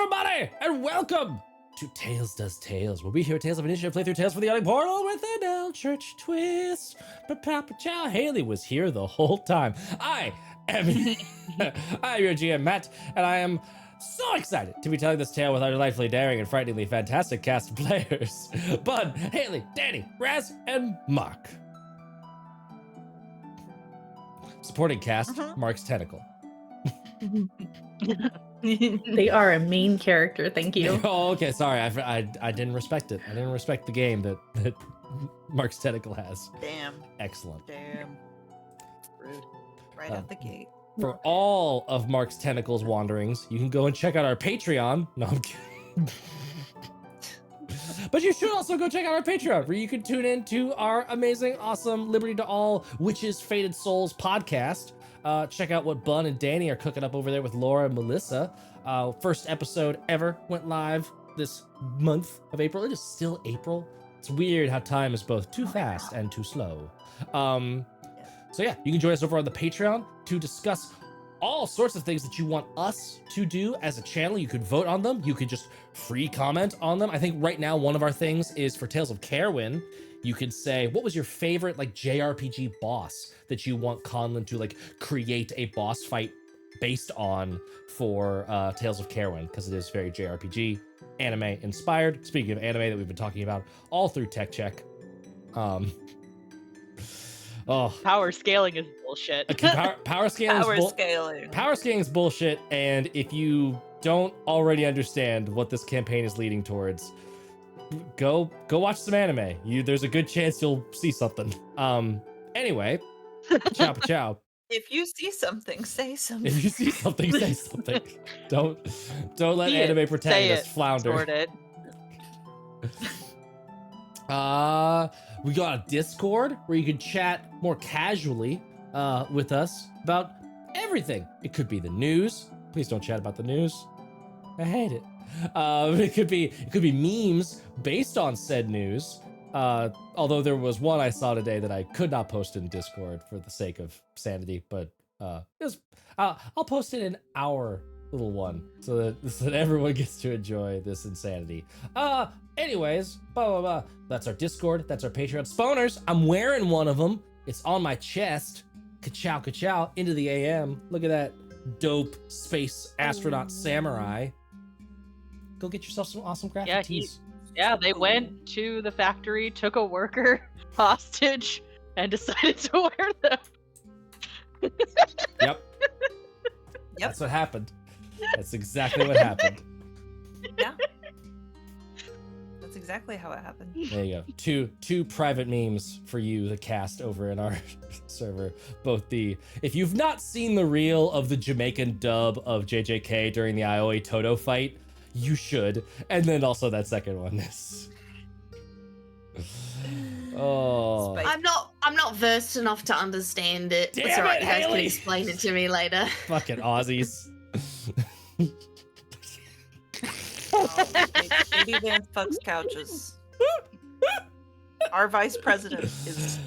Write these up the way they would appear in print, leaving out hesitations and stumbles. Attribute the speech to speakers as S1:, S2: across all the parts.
S1: everybody, and welcome to Tales Does Tales, where we here at Tales of Initiative play through Tales from the Yawning Portal with an Eldritch twist. Papa Chow Haley was here the whole time. I am your GM, Matt, and I am so excited to be telling this tale with our delightfully daring and frighteningly fantastic cast of players. Bud, Haley, Danny, Raz, and Mark. Supporting cast, Mark's Tentacle.
S2: They are a main character, thank you.
S1: Oh, okay, sorry. I didn't respect it. I didn't respect the game that Mark's Tentacle has.
S3: Damn.
S1: Excellent.
S3: Damn. Rude. Right out the gate.
S1: For all of Mark's Tentacle's wanderings, you can go and check out our Patreon. No, I'm kidding. But you should also go check out our Patreon, where you can tune in to our amazing, awesome Liberty to All Witches Fated Souls podcast. Check out what Bun and Danny are cooking up over there with Laura and Melissa. First episode ever went live this month of April. It is still April. It's weird how time is both too fast and too slow. So yeah, you can join us over on the Patreon to discuss all sorts of things that you want us to do as a channel. You could vote on them. You could just free comment on them. I think right now one of our things is for Tales of Caerwyn. You could say, what was your favorite like JRPG boss that you want Conlon to like create a boss fight based on for Tales of Caerwyn, because it is very JRPG anime inspired. Speaking of anime that we've been talking about all through Tech Check.
S4: Power scaling is bullshit.
S1: Power scaling is bullshit, and if you don't already understand what this campaign is leading towards, go watch some anime. There's a good chance you'll see something. Anyway, ciao.
S3: If you see something, say something.
S1: If you see something, say something. Don't let anime protagonists flounder.
S4: It.
S1: We got a Discord where you can chat more casually with us about everything. It could be the news. Please don't chat about the news. I hate it. It could be memes based on said news. Although there was one I saw today that I could not post in Discord for the sake of sanity, but I'll post it in our little one so that everyone gets to enjoy this insanity. Anyways, blah, blah, blah. That's our Discord. That's our Patreon. Spawners, I'm wearing one of them. It's on my chest. Ka-chow, ka-chow, into the AM. Look at that dope space astronaut samurai. Go get yourself some awesome graphic tees.
S4: Yeah, they went to the factory, took a worker hostage, and decided to wear them.
S1: Yep. That's what happened. That's exactly what happened.
S3: Yeah. That's exactly how it happened.
S1: There you go. Two private memes for you, the cast over in our server. Both if you've not seen the reel of the Jamaican dub of JJK during the Ioi Toto fight, you should. And then also that second one is. Oh.
S2: I'm not versed enough to understand it.
S1: Damn
S2: it's alright,
S1: it,
S2: you guys can
S1: Haley.
S2: explain it to me later.
S1: Fucking Aussies.
S3: Baby Van fucks couches. Our vice president is.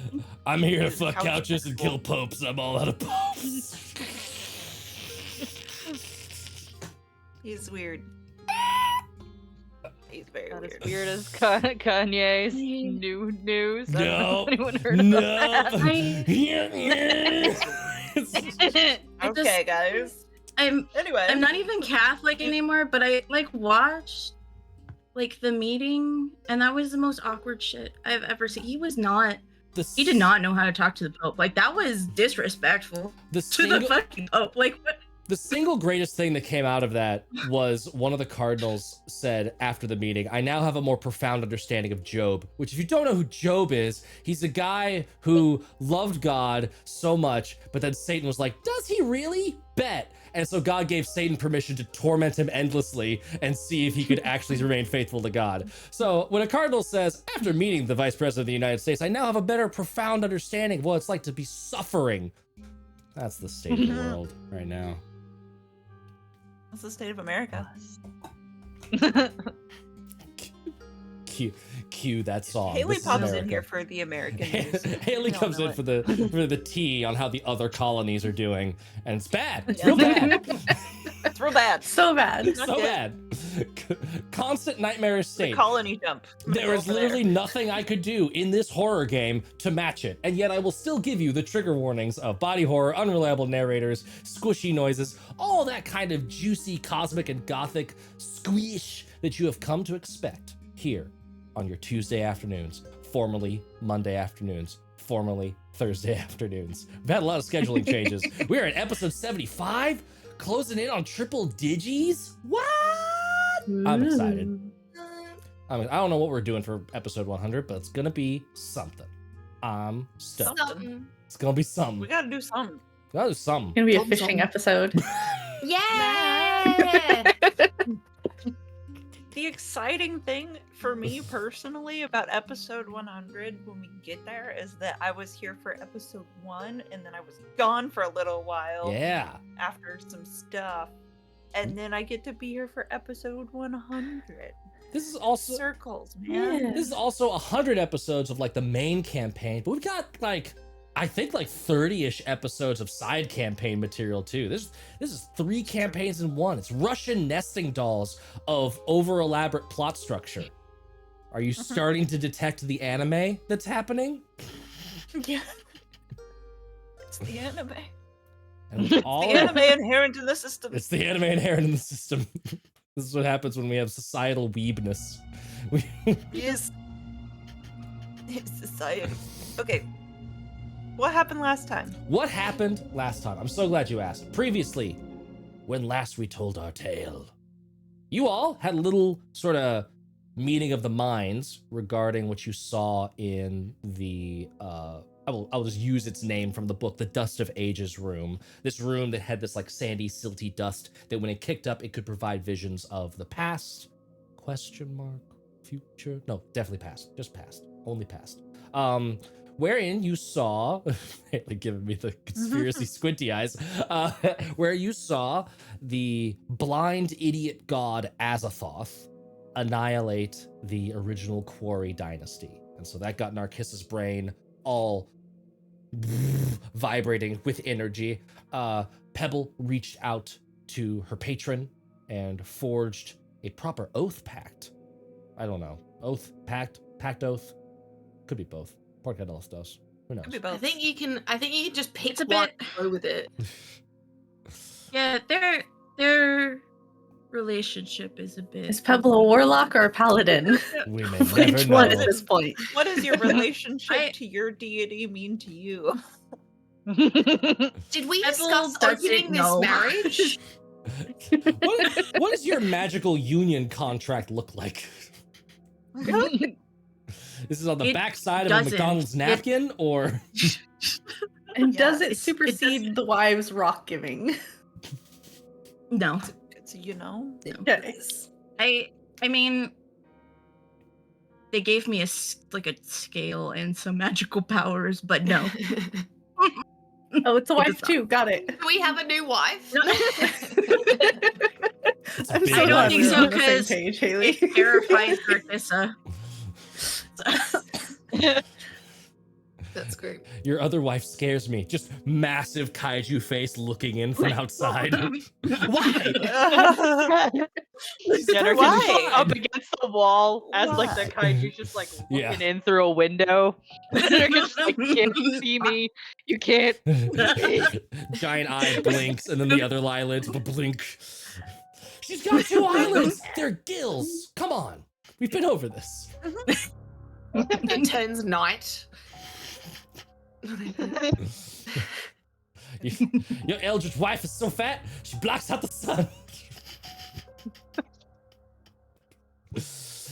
S1: I'm here to
S3: is
S1: fuck
S3: couch
S1: couches and kill
S3: people.
S1: popes. I'm all out of popes.
S3: He's weird. He's very
S4: Not as
S3: weird.
S4: weird as Kanye's new news. I don't know if anyone heard
S1: No.
S4: about that.
S3: Okay, guys. Anyway,
S2: I'm not even Catholic anymore, but I like watched like the meeting, and that was the most awkward shit I've ever seen. He did not know how to talk to the Pope. Like, that was disrespectful to the fucking Pope. Like, what?
S1: The single greatest thing that came out of that was one of the cardinals said after the meeting, I now have a more profound understanding of Job, which if you don't know who Job is, he's a guy who loved God so much, but then Satan was like, does he really? Bet. And so God gave Satan permission to torment him endlessly and see if he could actually remain faithful to God. So when a cardinal says, after meeting the vice president of the United States, I now have a better profound understanding of what it's like to be suffering. That's the state of the world right now.
S3: that's the state of America.
S1: Cue that song.
S3: Haley
S1: This is
S3: pops
S1: America.
S3: in here for the American news.
S1: Haley
S3: No,
S1: comes
S3: no,
S1: in for the tea on how the other colonies are doing, and it's bad. It's
S3: Yeah.
S1: real bad.
S3: It's real bad.
S2: So bad.
S1: It's so
S3: good.
S1: bad. Constant nightmarish
S3: The
S1: state.
S3: colony jump. I'm gonna
S1: There
S3: go
S1: is
S3: over there.
S1: literally nothing I could do in this horror game to match it, and yet I will still give you the trigger warnings of body horror, unreliable narrators, squishy noises, all that kind of juicy, cosmic, and gothic squish that you have come to expect here on your Tuesday afternoons, formerly Monday afternoons, formerly Thursday afternoons. We've had a lot of scheduling changes. We're at episode 75, closing in on triple digis. What? I'm excited. I don't know what we're doing for episode 100, but it's gonna be something. I'm stoked.
S3: Something.
S1: It's gonna be something.
S3: We gotta do something.
S1: That is something.
S2: Gonna be a
S3: Something,
S2: fishing
S3: something.
S2: episode.
S5: Yeah.
S3: The exciting thing for me personally about episode 100 when we get there is that I was here for episode 1 and then I was gone for a little while
S1: Yeah.
S3: after some stuff. And then I get to be here for episode 100.
S1: This is also
S3: Circles, man.
S1: this is also 100 episodes of like the main campaign, but we've got like I think like 30-ish episodes of side campaign material too. This is 3 campaigns in one. It's Russian nesting dolls of over elaborate plot structure. Are you starting to detect the anime that's happening?
S3: Yeah. It's the anime.
S1: And with all
S3: The anime inherent in the system.
S1: it's the anime inherent in the system. This is what happens when we have societal weebness.
S3: Yes. It's society. Okay. What happened last time?
S1: What happened last time? I'm so glad you asked. Previously, when last we told our tale, you all had a little sort of meeting of the minds regarding what you saw in the I'll just use its name from the book, the Dust of Ages room. This room that had this like sandy, silty dust that when it kicked up, it could provide visions of the past, future? No, definitely past, just past, only past. Wherein you saw, like giving me the conspiracy squinty eyes, where you saw the blind idiot god Azathoth annihilate the original Quarry dynasty. And so that got Narcissus' brain all vibrating with energy. Pebble reached out to her patron and forged a proper oath pact. I don't know. Oath, pact oath? Could be both. Porket Elf does. Who knows?
S3: Could be
S5: I
S3: both.
S5: think you can just pick
S2: It's a
S5: one
S2: bit-
S5: and go with it.
S2: Yeah, their relationship is a bit.
S6: Is Pebble a warlock or a paladin?
S1: We may
S6: Which
S1: never
S6: one
S1: know.
S6: at this point?
S3: What does your relationship
S2: I-
S3: to your deity mean to you?
S5: Did we
S2: Pebble
S5: discuss
S2: doesn't
S5: opening this
S2: know.
S5: marriage?
S1: what does your magical union contract look like? This is on the
S2: It
S1: backside of a
S2: doesn't.
S1: McDonald's napkin, or
S6: And
S3: Yeah,
S6: does it
S2: it's- it
S6: supersede
S2: doesn't-
S6: the wives' rock giving?
S2: No,
S3: It's you know.
S6: Yes.
S2: I mean, they gave me a scale and some magical powers, but no.
S6: Oh, it's a
S2: It
S6: wife
S2: does
S6: too. Got it.
S5: Do we have a new wife?
S6: I'm
S1: big
S6: so
S1: I don't
S6: glad
S1: think
S6: we're
S2: so,
S6: on the same
S2: 'cause
S6: page, Haley.
S2: It terrifies Narcissa.
S5: That's great.
S1: your other wife scares me. Just massive kaiju face looking in from outside. Why?
S4: Jenner
S3: Why?
S4: just up against the wall as like the
S3: Why?
S4: kaiju's just like looking
S1: Yeah.
S4: in through a window. They're just like, you can't see me. You can't.
S1: Giant eye blinks, and then the other eyelids blink. She's got 2 eyelids. They're gills. Come on, we've been over this.
S5: It turns night.
S1: Your eldritch wife is so fat, she blocks out the sun.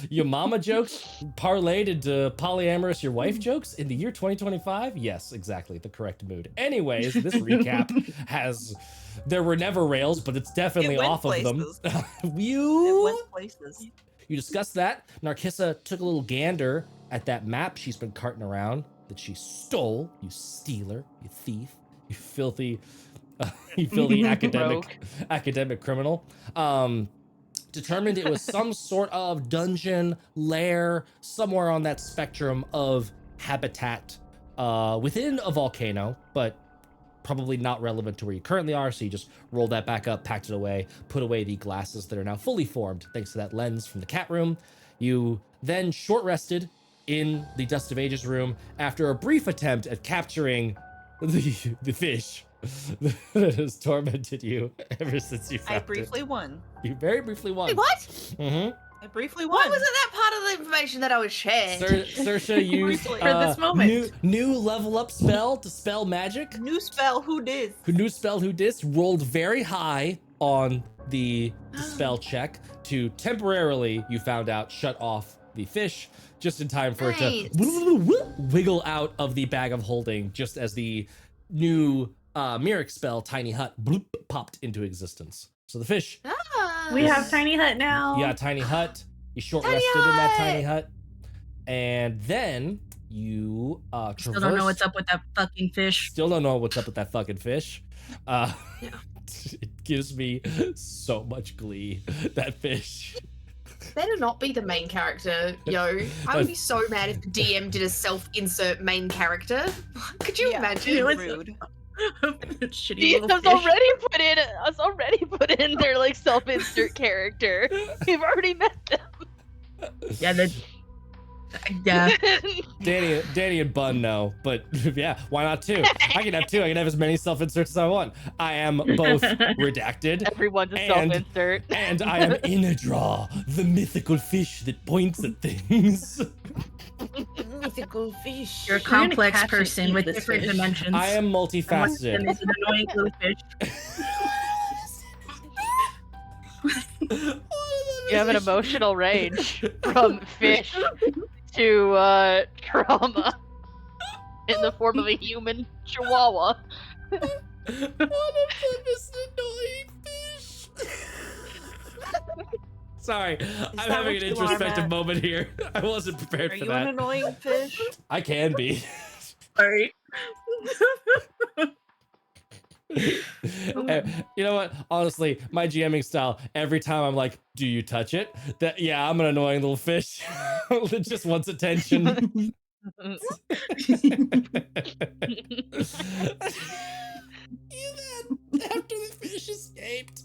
S1: Your mama jokes parlayed into polyamorous your wife jokes in the year 2025? Yes, exactly, the correct mood. Anyways, this recap has, there were never rails, but it's definitely
S3: It went
S1: off
S3: places.
S1: of them.
S3: It
S1: You
S3: went places.
S1: discussed that. Narcissa took a little gander at that map she's been carting around that she stole. You stealer, you thief, you filthy academic criminal. Determined it was some sort of dungeon lair somewhere on that spectrum of habitat within a volcano, but probably not relevant to where you currently are, so you just roll that back up, packed it away, put away the glasses that are now fully formed thanks to that lens from the cat room. You then short rested in the Dust of Ages room after a brief attempt at capturing the fish that has tormented you ever since you found
S3: I briefly won.
S1: it. You very briefly won.
S5: Wait, what?
S1: Mm-hmm.
S3: I briefly
S5: Why
S3: won.
S5: wasn't that part of the information that I was shared?
S1: Saoirse used
S3: For
S6: this moment.
S1: new level up spell to spell magic.
S3: New spell, who dis?
S1: New spell who dis rolled very high on the spell check to temporarily, you found out, shut off the fish just in time for it
S5: Nice.
S1: to wiggle out of the bag of holding just as the new Mirror spell Tiny Hut bloop, popped into existence. So the fish,
S5: Ah.
S6: We have Tiny Hut now.
S1: yeah, Tiny Hut. You short
S5: Tiny
S1: rested in that
S5: Hut!
S1: Tiny Hut, and then you
S2: Still don't know what's up with that fucking fish.
S1: Still don't know what's up with that fucking fish. Uh,
S5: Yeah.
S1: It gives me so much glee. That fish.
S5: Better not be the main character, yo. I would be so mad if the DM did a self-insert main character. Could you
S3: Yeah,
S5: imagine?
S6: It was-
S3: rude.
S2: Shitty
S4: See, I
S2: little
S4: was
S2: fish.
S4: already put in their like self-insert character. We've already met them.
S2: Yeah, yeah.
S1: Danny and Bun know, but yeah, why not two? I can have two. I can have as many self-inserts as I want. I am both redacted,
S4: Everyone's a
S1: And-
S4: self-insert.
S1: and I am Inadra, the mythical fish that points at things.
S5: Mythical fish.
S2: You're a
S6: You're gonna
S2: complex
S6: catch and
S2: person
S6: eat
S2: with
S6: this
S2: different
S6: fish.
S2: dimensions.
S1: I am
S2: And one of them
S1: multifaceted.
S2: is an annoying little fish.
S4: You have an emotional range from fish to trauma in the form of a human chihuahua.
S1: One of them is an annoying fish. Sorry, I'm
S3: that
S1: having
S3: what
S1: an
S3: you are,
S1: introspective
S3: Matt?
S1: moment here. I wasn't prepared
S3: Are
S1: for
S3: you an
S1: that.
S3: annoying fish?
S1: I can be.
S2: Sorry.
S1: You know what? Honestly, my GMing style, every time I'm like, do you touch it? That yeah, I'm an annoying little fish that just wants attention. You then, after the fish escaped,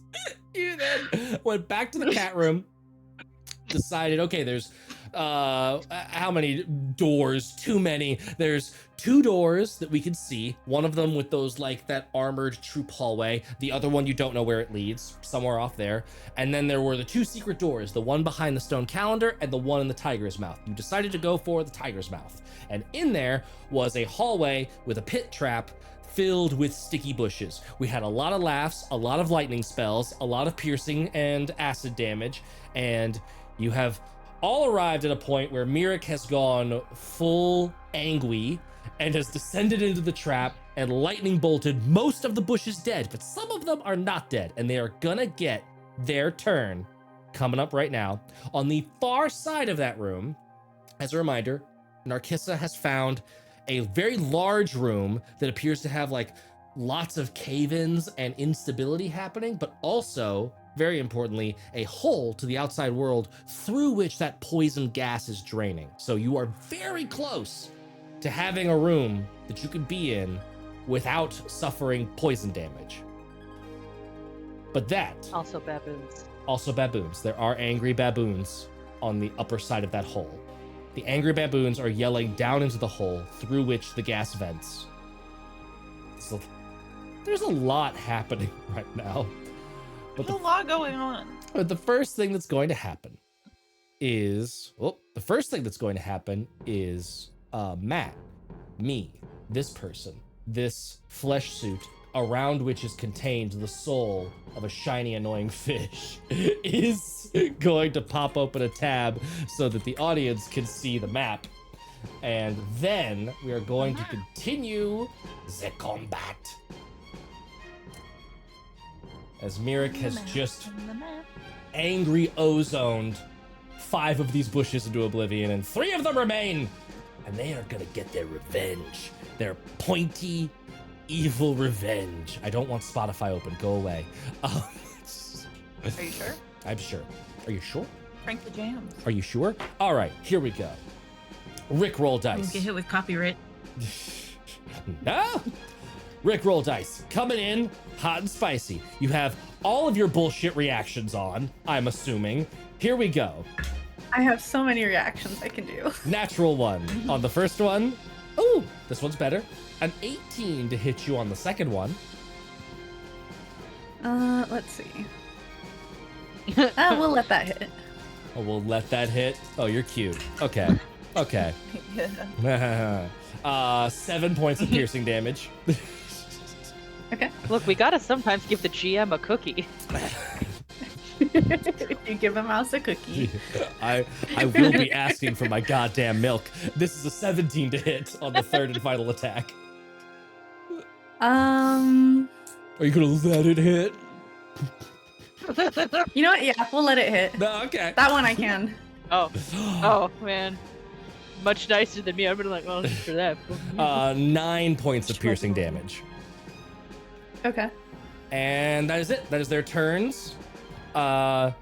S1: you then went back to the cat room, decided, okay, there's how many doors? Too many. There's 2 doors that we can see. One of them with those like that armored troop hallway. The other one you don't know where it leads, somewhere off there. And then there were the 2 secret doors, the one behind the stone calendar and the one in the tiger's mouth. You decided to go for the tiger's mouth. And in there was a hallway with a pit trap filled with sticky bushes. We had a lot of laughs, a lot of lightning spells, a lot of piercing and acid damage, and you have all arrived at a point where Mirik has gone full angry and has descended into the trap and lightning bolted most of the bushes dead, but some of them are not dead, and they are gonna get their turn coming up right now. On the far side of that room, as a reminder, Narkissa has found a very large room that appears to have like lots of cave-ins and instability happening, but also, very importantly, a hole to the outside world through which that poison gas is draining. So you are very close to having a room that you could be in without suffering poison damage. But that,
S4: Also baboons.
S1: also baboons. There are angry baboons on the upper side of that hole. The angry baboons are yelling down into the hole through which the gas vents. So there's a lot happening right now. But
S3: There's a lot going on.
S1: the first thing that's going to happen is Matt, me, this person, this flesh suit around which is contained the soul of a shiny, annoying fish, is going to pop open a tab so that the audience can see the map. And then we are going to continue the combat. As Mirik has just angry ozoned 5 of these bushes into oblivion, and 3 of them remain. And they are gonna get their revenge. Their pointy, evil revenge. I don't want Spotify open. Go away.
S3: Are you sure?
S1: I'm sure. Are you sure?
S3: Crank the jams.
S1: Are you sure? All right, here we go. Rick roll
S2: Don't
S1: dice.
S2: get hit with copyright.
S1: No. Rick roll dice. Coming in hot and spicy. You have all of your bullshit reactions on, I'm assuming. Here we go.
S6: I have so many reactions I can do.
S1: Natural one on the first one. Ooh, this one's better. An 18 to hit you on the second one.
S6: Let's see. We'll let that hit.
S1: Oh, we'll let that hit. Oh, you're cute. Okay. Okay. 7 points of piercing damage.
S6: Okay.
S4: Look, we gotta sometimes give the GM a cookie.
S6: You give a mouse a cookie.
S1: I will be asking for my goddamn milk. This is a 17 to hit on the third and final attack. Are you gonna let it hit?
S6: You know what? Yeah, we'll let it hit.
S1: No, okay.
S6: That one I can.
S4: Oh man. Much nicer than me. I'm gonna like, well, for that.
S1: 9 points of piercing damage.
S6: Okay.
S1: And that is it. That is their turns. Pebble.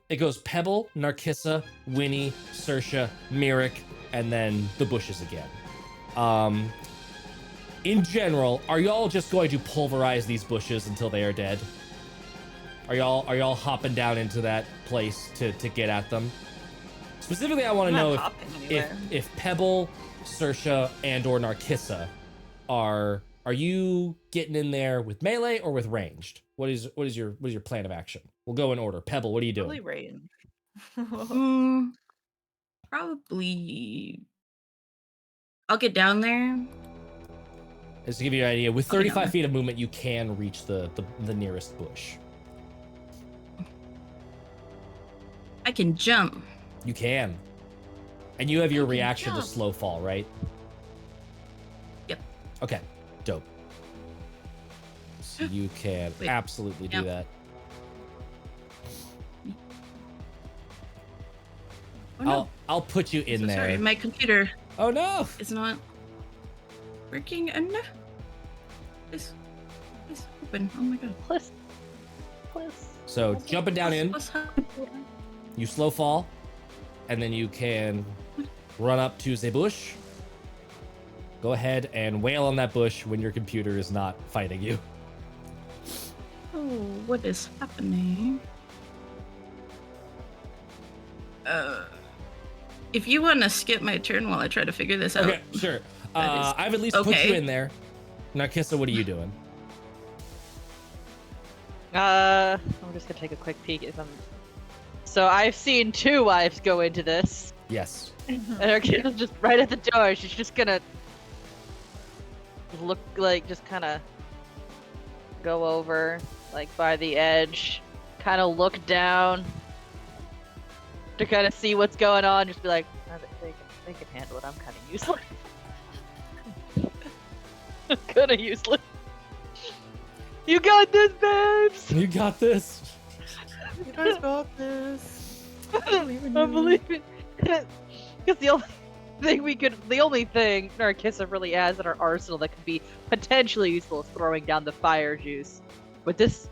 S1: It goes Pebble, Narkissa, Winnie, Saoirse, Myrick, and then the bushes again. In general, are y'all just going to pulverize these bushes until they are dead? Are y'all hopping down into that place to get at them? Specifically, I want to know if Pebble, Saoirse, and or Narkissa are you getting in there with melee or with ranged? What is your plan of action? We'll go in order. Pebble, what are you doing?
S3: Probably range.
S2: Probably. I'll get down there.
S1: Just to give you an idea, with 35 feet of movement, you can reach the nearest bush.
S2: I can jump.
S1: You can. And you have your reaction to slow fall, right?
S2: Yep.
S1: Okay, dope. So you can absolutely do that.
S2: Oh, no.
S1: I'll put you in there.
S2: Sorry, my computer
S1: Oh no!
S2: is not working enough. Please open. Oh my god.
S4: Plus.
S1: So jumping down in,
S2: What's happening?
S1: you slow fall, and then you can run up to the bush. Go ahead and wail on that bush when your computer is not fighting you.
S2: Oh, what is happening? If you want to skip my turn while I try to figure this out.
S1: Okay, sure. I've at least put you in there. Narkissa, what are you doing?
S4: I'm just gonna take a quick peek. So I've seen 2 wives go into this.
S1: Yes.
S4: And her kid is just right at the door. She's just gonna look like, just kind of go over, like by the edge, kind of look down to kind of see what's going on. Just be like, oh, they can handle it. I'm kind of useless. Kind of useless. You got this, babes.
S1: You got this.
S3: You guys got this.
S4: I believe it. Because the only thing Narkissa really has in our arsenal that could be potentially useful is throwing down the fire juice. But this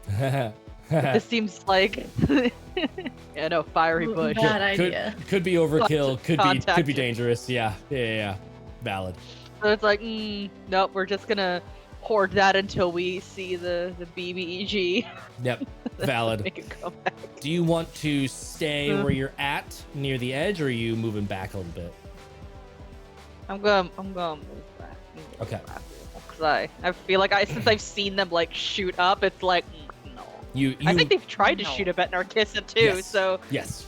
S4: seems like, yeah, no, fiery bush.
S6: Bad idea.
S1: Could be overkill. Could
S4: Contact
S1: be
S4: it.
S1: dangerous. Yeah. Valid.
S4: So it's like, nope, we're just gonna hoard that until we see the BBEG.
S1: Yep. Valid.
S4: Make it come back.
S1: Do you want to stay where you're at near the edge, or are you moving back a little bit?
S4: I'm gonna move back.
S1: Okay.
S4: Because I feel like since I've seen them like shoot up, it's like no.
S1: You
S4: I think they've tried to shoot up at Narkissa too.
S1: Yes.
S4: So
S1: yes.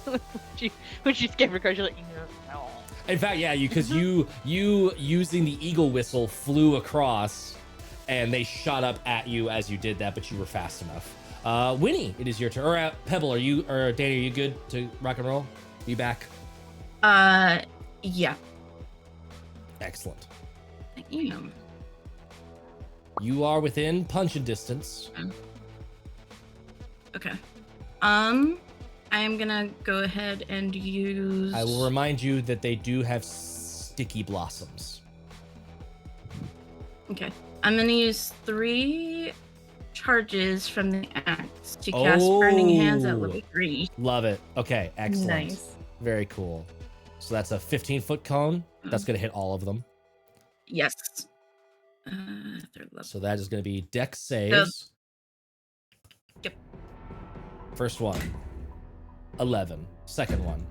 S4: when she's gave her card, she's like, no.
S1: In fact, yeah, because you using the eagle whistle flew across, and they shot up at you as you did that, but you were fast enough. Winnie, it is your turn. Or Pebble, Danny, are you good to rock and roll? You back?
S2: Yeah.
S1: Excellent.
S2: I am.
S1: You are within punching distance.
S2: Okay. I am gonna go ahead and use.
S1: I will remind you that they do have sticky blossoms.
S2: Okay. I'm gonna use 3 charges from the axe to cast Burning Hands at level 3.
S1: Love it. Okay, excellent.
S6: Nice.
S1: Very cool. So that's a 15-foot cone. That's gonna hit all of them.
S2: Yes. Third level.
S1: So that is going to be dex saves.
S2: Yep.
S1: First one, 11. Second one,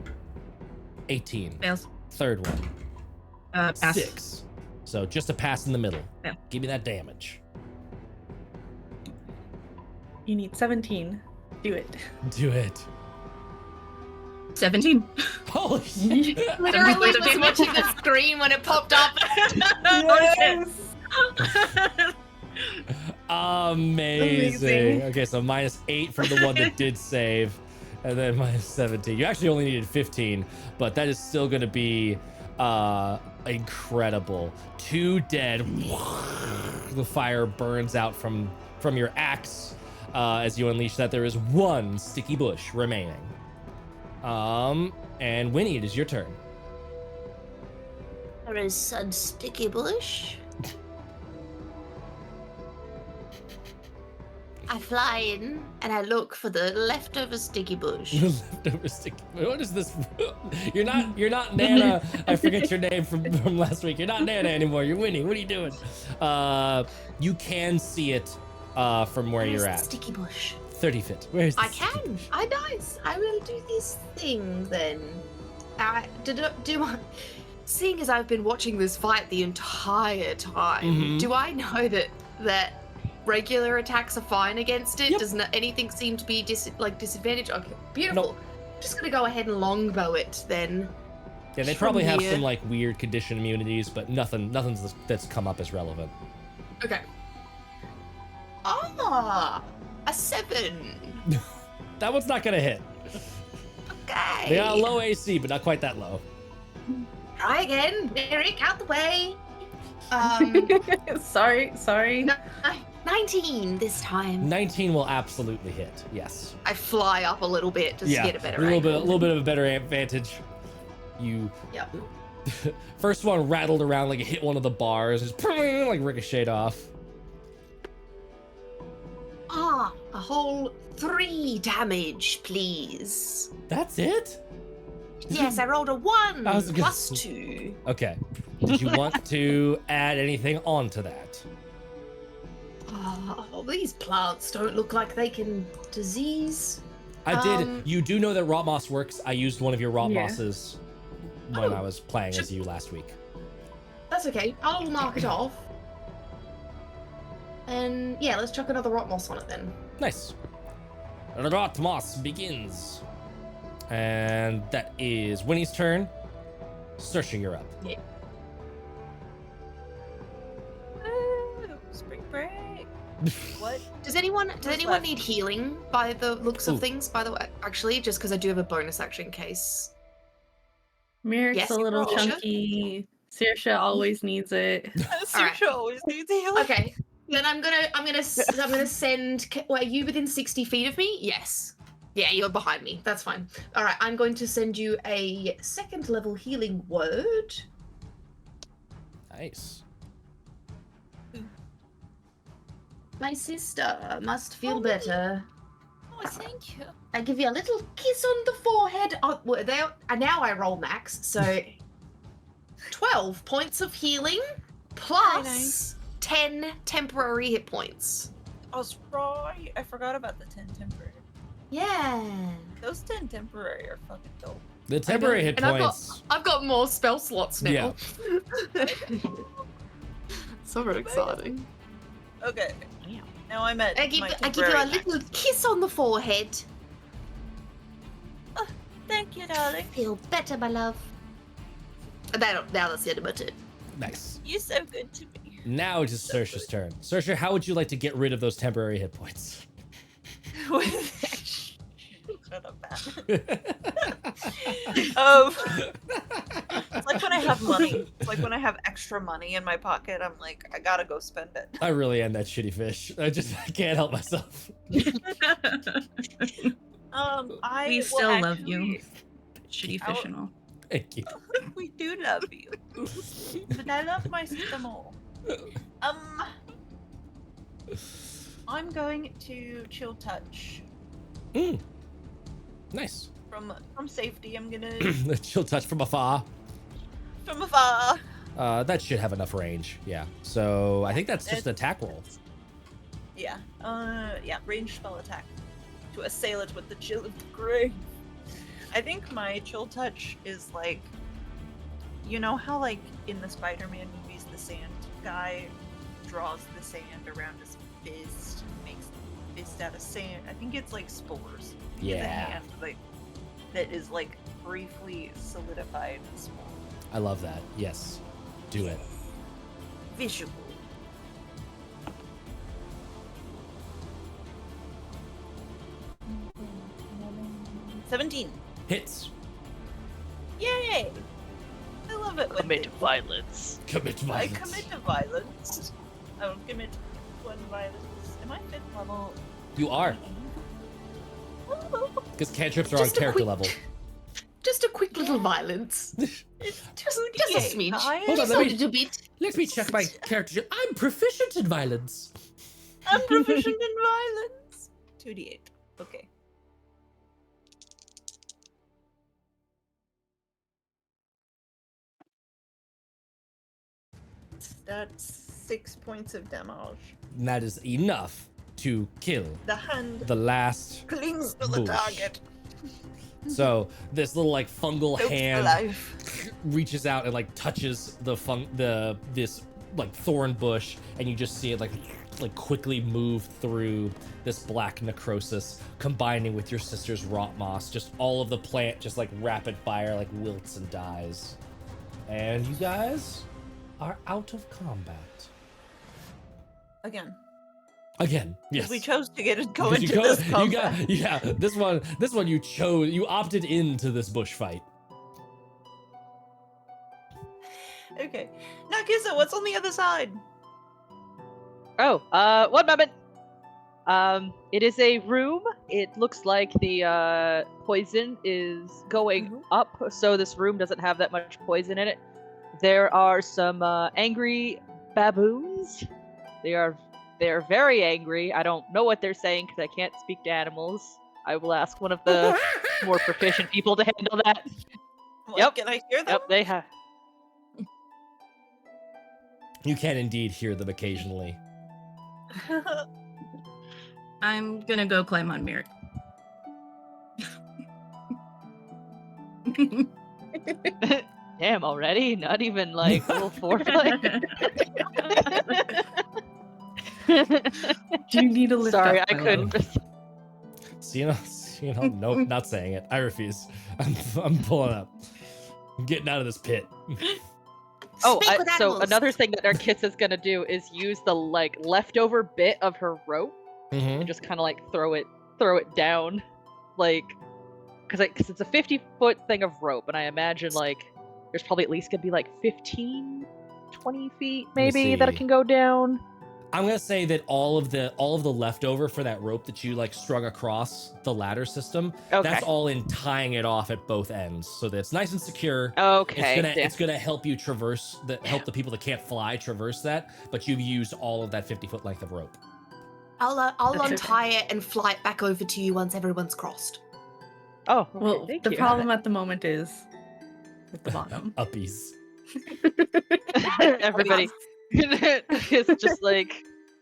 S1: 18.
S2: Fails.
S1: Third one,
S2: Pass.
S1: 6. So just a pass in the middle.
S2: Yeah.
S1: Give me that damage.
S6: You need 17. Do it.
S1: Do it.
S2: 17.
S1: Holy shit.
S5: Literally was watching the screen when it popped up.
S1: Amazing. Okay, so -8 from the one that did save, and then -17. You actually only needed 15, but that is still going to be incredible. 2 dead. The fire burns out from your axe as you unleash that. There is 1 sticky bush remaining. And Winnie, it is your turn.
S5: There is said sticky bush. I fly in and I look for the leftover sticky bush.
S1: Leftover sticky. What is this? You're not Nana. I forget your name from last week. You're not Nana anymore. You're Winnie. What are you doing? You can see it from where
S5: Where's
S1: you're
S5: the
S1: at.
S5: sticky bush?
S1: 30 feet. Where's the
S5: I can. I nice. I will do this thing then. Seeing as I've been watching this fight the entire time,
S1: Mhm.
S5: do I know that regular attacks are fine against it?
S1: Yep.
S5: Does anything seem to be disadvantage? Okay, beautiful.
S1: Nope.
S5: I'm just gonna go ahead and longbow it then.
S1: Yeah, they
S5: From
S1: probably have
S5: here.
S1: some like weird condition immunities, but nothing's that's come up as relevant.
S5: Okay. Ah, a 7.
S1: That one's not gonna hit.
S5: Okay.
S1: They got a low AC, but not quite that low.
S5: Try again. Eric, out the way.
S6: Sorry.
S5: No, 19 this time.
S1: 19 will absolutely hit. Yes.
S5: I fly up a little bit just to get a better
S1: a
S5: angle.
S1: little bit of a better advantage. You
S5: Yep.
S1: first one rattled around like it hit one of the bars, just like ricocheted off.
S5: Ah, a whole 3 damage, please.
S1: That's it?
S5: Yes, I rolled a 1
S1: I was gonna
S5: plus
S1: say-
S5: 2.
S1: Okay. Did you want to add anything onto that?
S5: Oh, these plants don't look like they can disease.
S1: I did. You do know that rot moss works. I used one of your rot
S6: Yeah.
S1: mosses when
S5: Oh,
S1: I was playing as you last week.
S5: That's okay. I'll mark it off. And yeah, let's chuck another rot moss on it then.
S1: Nice. Rot moss begins. And that is Winnie's turn. Saoirse, you're up.
S3: Woo, spring break. What?
S5: Does anyone
S3: left?
S5: need healing by the looks
S1: Ooh.
S5: of things? By the way, actually, just because I do have a bonus action in case.
S6: Mirac's
S5: Yes,
S6: a little
S5: Saoirse?
S6: chunky. Saoirse always needs it.
S3: Saoirse always needs healing.
S5: Okay, then I'm gonna send. Wait, are you within 60 feet of me? Yes. Yeah, you're behind me. That's fine. All right, I'm going to send you a 2nd level healing word.
S1: Nice.
S5: My sister must feel better.
S3: Oh, thank you.
S5: I give you a little kiss on the forehead. Oh, well, there, and now I roll max, so 12 points of healing plus
S3: nice.
S5: 10 temporary hit points.
S3: I was right. I forgot about the 10 temporary.
S5: Yeah.
S3: Those 10 temporary are fucking dope.
S1: The temporary hit
S5: And I've
S1: points.
S5: I've got more spell slots now.
S1: Yeah.
S5: So exciting.
S3: Okay.
S4: Damn.
S3: Now I'm at
S5: I give
S3: my
S5: you a
S3: temporary max.
S5: little kiss on the forehead.
S3: Thank you, darling.
S5: Feel better, my love. Now that's the end of it.
S1: Nice.
S3: You're so good to me.
S1: Now it is Saoirse's turn. Saoirse, how would you like to get rid of those temporary hit points?
S3: Shut up, Matt. It's like when I have money. It's like when I have extra money in my pocket. I'm like, I gotta go spend it.
S1: I really am that shitty fish. I can't help myself.
S3: I
S2: We
S3: will
S2: still love you.
S3: actually-
S2: Shitty
S3: I'll-
S2: fish and all.
S1: Thank you.
S3: We do love you, but I love my sister more. I'm going to chill touch
S1: Nice.
S3: from safety. I'm gonna
S1: The chill touch from afar.
S3: from afar.
S1: That should have enough range. Yeah. So I think that's just an attack roll.
S3: Yeah. Yeah. Ranged spell attack to assail it with the chill of the grave. I think my chill touch is like, you know how like in the Spider-Man movies, the sand guy draws the sand around his fist and makes the fist out of sand. I think it's like spores. He has a
S1: Yeah.
S3: hand like that is like briefly solidified and small.
S1: I love that. Yes. Do it.
S3: Visual. $17.
S1: Hits.
S3: Yay! I love it when
S4: Commit
S3: they-
S4: violence.
S1: Commit
S3: I
S1: violence.
S3: commit to violence. I will commit one violence. Am I 5th level?
S1: You are. Because cantrips are on
S5: Just a
S1: character
S5: quick-
S1: level.
S5: Just a quick little violence.
S3: It's
S5: Just a
S3: 2d8,
S5: smidge.
S3: guys.
S1: Hold on,
S5: Just
S1: let
S5: a
S1: me-
S5: little bit.
S1: Let me check my character. I'm proficient in violence.
S3: I'm proficient in violence. 2d8. Okay. That's 6 points of damage.
S1: And that is enough to kill
S3: The hand
S1: the last.
S3: clings to the
S1: Boosh.
S3: target.
S1: So this little like fungal
S3: Soaks
S1: hand
S3: alive.
S1: reaches out and like touches this like thorn bush, and you just see it like quickly move through this black necrosis, combining with your sister's rot moss. Just all of the plant just like rapid fire like wilts and dies, and you guys are out of combat
S3: Again.
S1: again. Yes.
S3: We chose to go
S1: Because
S3: into this
S1: you
S3: combat.
S1: yeah, this one you opted into this bush fight.
S3: Okay. Now, Kissa, what's on the other side?
S4: Oh, one moment. It is a room. It looks like the poison is going up, so this room doesn't have that much poison in it. There are some angry baboons. They are very angry. I don't know what they're saying because I can't speak to animals. I will ask one of the more proficient people to handle that.
S3: Like,
S4: Yep.
S3: Can I hear them?
S4: Yep, they have.
S1: You can indeed hear them occasionally.
S2: I'm gonna go climb on Merrick.
S4: Damn, already? Not even like a little foreplay?
S6: Do you need to lift
S4: Sorry,
S6: up,
S4: I
S6: my
S4: couldn't.
S6: love?
S1: So, nope, not saying it. I refuse. I'm pulling up. I'm getting out of this pit.
S4: Oh,
S5: Speak with
S4: so
S5: animals.
S4: another thing that Narkissa is gonna do is use the like leftover bit of her rope
S1: Mm-hmm.
S4: and just kind of like throw it down, like, because it's a 50-foot thing of rope, and I imagine like there's probably at least gonna be like 15, 20 feet maybe that it
S1: see.
S4: can go down.
S1: I'm gonna say that all of the leftover for that rope that you like strung across the ladder system,
S4: Okay.
S1: that's all in tying it off at both ends, so that it's nice and secure.
S4: Okay.
S1: It's gonna help you help the people that can't fly traverse that, but you've used all of that 50-foot length of rope.
S5: I'll
S6: That's okay.
S5: untie it and fly it back over to you once everyone's crossed.
S4: Oh, okay,
S6: Well,
S4: thank
S6: the
S4: you.
S6: problem at the moment is at the bottom.
S1: Uppies.
S4: Everybody is just like,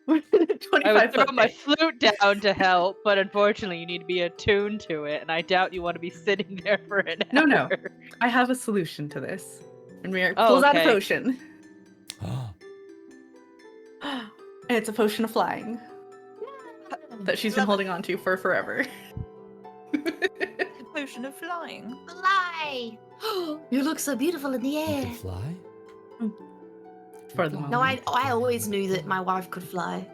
S4: I
S6: 25
S4: would throw
S6: foot
S4: my
S6: pit.
S4: flute down to help, but unfortunately you need to be attuned to it, and I doubt you want to be sitting there for an hour.
S6: No. I have a solution to this. And Merrick
S4: Oh,
S6: pulls out a
S4: okay.
S6: potion. And it's a potion of flying that she's been
S3: Love it.
S6: holding on to for forever.
S3: The potion of flying.
S5: Fly! You look so beautiful in the
S1: You
S5: air.
S1: can fly.
S6: For the moment.
S5: No, I always knew that my wife could fly.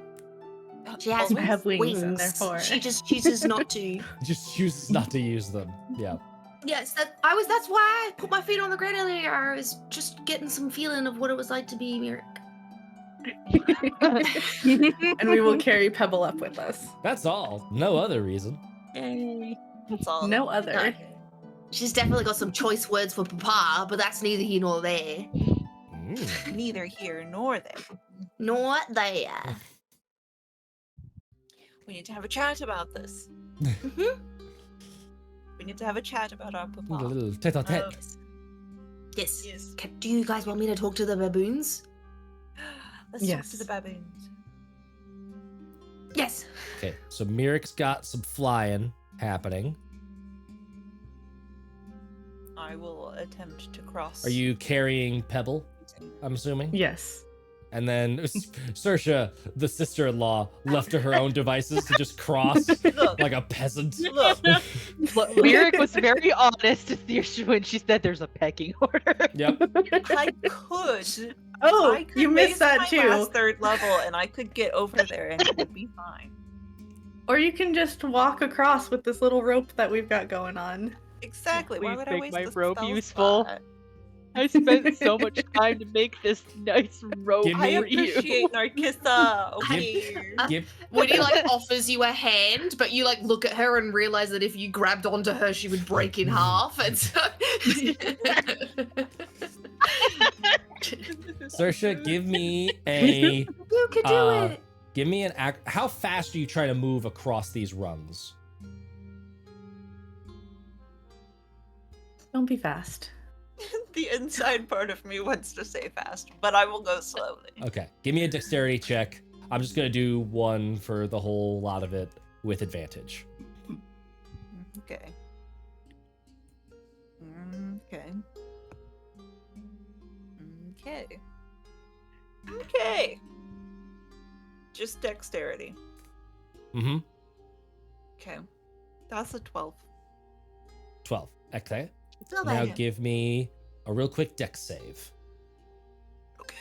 S5: She has
S6: I have wings, and therefore
S5: She just chooses not to.
S1: Just chooses not to use them. Yeah.
S5: Yes, that's why I put my feet on the ground earlier. I was just getting some feeling of what it was like to be Merrick.
S6: and we will carry Pebble up with us.
S1: That's all. No other reason.
S5: Yay.
S3: That's all.
S6: No other.
S5: No. She's definitely got some choice words for Papa, but that's neither here nor there.
S1: Mm.
S3: Neither here nor there.
S5: Nor there.
S3: We need to have a chat about this.
S5: Mhm.
S3: We need to have a chat about our
S1: A
S3: papa.
S1: little tete-a-tete.
S5: Yes.
S3: Yes.
S5: Do you guys want me to talk to the baboons?
S3: Let's talk
S6: Yes.
S3: to the baboons.
S5: Yes.
S1: Okay, so Mirik's got some flying happening.
S3: I will attempt to cross.
S1: Are you carrying Pebble, I'm assuming?
S6: Yes.
S1: And then Saoirse, the sister-in-law, left to her own devices to just cross
S3: Look,
S1: like a peasant.
S3: look.
S4: Lyric was very honest to Saoirse when she said there's a pecking order.
S1: Yep.
S3: I could.
S6: Oh,
S3: I could
S6: you missed
S3: raise
S6: that
S3: my
S6: too.
S3: last third level, and I could get over there, and it would be fine.
S6: Or you can just walk across with this little rope that we've got going on.
S3: Exactly. Why
S4: Please
S3: would I
S4: make
S3: waste
S4: my
S3: the
S4: rope
S3: spell
S4: useful.
S3: slot?
S4: I spent so much time to make this nice rope
S1: Give
S3: I
S1: me-
S4: for you.
S3: appreciate Narcissa. Okay.
S1: Give,
S5: Woody like offers you a hand, but you like look at her and realize that if you grabbed onto her, she would break in half. And so
S1: Saoirse, give me a
S5: you could do it.
S1: give me an act. How fast are you trying to move across these rungs?
S6: Don't be fast.
S3: The inside part of me wants to say fast, but I will go slowly.
S1: Okay, give me a dexterity check. I'm just gonna do one for the whole lot of it with advantage.
S3: Okay. Okay. Okay. Okay. Just dexterity.
S1: Mm-hmm.
S3: Okay. That's a 12.
S1: 12. Okay.
S5: It's not
S1: Now
S5: bad.
S1: give me a real quick dex save.
S3: Okay.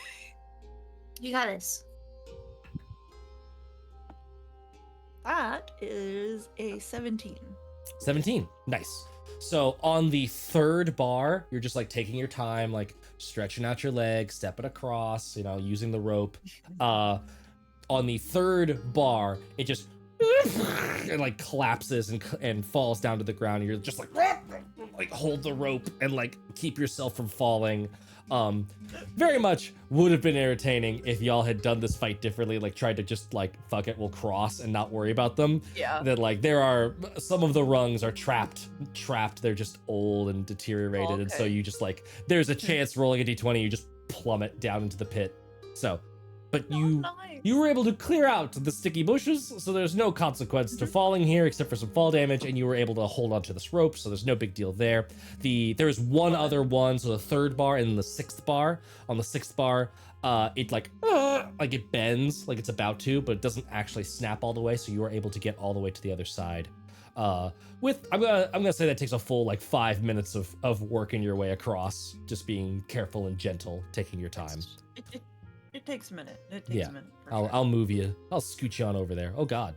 S5: You got this.
S3: That is a 17.
S1: 17. Nice. So on the third bar, you're just like taking your time, like stretching out your legs, stepping across, using the rope. On the third bar, it just it like collapses and falls down to the ground. And you're just like hold the rope and like keep yourself from falling. Very much would have been entertaining if y'all had done this fight differently, like tried to just like fuck it, we'll cross and not worry about them.
S3: Yeah.
S1: That like there are some of the rungs are trapped. They're just old and deteriorated, and so
S3: Okay.
S1: you just like there's a chance rolling a d20, you just plummet down into the pit. So, but you
S3: Nice.
S1: you were able to clear out the sticky bushes, so there's no consequence to falling here except for some fall damage, and you were able to hold onto this rope, so there's no big deal there. There is one other one, so the third bar and the sixth bar. On the sixth bar, it like it bends like it's about to, but it doesn't actually snap all the way, so you are able to get all the way to the other side. I'm gonna say that takes a full like 5 minutes of working your way across, just being careful and gentle, taking your time.
S3: It takes a minute. It takes
S1: Yeah.
S3: a minute. for
S1: I'll
S3: sure.
S1: I'll move you. I'll scoot you on over there. Oh God,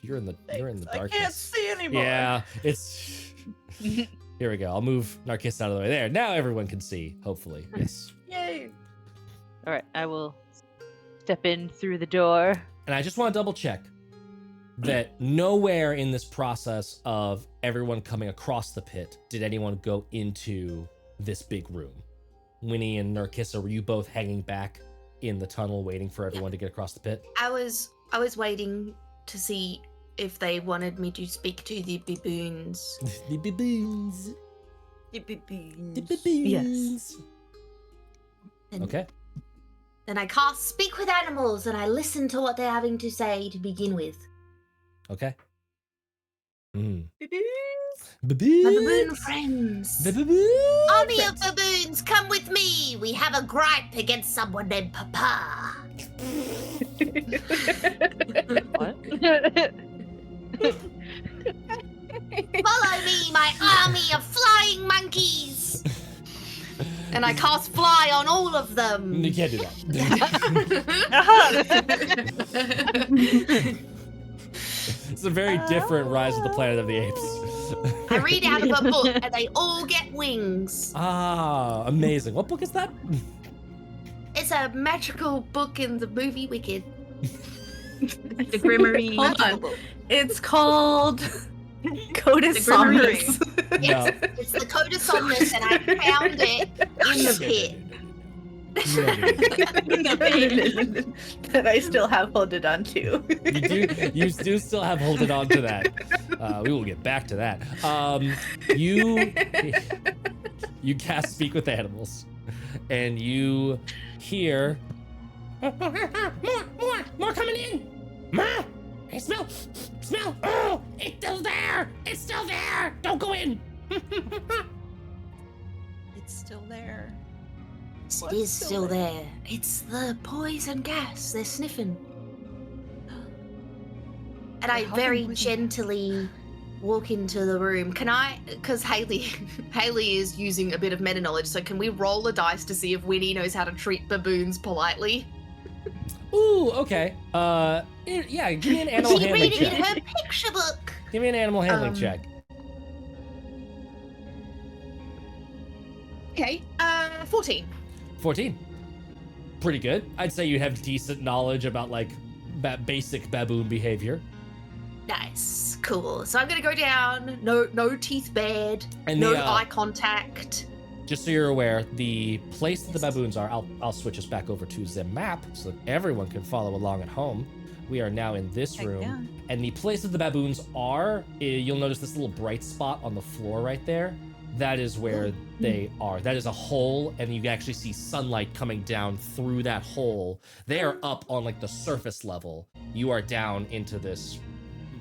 S1: you're in the
S3: Thanks.
S1: darkness.
S3: I can't see anymore.
S1: Yeah, it's. Here we go. I'll move Narcissa out of the way. There. Now everyone can see. Hopefully, yes.
S3: Yay.
S4: All right, I will step in through the door.
S1: And I just want to double check that nowhere in this process of everyone coming across the pit did anyone go into this big room. Winnie and Narcissa, were you both hanging back in the tunnel waiting for everyone to get across the pit?
S5: I was waiting to see if they wanted me to speak to the baboons.
S1: The baboons. The
S3: Yes.
S1: baboons.
S5: And
S1: Okay.
S5: Then I cast Speak with Animals and I listen to what they're having to say to begin with.
S1: Okay. Mm.
S5: My baboon
S1: Baboons.
S5: friends.
S1: The baboons.
S5: Army of baboons, come with me. We have a gripe against someone named Papa.
S4: What?
S5: Follow me, my army of flying monkeys. And I cast fly on all of them.
S1: You can't do that. It's a very different Rise of the Planet of the Apes.
S5: I read out of a book and they all get wings.
S1: Ah, amazing. What book is that?
S5: It's a magical book in the movie Wicked.
S2: The Grimmery.
S6: Hold on. It's called Coda
S2: The Grimmery.
S6: Somnus.
S1: No.
S5: It's the Code of Somnus and I found it in the pit.
S6: That I still have holded on to.
S1: You do still have holding on to that. We will get back to that. You You cast Speak with Animals, and you hear more coming in. More. Hey, smell. Oh, it's still there. It's still there. Don't go in.
S3: It's still there.
S5: It
S3: What's
S5: is
S3: still
S5: still
S3: there?
S5: there. It's the poison gas. They're sniffing. And I
S3: They're
S5: very
S3: hovering with you.
S5: gently walk into the room. Can I? Because Haley is using a bit of meta knowledge. So can we roll a dice to see if Winnie knows how to treat baboons politely?
S1: Ooh, okay. Yeah, give me an animal
S5: She
S1: handling
S5: read it in
S1: check.
S5: her picture book.
S1: Give me an animal handling check.
S5: Okay. 14.
S1: 14. Pretty good. I'd say you have decent knowledge about like basic baboon behavior.
S5: Nice. Cool. So I'm gonna go down. No teeth bared.
S1: And
S5: no
S1: the,
S5: eye contact.
S1: Just so you're aware, the place that the baboons are, I'll switch us back over to the map so that everyone can follow along at home. We are now in this
S3: Heck
S1: room,
S3: yeah.
S1: and the place that the baboons are, you'll notice this little bright spot on the floor right there. That is where they are. That is a hole, and you can actually see sunlight coming down through that hole. They are up on like the surface level. You are down into this,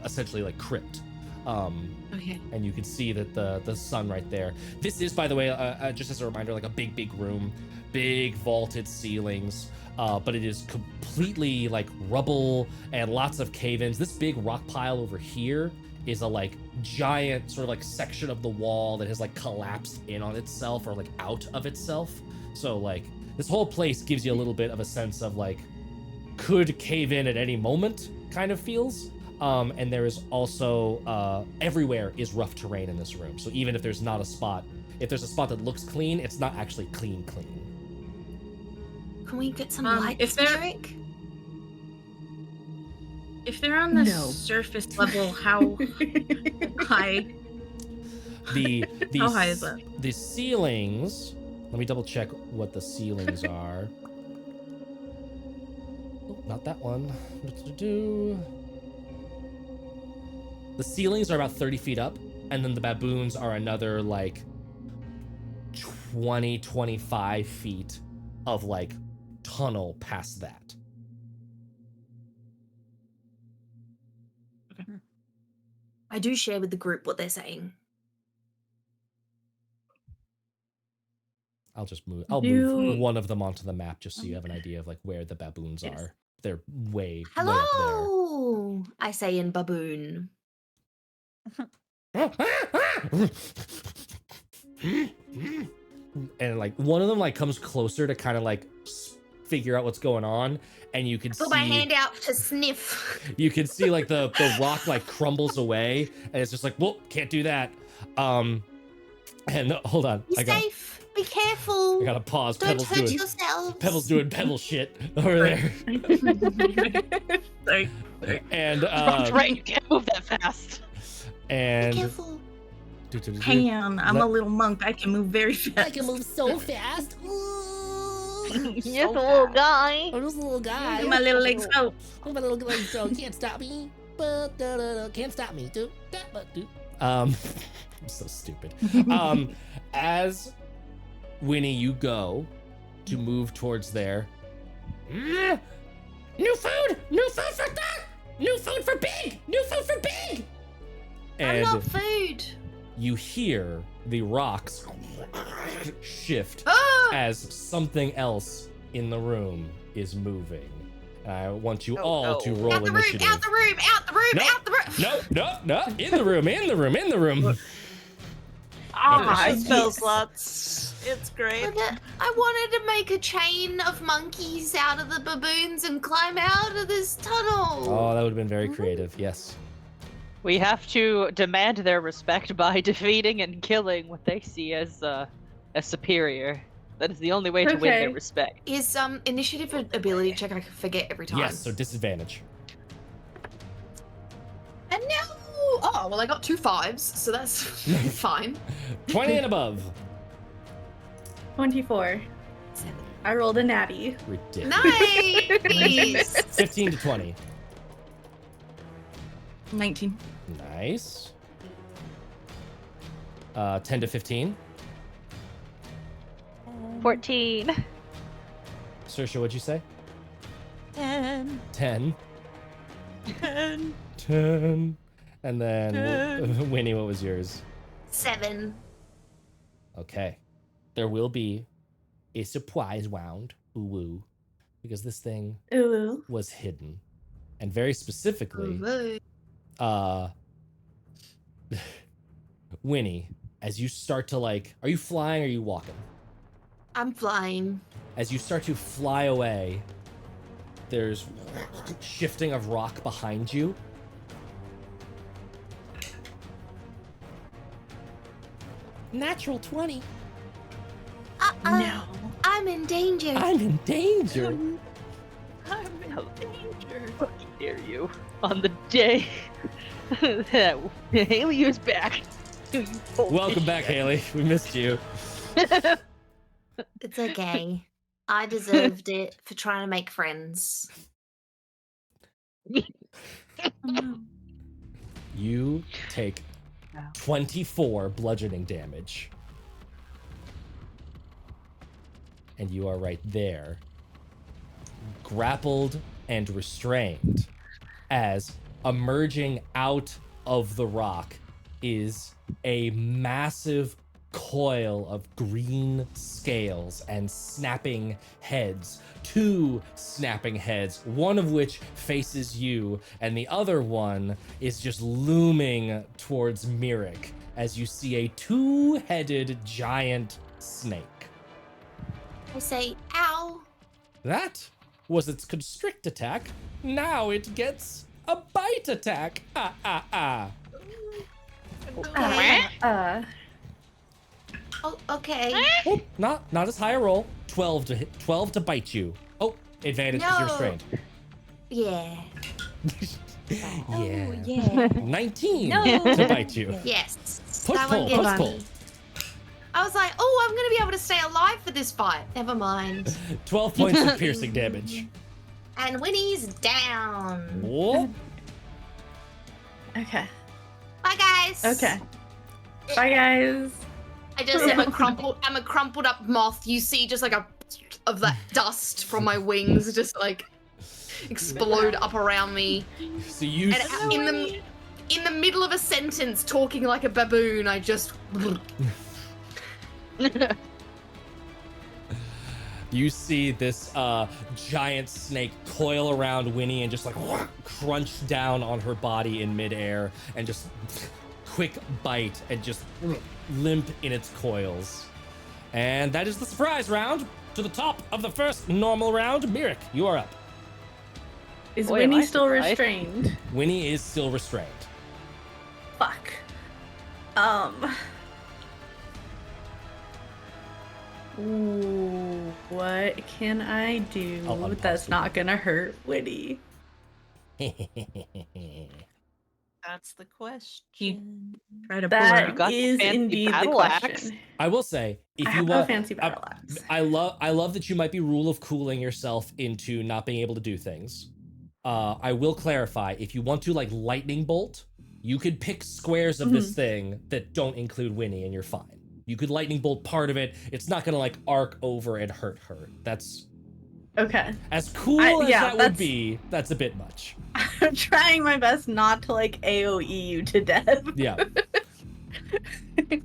S1: essentially like crypt.
S5: Okay.
S1: And you can see that the sun right there. This is, by the way, just as a reminder, like a big room, big vaulted ceilings, but it is completely like rubble and lots of cave-ins. This big rock pile over here is a like giant sort of like section of the wall that has like collapsed in on itself or like out of itself. So like this whole place gives you a little bit of a sense of like could cave in at any moment kind of feels. And there is also everywhere is rough terrain in this room. So even if there's not a spot, if there's a spot that looks clean, it's not actually clean.
S5: Can we get some
S2: If
S5: lights,
S2: they're-
S5: Derek?
S2: If they're on the
S6: No.
S2: surface level, how high?
S1: The
S2: How high is that?
S1: The ceilings. Let me double check what the ceilings are. Oh, not that one. The ceilings are about 30 feet up, and then the baboons are another like 20, 25 feet of like tunnel past that.
S5: I do share with the group what they're saying.
S1: I'll just move. I'll
S2: You-
S1: move one of them onto the map just so you have an idea of like where the baboons
S2: Yes.
S1: are. They're way up
S5: Hello, I say in baboon.
S1: there. And like one of them like comes closer to kind of like figure out what's going on, and you can
S5: Put
S1: see
S5: my hand out to sniff.
S1: you can see like the rock like crumbles away, and it's just like, well, can't do that. And hold on,
S5: Be
S1: I
S5: safe. Be careful.
S1: gotta pause.
S5: Don't
S1: Pebbles
S5: hurt
S1: doing
S5: yourselves.
S1: Pebbles doing pebble shit over there.
S2: Sorry.
S1: And
S4: Right, you can't move that fast.
S5: Be
S1: and
S5: careful.
S2: Hang on, I'm
S1: Let-
S2: a little monk. I can move very fast.
S1: move so fast.
S4: Yes, little guy.
S1: I'm just a little guy.
S2: My little legs go.
S1: I'm a little guy, so can't stop me. Can't stop me. I'm so stupid. As Winnie, you go to move towards there. New food! New food for that! New food for Big! New food for Big!
S5: I
S1: And
S5: love food.
S1: you hear the rocks shift
S5: Ah!
S1: as something else in the room is moving. And I want you
S3: Oh,
S1: all
S3: no.
S1: to roll
S5: Out the room,
S1: initiative.
S5: out the room, out the room,
S1: Nope.
S5: out the room.
S1: No, in the room, in the room, in the room.
S2: Ah,
S3: Spell
S2: yes.
S3: slots. It's great.
S5: I wanted to make a chain of monkeys out of the baboons and climb out of this tunnel.
S1: Oh, that would have been very creative, yes.
S4: We have to demand their respect by defeating and killing what they see as superior. That is the only way to win their
S6: Okay.
S4: respect.
S5: Is initiative an ability check? I forget every time.
S1: Yes, so disadvantage.
S5: And now, oh well, I got 2 5s, so that's fine.
S1: 20 and above.
S6: 24.
S5: 7.
S6: I rolled a natty.
S1: Ridiculous.
S5: Nice.
S1: 15 to 20.
S2: 19.
S1: Nice. 10 to 15.
S4: 14.
S1: Saoirse, what'd you say?
S3: 10.
S1: 10.
S3: 10.
S1: 10. And then, Winnie, what was yours?
S5: 7.
S1: Okay. There will be a surprise round. Ooh, woo. Because this thing
S6: Ooh.
S1: was hidden. And very specifically,
S5: Ooh.
S1: Winnie, as you start to are you flying or are you walking?
S5: I'm flying.
S1: As you start to fly away, there's shifting of rock behind you. Natural 20.
S6: No.
S5: I'm in danger.
S1: I'm in danger.
S3: I'm in danger.
S4: How dare you? On the day that Haley is back. You
S1: Welcome back, Haley. We missed you.
S5: It's okay. I deserved it for trying to make friends.
S1: You take 24 bludgeoning damage. And you are right there, grappled and restrained, as emerging out of the rock is a massive coil of green scales and snapping heads. 2 snapping heads, one of which faces you, and the other one is just looming towards Mirik as you see a 2-headed giant snake.
S5: I say, ow.
S1: That was its constrict attack. Now it gets a bite attack. Ah, ah, ah.
S5: Okay. Oh, okay.
S1: Oh, not as high a roll. 12 to hit, 12 to bite you. Oh, advantage because you're
S5: No.
S1: restrained.
S5: Yeah.
S1: Yeah.
S6: Yeah.
S1: 19
S5: No.
S1: to bite you.
S5: Yes.
S1: Push
S5: That
S1: pull,
S5: one gets
S1: push pull.
S5: me. I was like, oh, I'm going to be able to stay alive for this fight. Never mind.
S1: 12 points of piercing damage.
S5: And Winnie's down.
S1: Oh,
S6: Okay.
S5: Bye, guys.
S6: Okay. Bye, guys.
S5: I just am a crumpled up moth. You see just like of that dust from my wings just like explode up around me.
S1: so you
S5: And in the middle of a sentence talking like a baboon, I just
S1: You see this giant snake coil around Winnie and just crunch down on her body in midair and just quick bite and just limp in its coils. And that is the surprise round. To the top of the first normal round, Mirik, you are up.
S6: Is
S4: Boy, am
S6: Winnie
S4: I
S6: still
S4: surprised.
S6: restrained?
S1: Winnie is still restrained.
S6: Fuck. Ooh, what can I do
S1: I'll unpause
S6: that's
S1: you.
S6: not gonna hurt Winnie?
S3: That's the question.
S6: Try to
S4: You got
S6: That
S4: the
S6: is
S4: fancy
S6: indeed the
S4: battle
S6: question.
S4: axe.
S1: I will say, if
S6: I
S1: you
S6: have
S1: want,
S6: a fancy battle axe.
S1: I love that you might be rule of cooling yourself into not being able to do things. I will clarify, if you want to lightning bolt, you could pick squares of this thing that don't include Winnie and you're fine. You could lightning bolt part of it. It's not gonna arc over and hurt her. That's
S6: Okay.
S1: as cool as
S6: yeah,
S1: that would
S6: that's-
S1: be. That's a bit much.
S6: I'm trying my best not to AoE you to death.
S1: Yeah.
S5: I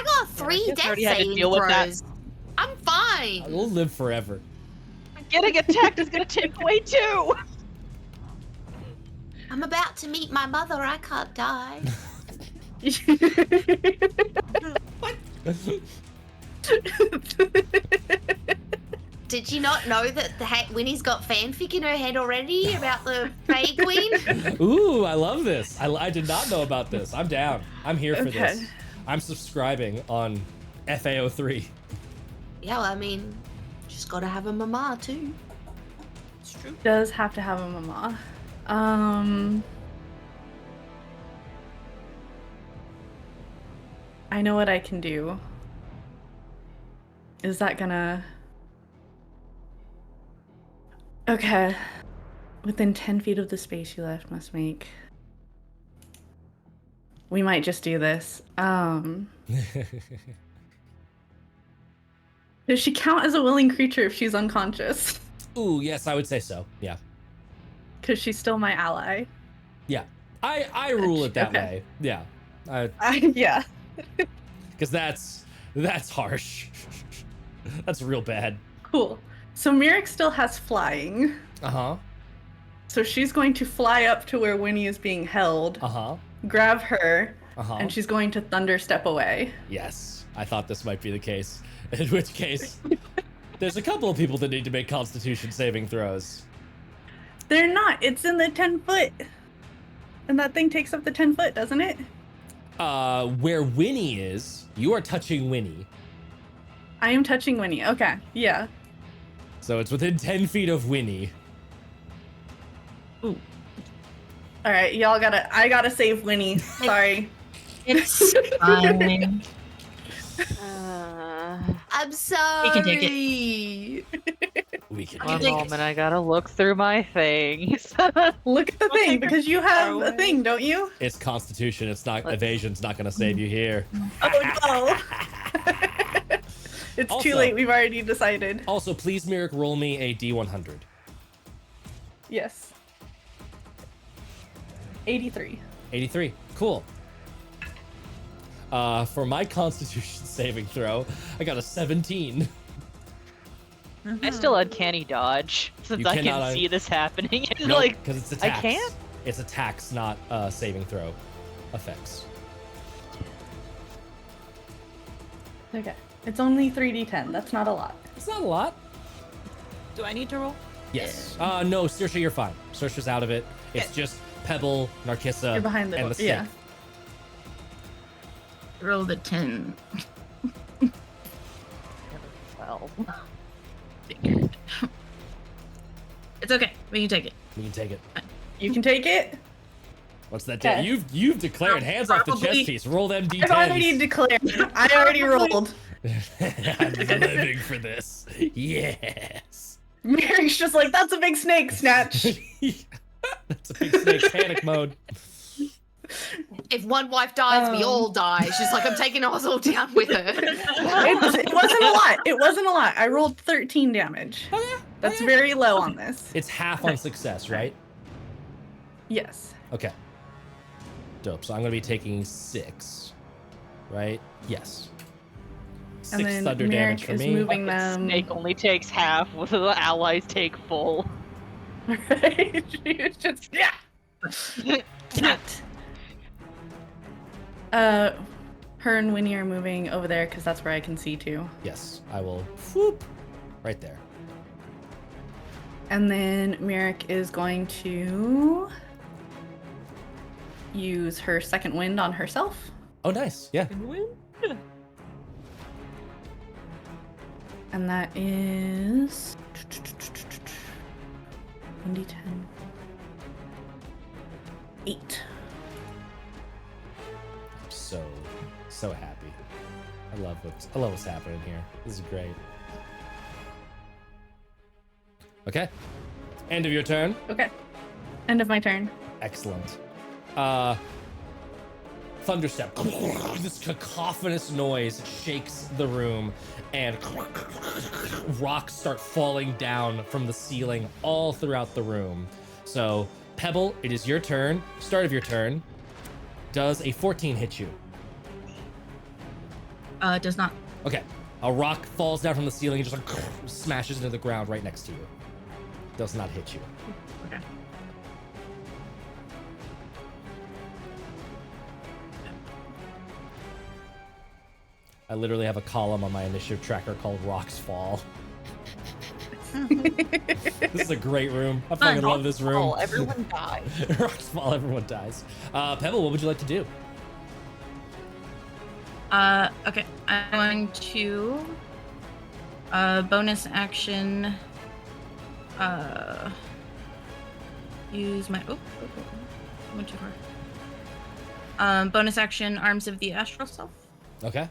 S5: got 3
S4: guess I
S5: death
S4: already had to
S5: saving
S4: deal with that.
S5: throws. I'm fine.
S1: We'll live forever.
S4: Getting attacked is gonna take away 2.
S5: I'm about to meet my mother. I can't die. Did you not know that Winnie's got fanfic in her head already about the Fae Queen?
S1: Ooh, I love this. I did not know about this. I'm down. I'm here for
S6: Okay.
S1: this. I'm subscribing on FAO3.
S5: Yeah, well, I mean, just gotta have a mama too.
S3: It's true.
S6: Does have to have a mama. I know what I can do. Is that gonna... Okay. Within 10 feet of the space you left must make... We might just do this. Does she count as a willing creature if she's unconscious?
S1: Ooh, yes, I would say so. Yeah.
S6: Because she's still my ally.
S1: I rule it that
S6: Okay.
S1: way. Yeah.
S6: Yeah.
S1: Because that's harsh. That's real bad.
S6: Cool. So Mirek still has flying.
S1: Uh-huh.
S6: So she's going to fly up to where Winnie is being held,
S1: Uh-huh.
S6: grab her,
S1: Uh-huh.
S6: and she's going to thunder step away.
S1: Yes. I thought this might be the case. In which case, there's a couple of people that need to make Constitution saving throws.
S6: They're not. It's in the 10 foot. And that thing takes up the 10 foot, doesn't it?
S1: Where Winnie is, you are touching Winnie.
S6: I am touching Winnie. Okay. Yeah.
S1: So it's within 10 feet of Winnie.
S6: All right. I gotta save Winnie. Sorry.
S2: It's fine.
S5: I'm sorry.
S2: We can take
S1: We can
S4: One
S2: take-
S4: moment, I gotta look through my things.
S6: Look at the
S3: I'll
S6: thing,
S3: take her
S6: because you have
S3: far
S6: a
S3: away.
S6: thing, don't you?
S1: It's Constitution. It's not evasion's not gonna save you here.
S6: Oh no. It's
S1: Also-
S6: too late. We've already decided.
S1: Also, please, Mirek, roll me a D100.
S6: Yes. 83.
S1: 83. Cool. For my Constitution saving throw, I got a 17.
S4: I still uncanny dodge since
S1: You
S4: I
S1: cannot
S4: can see this happening. And
S1: Nope,
S4: like,
S1: because it's
S4: I
S1: attacks.
S4: can't?
S1: It's attacks, not saving throw effects.
S6: Okay. It's only 3d10. That's not a lot.
S1: It's not a lot.
S3: Do I need to roll?
S1: Yes. No, Saoirse, you're fine. Saoirse's out of it. It's
S3: Okay.
S1: just Pebble, Narkissa,
S6: You're behind the
S1: and
S6: door.
S1: the
S6: Yeah.
S1: snake.
S2: Roll the 10.
S4: well,
S2: Figured. It's okay. We can take it.
S1: We can take it.
S6: You can take it.
S1: What's that?
S6: Okay.
S1: You've declared hands off the chess
S2: Probably-
S1: piece. Roll them
S6: I've already
S1: D10s.
S6: declared. I already rolled.
S1: I'm living for this. Yes.
S6: Mary's just like, that's a big snake, Snatch.
S1: That's a big snake panic mode.
S5: If one wife dies, we all die. She's like, I'm taking us all down with her.
S6: It wasn't a lot. It wasn't a lot. I rolled 13 damage. That's very low on this.
S1: It's half on success, right?
S6: Yes.
S1: Okay. Dope. So I'm gonna be taking 6. Right? Yes. 6
S6: And then
S1: thunder damage
S6: Merrick
S1: for
S6: is
S1: me.
S6: moving
S4: the
S6: them.
S4: snake only takes half, with the allies take full.
S6: Right? She was just, yeah. Her and Winnie are moving over there because that's where I can see too.
S1: Yes, I will. Whoop, right there.
S6: And then Merrick is going to use her second wind on herself.
S1: Oh, nice. Yeah.
S6: And that is 1d10. 8.
S1: So happy. I love what's happening here. This is great. Okay. End of your turn.
S6: Okay. End of my turn.
S1: Excellent. Thunderstep. This cacophonous noise shakes the room, and rocks start falling down from the ceiling all throughout the room. So, Pebble, it is your turn. Start of your turn. Does a 14 hit you?
S2: Does not.
S1: Okay. A rock falls down from the ceiling and just like smashes into the ground right next to you. Does not hit you.
S2: Okay.
S1: I literally have a column on my initiative tracker called Rocks Fall. This is a great room. I fucking love this room.
S3: Oh, everyone dies.
S1: Rocks Fall, everyone dies. Pebble, what would you like to do?
S2: Okay. I'm going to bonus action use my went too far. Bonus action Arms of the Astral Self.
S1: Okay.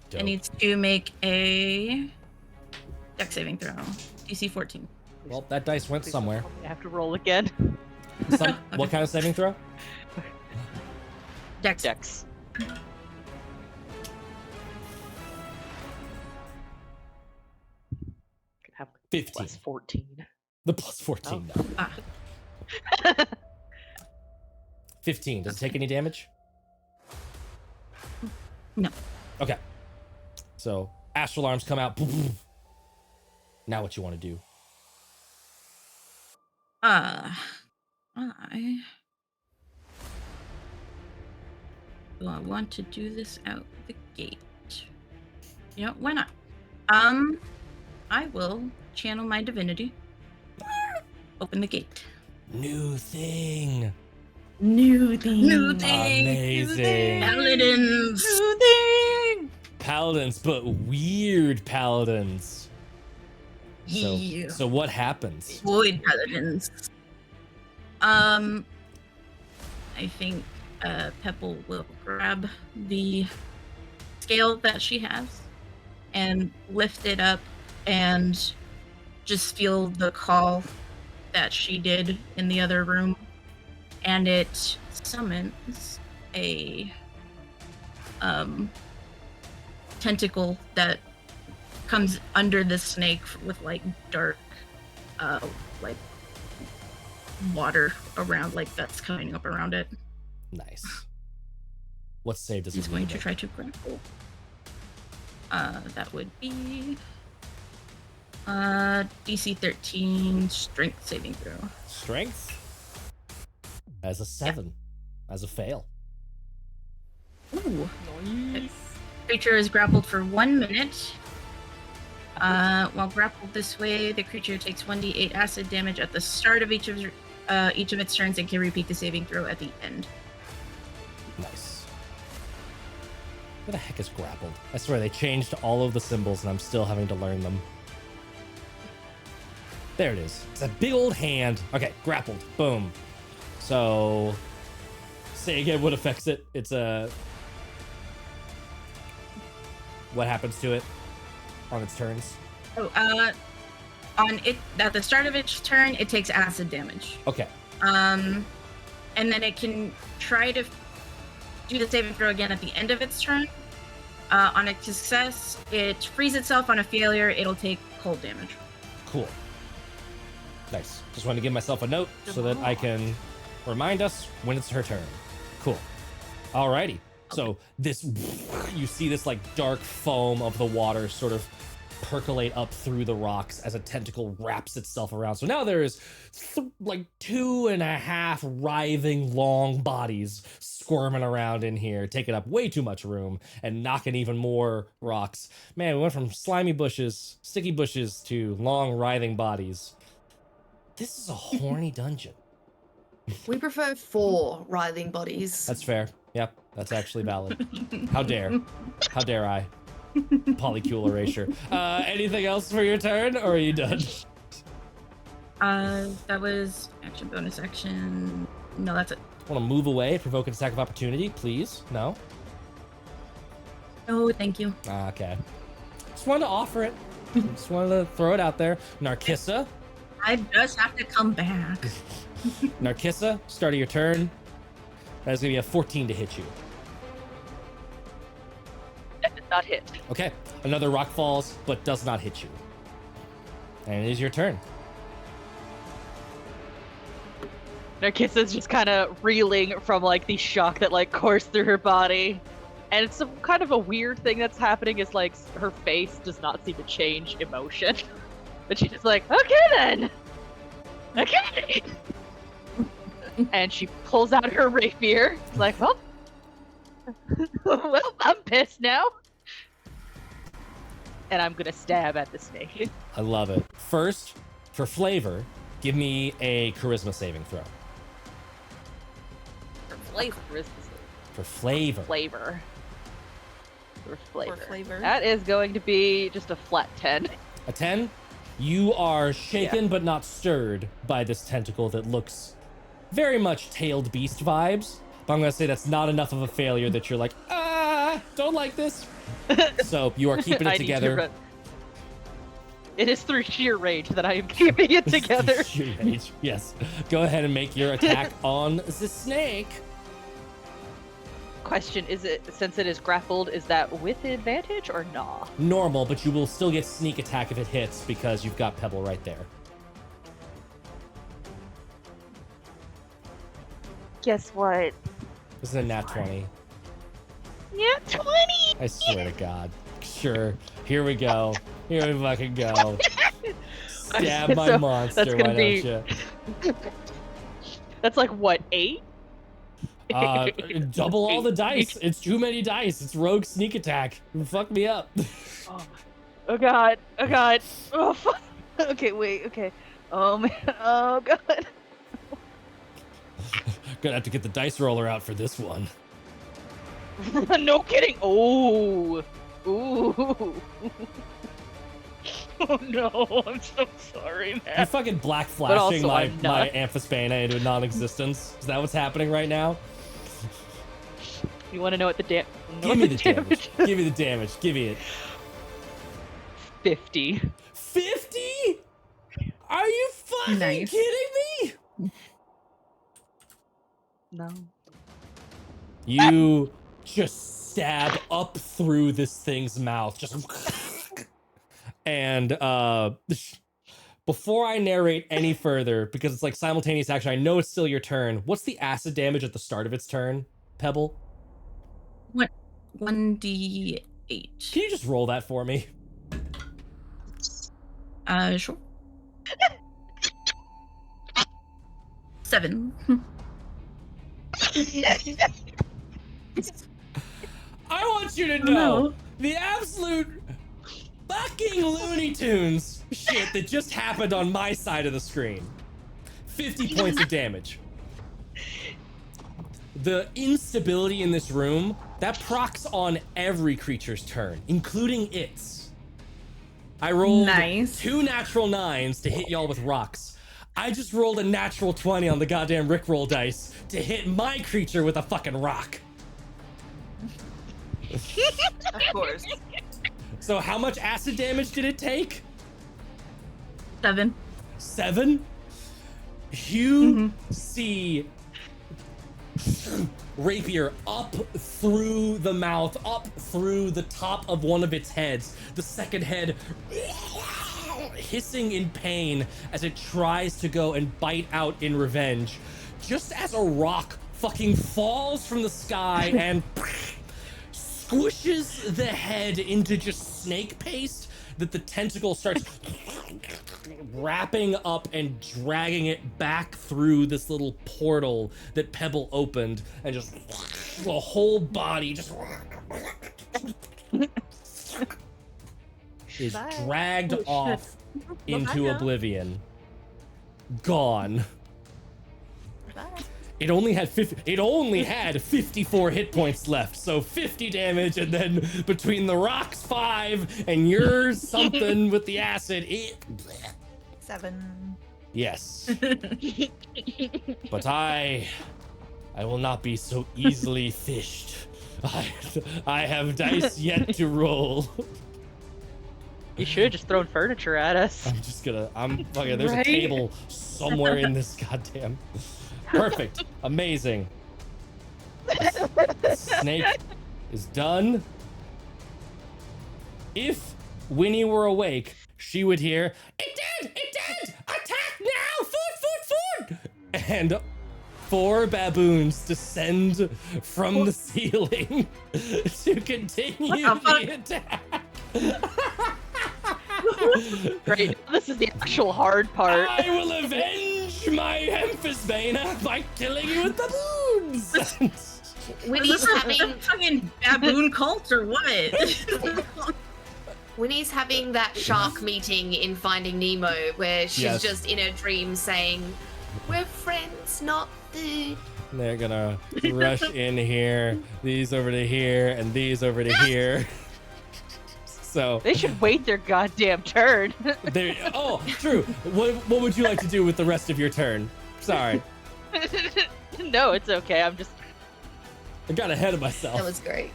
S1: Dope.
S2: It needs to make a dex saving throw. DC 14.
S1: Well, that dice went
S4: Please
S1: somewhere.
S4: don't tell me I have to roll again.
S1: What kind of saving throw?
S2: Dex.
S4: Have
S1: 15.
S4: plus 14.
S1: The plus 14. No.
S2: Ah.
S1: 15. Does it take any damage?
S2: No.
S1: Okay. So astral arms come out. Now what you want to do?
S2: I do I want to do this out the gate? You know, why not? I will channel my divinity. Open the gate.
S1: New thing.
S6: New thing.
S2: New thing.
S1: Amazing.
S2: Paladins.
S3: New thing.
S1: Paladins, but weird paladins.
S2: Yeah.
S1: So what happens?
S2: Void paladins. I think Pepple will grab the scale that she has and lift it up and just feel the call that she did in the other room, and it summons a tentacle that comes under the snake with like dark like water around, like that's coming up around it.
S1: Nice. What save does
S2: He's
S1: it
S2: going
S1: need
S2: to
S1: make?
S2: try to grapple. That would be DC 13 strength saving throw.
S1: Strength? As a 7. As a fail.
S2: Ooh.
S3: Nice.
S2: Creature is grappled for 1 minute. While grappled this way, the creature takes 1d8 acid damage at the start of each of its turns and can repeat the saving throw at the end.
S1: Nice. Where the heck is grappled? I swear they changed all of the symbols and I'm still having to learn them. There it is. It's a big old hand. Okay, grappled. Boom. So, say again what affects it. It's a... What happens to it on its turns?
S2: Oh, on it at the start of its turn, it takes acid damage.
S1: Okay.
S2: And then it can try to do the saving throw again at the end of its turn. On a success, it frees itself. On a failure, it'll take cold damage.
S1: Cool. Nice. Just want to give myself a note so that I can remind us when it's her turn. Cool. Alrighty. So this, you see this like dark foam of the water sort of percolate up through the rocks as a tentacle wraps itself around. So now there is like 2.5 writhing long bodies squirming around in here, taking up way too much room and knocking even more rocks. Man, we went from slimy bushes, sticky bushes to long writhing bodies. This is a horny dungeon.
S5: We prefer 4 writhing bodies.
S1: That's fair. Yep, that's actually valid. How dare I? Polycule erasure. Anything else for your turn, or are you done?
S2: That was action, bonus action. No, that's it.
S1: Want to move away, provoke an attack of opportunity, please? No?
S2: Oh, thank you.
S1: Okay. Just wanted to offer it. Just wanted to throw it out there. Narkissa.
S2: I just have to come back.
S1: Narkissa, start of your turn. That is going to be a 14 to hit you.
S4: That did not hit.
S1: Okay. Another rock falls, but does not hit you. And it is your turn.
S4: Narcissa's just kind of reeling from like the shock that like coursed through her body. And it's some kind of a weird thing that's happening is like her face does not seem to change emotion. But she's just like, okay then! Okay! And she pulls out her rapier. Like, well, well, I'm pissed now. And I'm gonna stab at the snake.
S1: I love it. First, for flavor, give me a charisma saving throw.
S4: Flavor.
S1: For flavor.
S4: Flavor. For flavor.
S3: For flavor.
S4: That is going to be just a flat 10.
S1: A 10? You are shaken but not stirred by this tentacle that looks very much tailed beast vibes. But I'm going to say that's not enough of a failure that you're like, don't like this. So you are keeping
S4: I
S1: it
S4: need to
S1: together.
S4: run. It is through sheer rage that I am keeping it together.
S1: Sheer rage. Yes. Go ahead and make your attack on the snake.
S4: question, is it, since it is grappled, is that with advantage or nah?
S1: Normal, but you will still get sneak attack if it hits because you've got Pebble right there.
S4: Guess what?
S1: This is a nat 20.
S4: Yeah, 20!
S1: I swear to God. Sure. Here we go. Here we fucking go. Stab my
S4: So,
S1: monster,
S4: that's gonna
S1: why
S4: be-
S1: don't you?
S4: That's like, what, 8?
S1: Double all the dice. It's too many dice. It's rogue sneak attack. Fuck me up.
S4: Oh god, oh god. Oh fuck. Okay, wait, okay. Oh man, oh god.
S1: Gonna have to get the dice roller out for this one.
S4: No kidding. Oh. Ooh. Oh no, I'm so sorry,
S1: You
S4: man.
S1: fucking black
S4: But also,
S1: flashing my,
S4: I'm not.
S1: my Amphisbaena into non-existence. Is that what's happening right now?
S4: You want to know what the
S1: Give me the damage. Give me the damage. Give me it.
S4: 50.
S1: 50? Are you fucking
S6: Nice.
S1: kidding me?
S4: No.
S1: You just stab up through this thing's mouth. Just and before I narrate any further, because it's like simultaneous action, I know it's still your turn. What's the acid damage at the start of its turn, Pebble?
S2: 1d8.
S1: Can you just roll that for me?
S2: Sure. 7.
S1: I want you to know
S2: No.
S1: the absolute fucking Looney Tunes shit that just happened on my side of the screen. 50 points of damage. The instability in this room, that procs on every creature's turn, including its. I rolled
S6: Nice.
S1: 2 natural 9s to hit y'all with rocks. I just rolled a natural 20 on the goddamn Rickroll dice to hit my creature with a fucking rock.
S3: Of course.
S1: So how much acid damage did it take?
S2: 7.
S1: 7? You see Rapier up through the mouth, up through the top of one of its heads. The second head hissing in pain as it tries to go and bite out in revenge. Just as a rock fucking falls from the sky and squishes the head into just snake paste, that the tentacle starts wrapping up and dragging it back through this little portal that Pebble opened, and just the whole body just is
S3: Bye.
S1: dragged off into
S3: Bye now.
S1: oblivion. Gone.
S3: Bye.
S1: It only had 54 hit points left, so 50 damage, and then between the rocks 5 and yours something with the acid,
S3: 7.
S1: yes. But I will not be so easily fished. I have dice yet to roll.
S4: You should have just thrown furniture at us.
S1: I'm fucking, there's a
S6: Right?
S1: table somewhere in this goddamn. Perfect. Amazing. Snake is done. If Winnie were awake, she would hear, "It did! It did! Attack now! Food! And 4 baboons descend from the ceiling to continue
S2: What the
S1: the attack.
S4: Great. This is the actual hard part.
S1: I will avenge my Amphisbaena by killing you with baboons.
S5: Winnie's having
S2: a fucking baboon cult or what?
S5: Winnie's having that shark meeting in Finding Nemo where she's
S1: Yes.
S5: just in her dream saying, "We're friends, not food."
S1: They're gonna rush in here, these over to here, and these over to here. So,
S4: They should wait their goddamn turn.
S1: there. Oh, true. What would you like to do with the rest of your turn? Sorry,
S4: No, it's okay. I'm just.
S1: I got ahead of myself.
S5: That was great.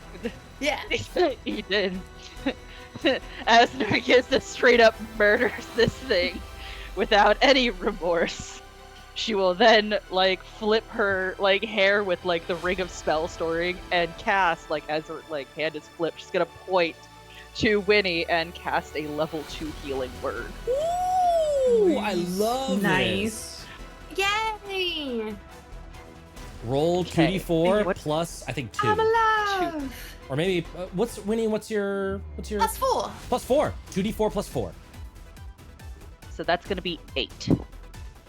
S5: Yeah.
S4: You did. As Narcissus straight up murders this thing without any remorse. She will then like flip her like hair with like the ring of spell storing and cast like as her like hand is flipped. She's gonna point to Winnie and cast a level 2 healing word.
S1: Ooh, I love
S6: Nice.
S5: Yay!
S1: Roll
S4: Okay.
S1: 2d4
S4: What-
S1: plus I think 2.
S5: I'm alive.
S1: Or maybe what's Winnie? What's your
S5: Plus 4.
S1: plus 4? 2d4 plus 4.
S4: So that's gonna be 8.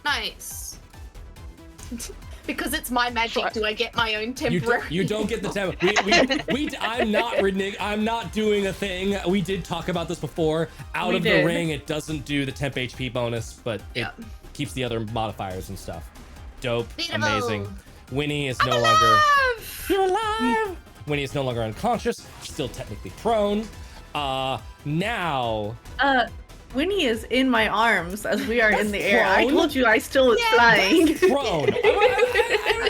S5: Nice. Because it's my magic,
S4: Sure.
S5: do I get my own
S1: You
S5: temporary?
S1: don't get the temp. I'm not doing a thing. We did talk about this before. Out
S6: We
S1: of
S6: did.
S1: the ring, it doesn't do the temp HP bonus, but it
S5: Yeah.
S1: keeps the other modifiers and stuff. Dope,
S5: Beatable.
S1: amazing. Winnie is
S5: I'm
S1: no longer.
S5: alive!
S1: You're alive. Winnie is no longer unconscious. Still technically prone. Now.
S6: Winnie is in my arms as we are in the air. I
S1: Prone?
S6: told you I still was flying.
S1: Prone.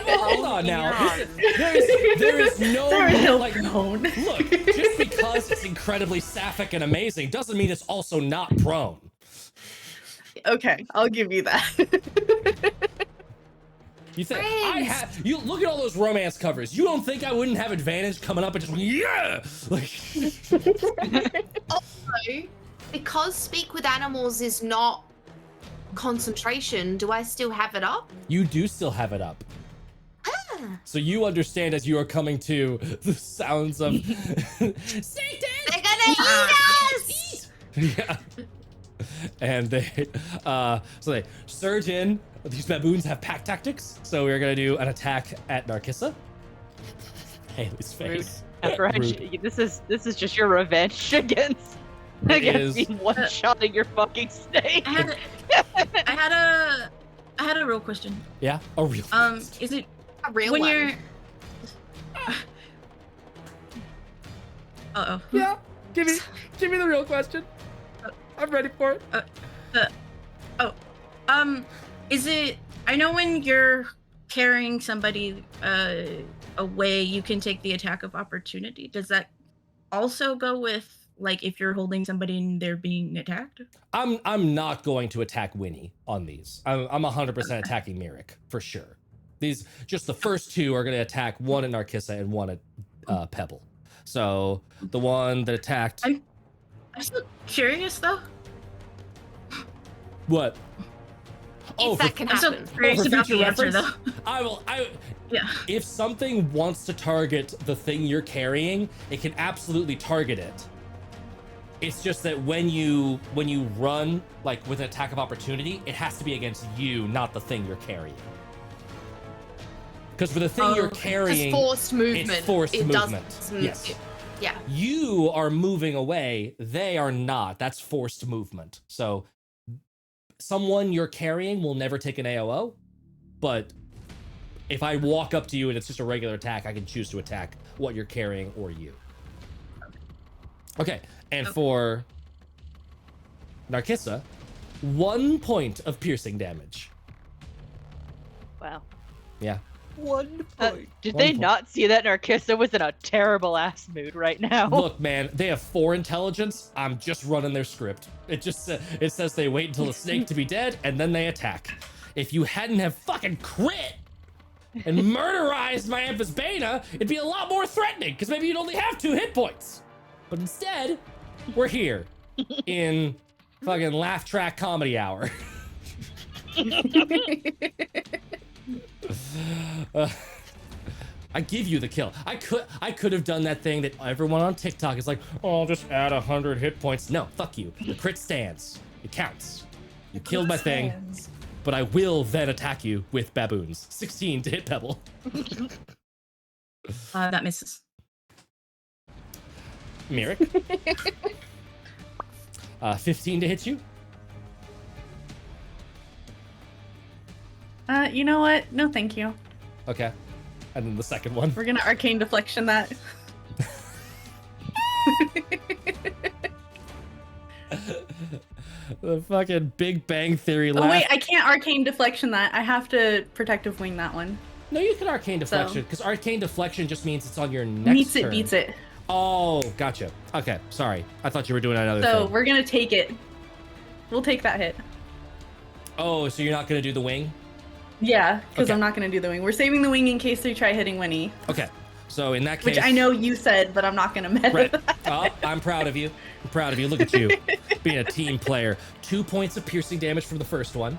S1: Hold on now. There is no
S6: There is no
S1: like.
S6: prone.
S1: Look, just because it's incredibly sapphic and amazing doesn't mean it's also not prone.
S6: Okay, I'll give you that.
S1: You think
S5: Friends.
S1: you look at all those romance covers. You don't think I wouldn't have advantage coming up and just yeah, like
S5: So, because Speak with Animals is not concentration, do I still have it up?
S1: you do still have it up. So you understand as you are coming to the sounds of Satan.
S5: They're gonna eat us!
S1: Yeah. And they so they surge in. These baboons have pack tactics, so we're gonna do an attack at Narkissa. Haley's face.
S4: After I,
S1: Rude.
S4: this is just your revenge against
S1: is.
S4: me one-shotting your fucking snake.
S2: I had a real question.
S1: Yeah, a real.
S2: Is it
S5: A real
S2: when
S5: one.
S2: you're Uh-oh.
S1: Yeah, give me the real question. I'm ready for it.
S2: Is it I know when you're carrying somebody away, you can take the attack of opportunity. Does that also go with like if you're holding somebody and they're being attacked?
S1: I'm not going to attack Winnie on these. I'm 100% attacking Myrick for sure. These just the first two are going to attack one at Narkissa and one at Pebble. So the one that attacked.
S2: I'm still curious though.
S1: What?
S5: If that can
S2: I'm so
S5: happen.
S2: curious
S1: for
S2: about
S1: future
S2: the answer
S1: reference?
S2: though.
S1: I
S2: Yeah.
S1: if something wants to target the thing you're carrying, it can absolutely target it. It's just that when you run like with an attack of opportunity, it has to be against you, not the thing you're carrying. Because for the thing you're
S2: Okay.
S1: carrying,
S5: It's forced movement.
S1: it's forced
S5: It
S1: movement.
S5: doesn't-
S1: Yes.
S5: Yeah.
S1: You are moving away. They are not. That's forced movement. So someone you're carrying will never take an AOO, but if I walk up to you and it's just a regular attack, I can choose to attack what you're carrying or you. Okay, and
S2: Okay.
S1: for Narkissa, 1 point of piercing damage.
S4: Wow.
S1: Yeah.
S3: 1
S4: Did
S1: One
S4: they
S1: point.
S4: not see that Narkissa was in a terrible ass mood right now?
S1: Look, man, they have 4 intelligence. I'm just running their script. It just it says they wait until the snake to be dead and then they attack. If you hadn't have fucking crit and murderized my Amphisbaena, it'd be a lot more threatening because maybe you'd only have 2 hit points. But instead, we're here in fucking laugh track comedy hour. I give you the kill. I could have done that thing that everyone on TikTok is like, oh, I'll just add 100 hit points. No, fuck you. The crit stands. It counts. You killed my thing, but I will then attack you with baboons. 16 to hit Pebble.
S2: That misses.
S1: Myrick. 15 to hit you.
S6: You know what? No, thank you.
S1: Okay. And then the second one.
S6: We're gonna arcane deflection that.
S1: The fucking Big Bang Theory
S6: Oh
S1: laugh.
S6: wait, I can't arcane deflection that. I have to protective wing that one.
S1: No, you can arcane deflection because arcane deflection just means it's on your next
S6: Meets it,
S1: turn.
S6: beats it.
S1: Oh, gotcha. Okay, sorry. I thought you were doing another
S6: So
S1: thing.
S6: we're gonna take it. We'll take that hit.
S1: Oh, so you're not gonna do the wing?
S6: Yeah, because
S1: Okay.
S6: I'm not gonna do the wing. We're saving the wing in case they try hitting Winnie,
S1: Okay. So in that case,
S6: which I know you said, but I'm not gonna meta
S1: Right.
S6: that.
S1: Oh, I'm proud of you. I'm proud of you. Look at you being a team player. 2 points of piercing damage from the first one.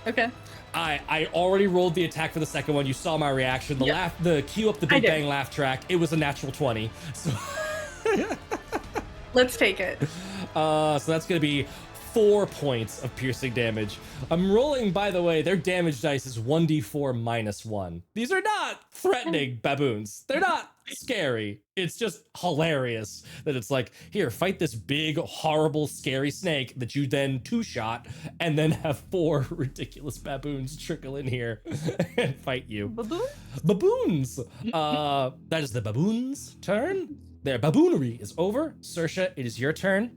S6: Okay.
S1: I already rolled the attack for the second one. You saw my reaction. The
S6: Yep.
S1: the cue up the
S6: I
S1: Big
S6: did.
S1: Bang laugh track. It was a natural 20. So,
S6: Let's take it.
S1: so that's gonna be 4 points of piercing damage. I'm rolling, by the way, their damage dice is 1d4 minus 1. These are not threatening baboons. They're not scary. It's just hilarious that it's like, here, fight this big, horrible, scary snake that you then two-shot, and then have 4 ridiculous baboons trickle in here and fight you. Baboons! That is the baboons' turn. Their baboonery is over. Saoirse, it is your turn.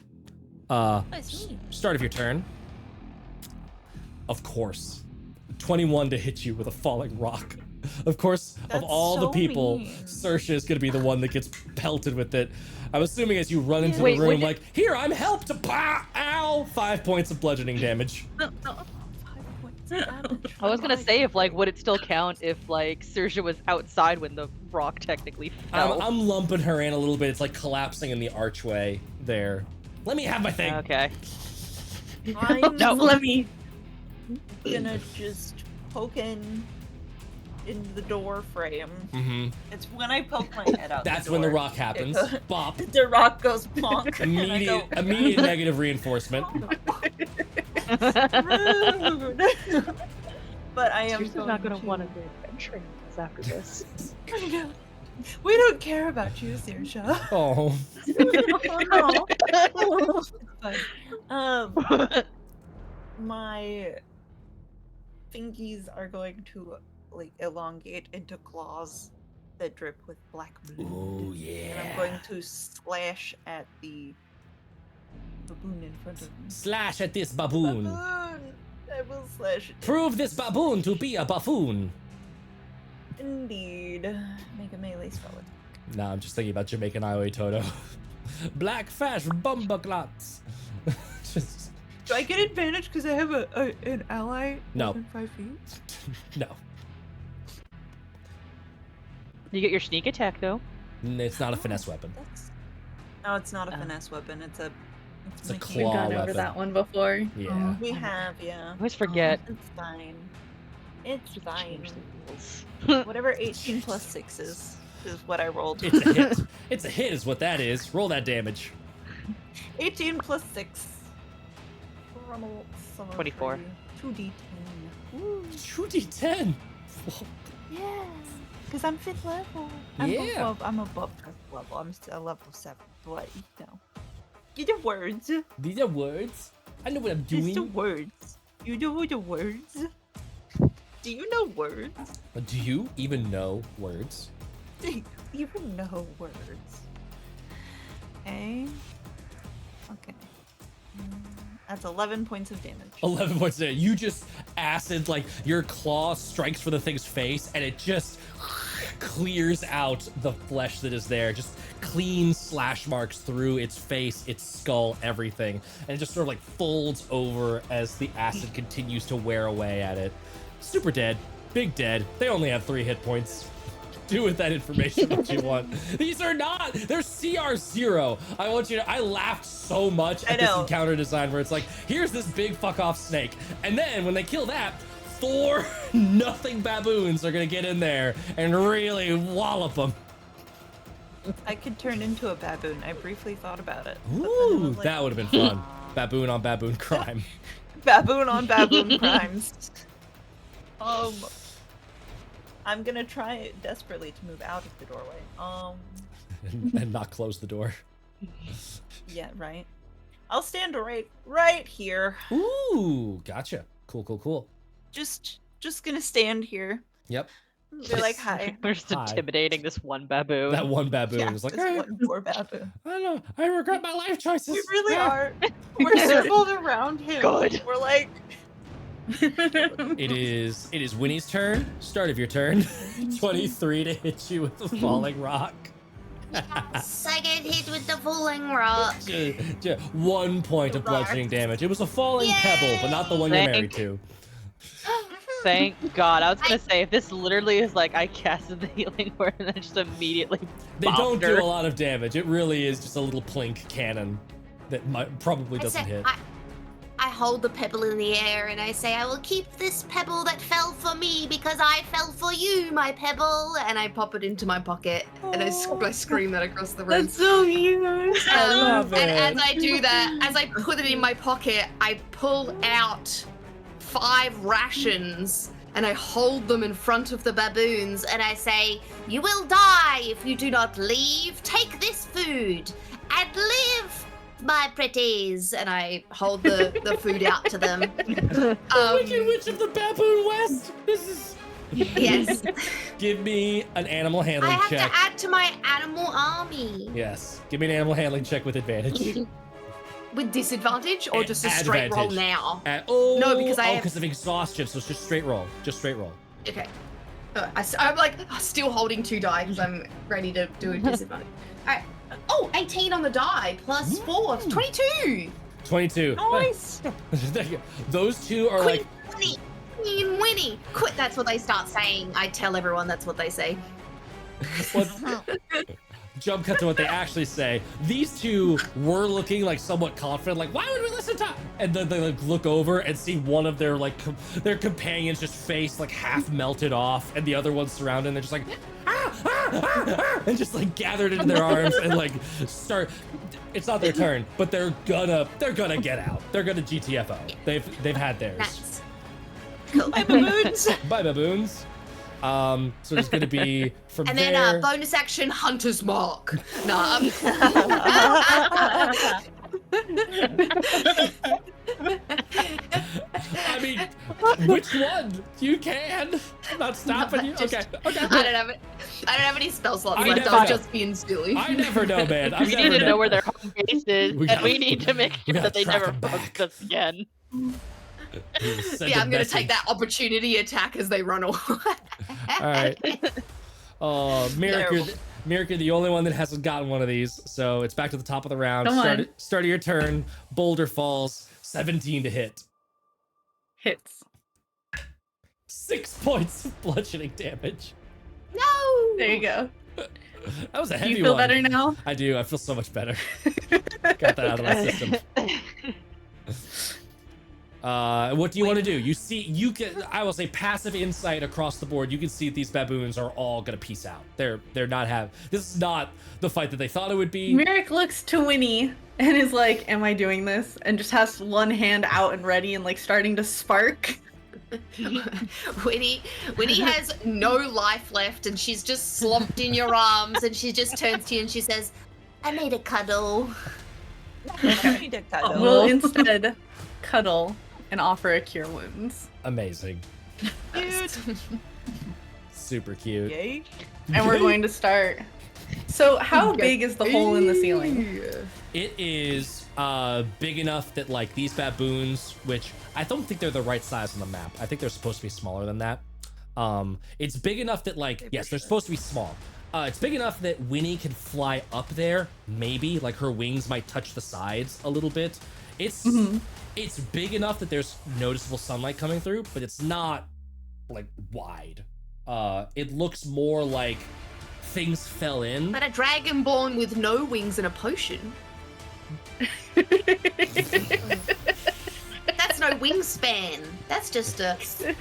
S1: Start of your turn. Of course. 21 to hit you with a falling rock. Of course, of
S3: That's
S1: all the
S3: so
S1: people,
S3: mean.
S1: Saoirse is going to be the one that gets pelted with it. I'm assuming as you run into
S4: Wait,
S1: the room,
S4: would you-
S1: like, here, I'm helped. Bah, ow! 5 points of bludgeoning damage.
S3: 5 points of damage.
S4: I was gonna say if like would it still count if like Saoirse was outside when the rock technically fell?
S1: I'm lumping her in a little bit. It's like collapsing in the archway there. Let me have my thing.
S4: Okay.
S3: I'm
S4: No.
S6: Let me.
S3: gonna just poke in the door frame.
S1: Mm-hmm.
S3: It's when I poke my head out.
S1: That's
S3: the
S1: when the
S3: door,
S1: rock happens.
S3: goes-
S1: Bop.
S3: The rock goes plonk. and I go,
S1: Immediate negative reinforcement.
S3: rude. But I am
S4: Saoirse's not gonna want to go adventuring with us after this.
S3: We don't care about you, Saoirse.
S1: Oh.
S3: But my fingies are going to like elongate into claws that drip with black blood.
S1: Oh
S3: And I'm going to slash at the baboon in front of me.
S1: Slash at this baboon.
S3: I will slash it.
S1: Prove this baboon to be a buffoon.
S3: Indeed. Make a melee spell attack.
S1: Nah, I'm just thinking about Jamaican Iowa Toto. Black Fash Bumbaclots. Just
S3: Do I get advantage because I have an ally
S1: No.
S3: within 5 feet?
S1: no.
S4: You get your sneak attack though.
S1: It's not a finesse weapon.
S3: No, it's not a
S4: Oh.
S3: finesse weapon. It's a
S1: It's a
S3: mechanic.
S1: claw
S6: We've gone over
S1: weapon.
S6: that one before.
S1: Yeah.
S3: We have, yeah.
S4: I always forget.
S3: It's fine. It's fine.
S4: Change the rules.
S3: Whatever 18 plus 6 is what I rolled.
S1: It's a hit. It's a hit is what that is. Roll that damage.
S3: 18 plus 6.
S4: 24.
S3: 2d10. Woo.
S1: 2d10.
S3: Yes. Because I'm 5th level.
S1: Yeah.
S3: I'm above 5th level. I'm still level 7. But, you know. You the words.
S1: These are words. I know what I'm
S3: Just the
S1: doing.
S3: words. You know the words. Do you know words?
S1: Do you even know words?
S3: Do you even know words? Okay. Okay. That's 11 points of damage.
S1: 11 points there. You just acid, like your claw strikes for the thing's face and it just clears out the flesh that is there. Just clean slash marks through its face, its skull, everything. And it just sort of like folds over as the acid continues to wear away at it. Super dead. Big dead. They only have 3 hit points. Do with that information what you want. These are not, they're CR0. I want you to, I laughed so much
S3: I
S1: at this
S3: know.
S1: encounter design where it's like, here's this big fuck off snake. And then when they kill that, 4 nothing baboons are gonna get in there and really wallop them.
S3: I could turn into a baboon. I briefly thought about it. but then I
S1: Ooh,
S3: was like,
S1: that would have been fun. Baboon on baboon crime.
S3: Baboon on baboon crimes. I'm gonna try desperately to move out of the doorway.
S1: and not close the door.
S3: Yeah, right. I'll stand right here.
S1: Ooh, gotcha. Cool.
S3: Just gonna stand here.
S1: Yep.
S3: Be like, hi.
S4: We're just
S1: Hi.
S4: intimidating this one baboon.
S1: That one baboon
S3: Yeah,
S1: was like,
S3: just
S1: "Eh,
S3: one poor baboon.
S1: I don't know. I regret my life choices.
S3: We really
S1: Ah."
S3: are. We're circled around him.
S4: Good.
S3: We're like,
S1: It is Winnie's turn. Start of your turn. 23 to hit you with the falling rock.
S7: Second hit with the falling rock.
S1: 1 point of bludgeoning damage. It was a falling pebble, but not the one you're married to.
S4: Thank God. I was gonna say, if this literally is like I casted the healing word and then just immediately
S1: They don't
S4: bopped her.
S1: do a lot of damage. It really is just a little plink cannon that probably doesn't hit.
S7: I hold the pebble in the air and I say, I will keep this pebble that fell for me because I fell for you, my pebble.
S5: And I pop it into my pocket and I scream that across the room.
S6: That's so cute.
S1: I love
S5: And
S1: it.
S5: as I do that, as I put it in my pocket, I pull out 5 rations and I hold them in front of the baboons
S7: And I say, you will die if you do not leave. Take this food and live, my pretties.
S5: and I hold the food out to them.
S1: Wicked Witch of the Baboon West. This is.
S5: Yes.
S1: Give me an animal
S7: I
S1: handling
S7: have
S1: check.
S7: to add to my animal army.
S1: Yes. Give me an animal handling check with advantage.
S5: With disadvantage or just a straight roll
S1: Advantage.
S5: now?
S1: Oh,
S5: No, because I have-
S1: because of exhaustion, so it's just straight roll. Just straight roll.
S5: Okay. I'm like still holding 2 die because I'm ready to do a disadvantage. Alright. Oh, 18 on the die plus 4. 22.
S1: 22.
S3: Nice.
S1: There you go. Those two are like.
S7: Queen Winnie.
S5: Quit. That's what they start saying. I tell everyone that's what they say.
S1: Jump cut to what they actually say. These two were looking like somewhat confident, like, why would we listen to? And then they like look over and see one of their like their companions just face like half melted off, and the other one's surrounded. And they're just like, and just like gathered into their arms and like start. It's not their turn, but they're gonna get out. They're gonna GTFO. They've had theirs.
S7: Nice.
S3: Bye, baboons.
S1: Bye, baboons. So it's gonna be from
S5: And
S1: there.
S5: then bonus action Hunter's Mark. No.
S1: I mean, which one? You can. I'm not stopping you. Okay. Okay.
S5: I don't have any spell slots
S1: I
S5: left.
S1: never
S5: I was
S1: know.
S5: just being silly.
S1: I never know, man. I
S4: We need to know where their home base is,
S1: We
S4: and we
S1: gotta-
S4: need to make
S1: we
S4: sure
S1: gotta
S4: that they
S1: track
S4: never
S1: them
S4: bug
S1: back.
S4: us again.
S5: Yeah, I'm gonna take that opportunity attack as they run away.
S1: All right. Oh, Miracle.
S3: Terrible.
S1: Miracle, the only one that hasn't gotten one of these. So it's back to the top of the round.
S6: Come on.
S1: Start of your turn. Boulder falls. 17 to hit.
S6: Hits.
S1: 6 points of bludgeoning damage.
S5: No.
S6: There you go.
S1: That was a
S6: Do
S1: heavy
S6: you feel
S1: one.
S6: better now?
S1: I do. I feel so much better. Got that out of my system. What do you want to do? You can, I will say, passive insight across the board. You can see these baboons are all gonna peace out. They're not this is not the fight that they thought it would be.
S6: Merrick looks to Winnie and is like, am I doing this? And just has one hand out and ready and like starting to spark.
S5: Winnie has no life left and she's just slumped in your arms and she just turns to you and she says,
S7: I made a cuddle.
S3: Need a cuddle.
S6: We'll instead cuddle and offer a cure wounds.
S1: Amazing.
S3: Cute.
S1: Super cute.
S3: Yay.
S6: And we're going to start. So how big is the hole in the ceiling?
S1: It is big enough that like these baboons, which I don't think they're the right size on the map. I think they're supposed to be smaller than that. It's big enough that like, yes, they're supposed to be small. It's big enough that Winnie can fly up there, maybe, like her wings might touch the sides a little bit. It's big enough that there's noticeable sunlight coming through, but it's not like wide. It looks more like things fell in.
S5: but a dragonborn with no wings and a potion. That's no wingspan. That's just a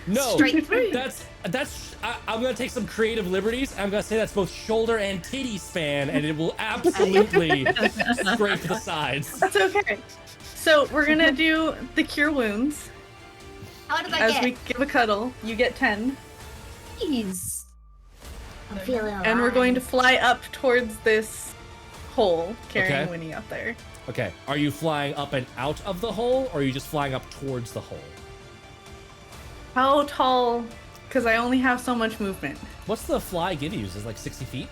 S1: No,
S5: straight through.
S1: I'm gonna take some creative liberties. I'm gonna say that's both shoulder and titty span, and it will absolutely scrape the sides.
S6: That's okay. So we're gonna do the cure wounds.
S7: How did I
S6: As
S7: get?
S6: we give a cuddle, you get 10.
S7: Please. I'm feeling alive.
S6: And we're going to fly up towards this hole, carrying
S1: Okay.
S6: Winnie up there.
S1: Okay, are you flying up and out of the hole, or are you just flying up towards the hole?
S6: How tall? Because I only have so much movement.
S1: What's the fly give you? Is it like 60 feet?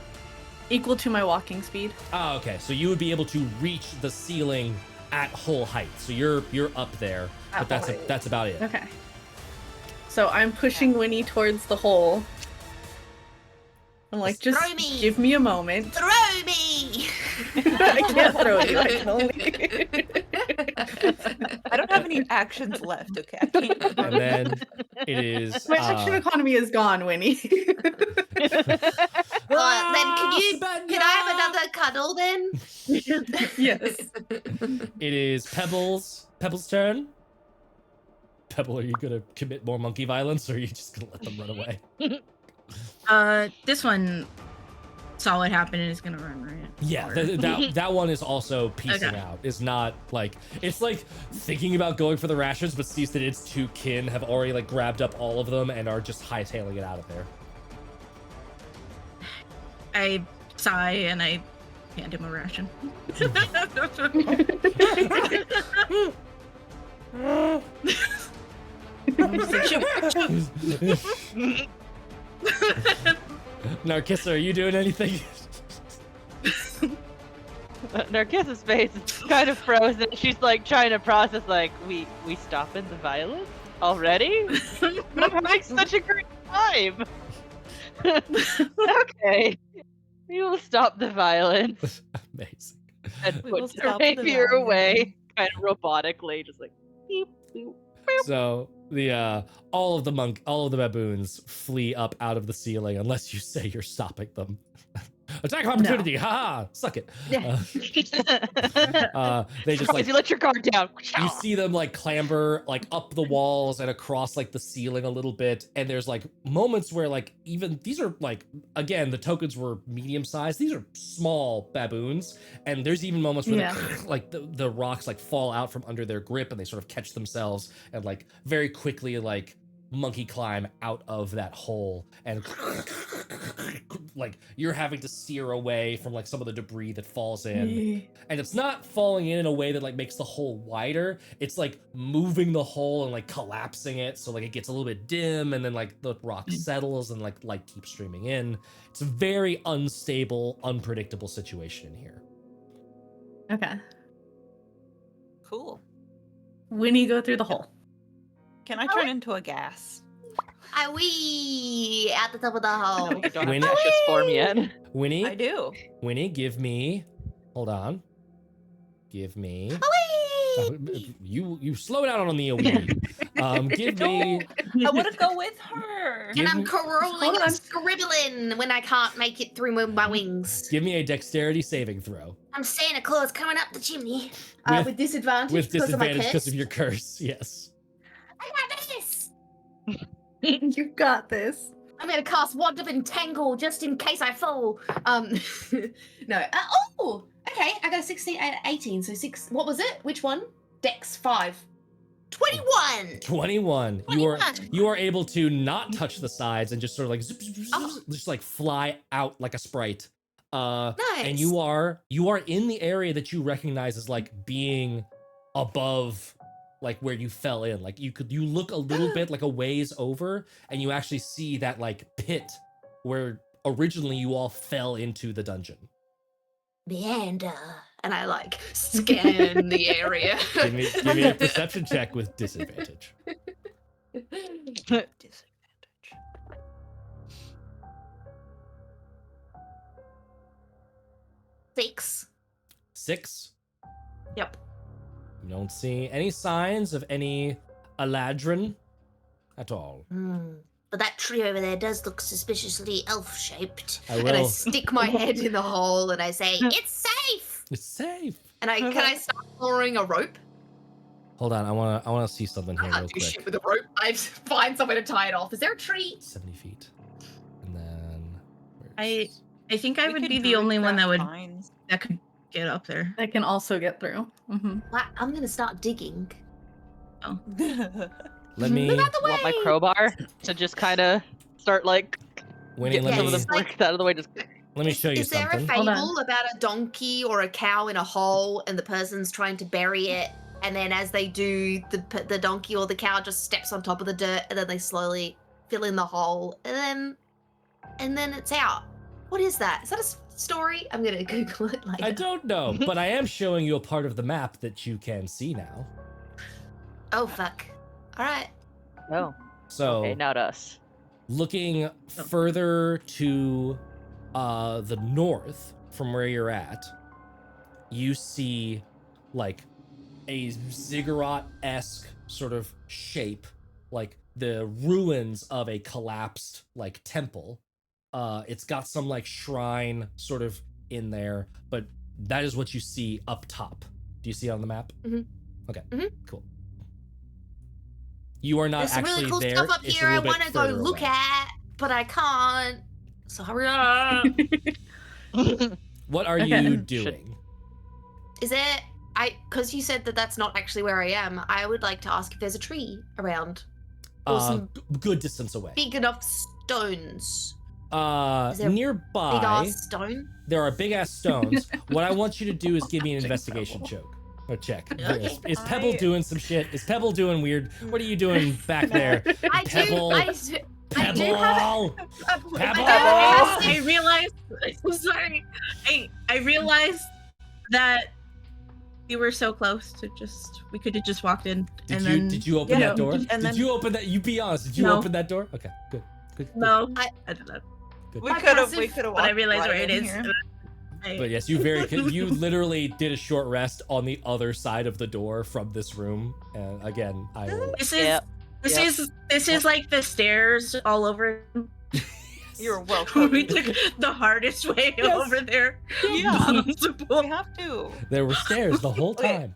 S6: Equal to my walking speed.
S1: Oh, okay. So you would be able to reach the ceiling at hole height. So you're up there,
S6: At
S1: but
S6: hole height.
S1: that's about it.
S6: Okay. So I'm pushing Winnie towards the hole. I'm like, just
S7: Throw me.
S6: give me a moment.
S7: Throw me!
S6: I can't throw you. I can only.
S3: I don't have any actions left. Okay, I can't.
S1: And then it is.
S6: My action economy is gone, Winnie.
S7: Well, then can I have
S1: Banya!
S7: another cuddle then?
S6: Yes.
S1: It is Pebbles. Pebbles' turn. Pebble, are you gonna commit more monkey violence, or are you just gonna let them run away?
S2: This one saw what happened and is gonna run, right?
S1: Yeah,
S2: Or-
S1: that one is also piecing
S2: Okay.
S1: out. It's not like it's like thinking about going for the rations, but sees that its two kin have already like grabbed up all of them and are just hightailing it out of there.
S2: I sigh and I hand him a ration.
S1: Narcissa, are you doing anything?
S4: Narcissa's face is kind of frozen. She's like trying to process, like, we stopping the violence already? I'm having such a great time. Okay, we will stop the violence
S1: Amazing.
S4: and
S3: We will
S4: put the
S3: stop the
S4: rapier
S3: violence.
S4: away, kind of robotically, just like beep, beep.
S1: So the all of the baboons flee up out of the ceiling unless you say you're stopping them. Attack of opportunity! Haha! Suck it. They just like
S4: you let your guard down.
S1: you see them like clamber like up the walls and across like the ceiling a little bit, and there's like moments where like even these are like again the tokens were medium sized, these are small baboons, and there's even moments where
S6: Yeah.
S1: like the rocks like fall out from under their grip and they sort of catch themselves and like very quickly like monkey climb out of that hole, and like you're having to steer away from like some of the debris that falls in. And it's not falling in a way that like makes the hole wider. It's like moving the hole and like collapsing it, so like it gets a little bit dim, and then like the rock settles and like light keeps streaming in. It's a very unstable, unpredictable situation in here.
S6: Okay.
S3: Cool.
S6: Winnie, go through the hole.
S3: Can I turn into a gas?
S7: I wee at the top of the hole.
S4: You don't have
S1: Winnie-
S4: gaseous form yet.
S3: I
S1: Winnie,
S3: do.
S1: Winnie, give me. Hold on. Give me.
S7: Whee!
S1: You slow down on the wee. Give me.
S3: I want to go with her.
S1: Give
S7: And I'm
S1: me-
S7: caroling
S6: Hold on.
S7: and scribbling when I can't make it through with my wings.
S1: Give me a dexterity saving throw
S7: I'm Santa Claus coming up the chimney.
S1: With-
S5: With disadvantage
S1: with
S5: because of my
S1: disadvantage because
S5: curse.
S1: of your curse. Yes.
S7: I got this.
S6: You got this.
S5: I'm gonna cast Wand of Entangle just in case I fall. No. Oh, okay. I got a 16 and 18. So 6. What was it? Which one? Dex 5.
S7: 21.
S1: 21. You are able to not touch the sides and just sort of like zip, zip, zip,
S5: Oh.
S1: zip, just like fly out like a sprite.
S7: Nice.
S1: And you are in the area that you recognize as like being above like where you fell in. Like you look a little bit like a ways over, and you actually see that like pit where originally you all fell into the dungeon.
S7: Meander.
S5: And I like scan the area.
S1: Give me a perception check with disadvantage.
S3: Disadvantage.
S7: 6.
S1: 6.
S5: Yep.
S1: You don't see any signs of any Eladrin at all.
S7: But that tree over there does look suspiciously elf-shaped.
S1: I
S5: And I
S1: will.
S5: stick my head in the hole and I say,
S7: It's safe.
S1: It's safe.
S5: and can I start following a rope?
S1: Hold on, I wanna see something
S5: I
S1: here
S5: can't
S1: real
S5: do shit
S1: quick.
S5: with a rope. I find somewhere to tie it off. Is there a tree?
S1: 70 feet, and then
S2: I think I
S3: We
S2: would
S3: could
S2: be the only one that
S3: druidcraft
S2: could get up there.
S6: I can also get through. Mm-hmm.
S7: Well, I'm gonna start digging.
S3: vines.
S1: let me,
S7: Move out the way.
S4: Want my crowbar to just kind of start like
S1: Winnie,
S4: get
S1: let
S4: some
S1: me,
S4: of the bricks out of the way. Just
S1: let me show you
S5: Is there a
S1: something.
S6: Hold on.
S5: fable about a donkey or a cow in a hole and the person's trying to bury it? And then as they do, the donkey or the cow just steps on top of the dirt and then they slowly fill in the hole and then it's out. What is that? Is that a story? I'm gonna Google it later.
S1: I don't know, but I am showing you a part of the map that you can see now.
S7: Oh fuck. All right.
S4: oh,
S1: So
S4: okay, now to us.
S1: looking further to the north from where you're at, you see like a ziggurat-esque sort of shape, like the ruins of a collapsed like temple. It's got some like shrine sort of in there, but that is what you see up top. Do you see it on the map?
S5: Mhm.
S1: Okay,
S5: Mhm.
S1: cool. You are not
S5: There's some
S1: actually
S5: really cool
S1: there.
S5: stuff up
S1: It's a
S5: here I
S1: little bit
S5: want to go
S1: further
S5: look
S1: away.
S5: at, but I can't. So hurry up.
S1: What are
S6: Okay.
S1: you doing?
S5: Is there? Because you said that that's not actually where I am. I would like to ask if there's a tree around, or some
S1: Good distance away.
S5: big enough stones. Is there
S1: Nearby,
S5: Big ass stone.
S1: there are big ass stones. What I want you to do is give me an investigation check.
S5: Okay.
S1: Is Pebble
S3: I-
S1: doing some shit? Is Pebble doing weird? What are you doing back there?
S5: I
S1: Pebble.
S5: do. I do have.
S1: Pebble.
S2: I realized. Sorry. I realized that we were so close to just. We could have just walked in
S1: Did you open
S3: Yeah,
S1: that door?
S3: and
S1: Did
S3: then-
S1: you open that? You be honest. Did you
S2: No.
S1: open that door? Okay, good.
S2: No,
S5: I-
S2: I did not.
S1: Good.
S3: We
S5: My
S3: could have
S5: passive-
S3: walked
S2: But I realized
S3: right
S2: where it
S3: in
S2: is.
S3: here.
S1: But yes, you you literally did a short rest on the other side of the door from this room. And again, I will.
S2: This is
S4: Yep.
S2: this is like the stairs all over.
S3: You're welcome.
S2: We took the hardest way
S1: Yes.
S2: over there.
S3: Yeah.
S2: possible.
S3: We have to.
S1: There were stairs the whole
S3: Okay.
S1: time.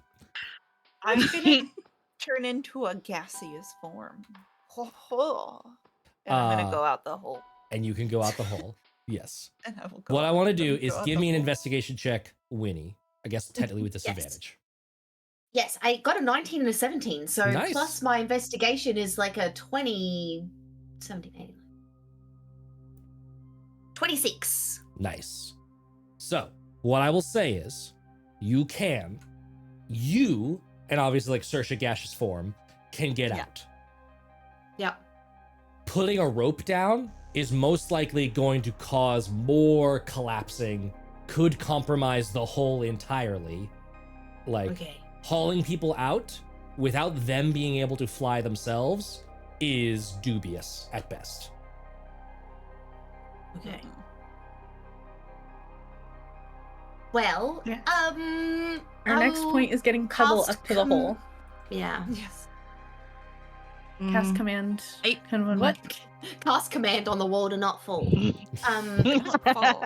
S3: I'm gonna turn into a gaseous form. Ho, ho. And I'm gonna go out the hole.
S1: And you can go out the hole. Yes.
S3: And I will go
S1: What I
S3: out-
S1: want to do
S3: go
S1: is
S3: out
S1: give
S3: the
S1: me an
S3: hole.
S1: investigation check, Winnie. I guess technically with disadvantage.
S5: Yes, I got a 19 and a 17. So
S1: Nice.
S5: plus my investigation is like a 20, 17, 18. 26.
S1: Nice. So, what I will say is, you and obviously like Saoirse Gash's form, can get
S3: Yeah.
S1: out.
S5: Yep.
S1: Putting a rope down is most likely going to cause more collapsing, could compromise the hole entirely. Like,
S5: Okay.
S1: hauling people out without them being able to fly themselves is dubious at best.
S5: Okay. Well,
S6: Yeah.
S5: I
S6: Our next
S5: will
S6: point is getting Pebble
S5: cast
S6: up to the hole.
S5: Yeah.
S3: Yes.
S6: Cast
S2: Mm.
S6: command.
S2: I-
S6: What?
S5: Cast command on the wall to not fall.
S3: Not fall.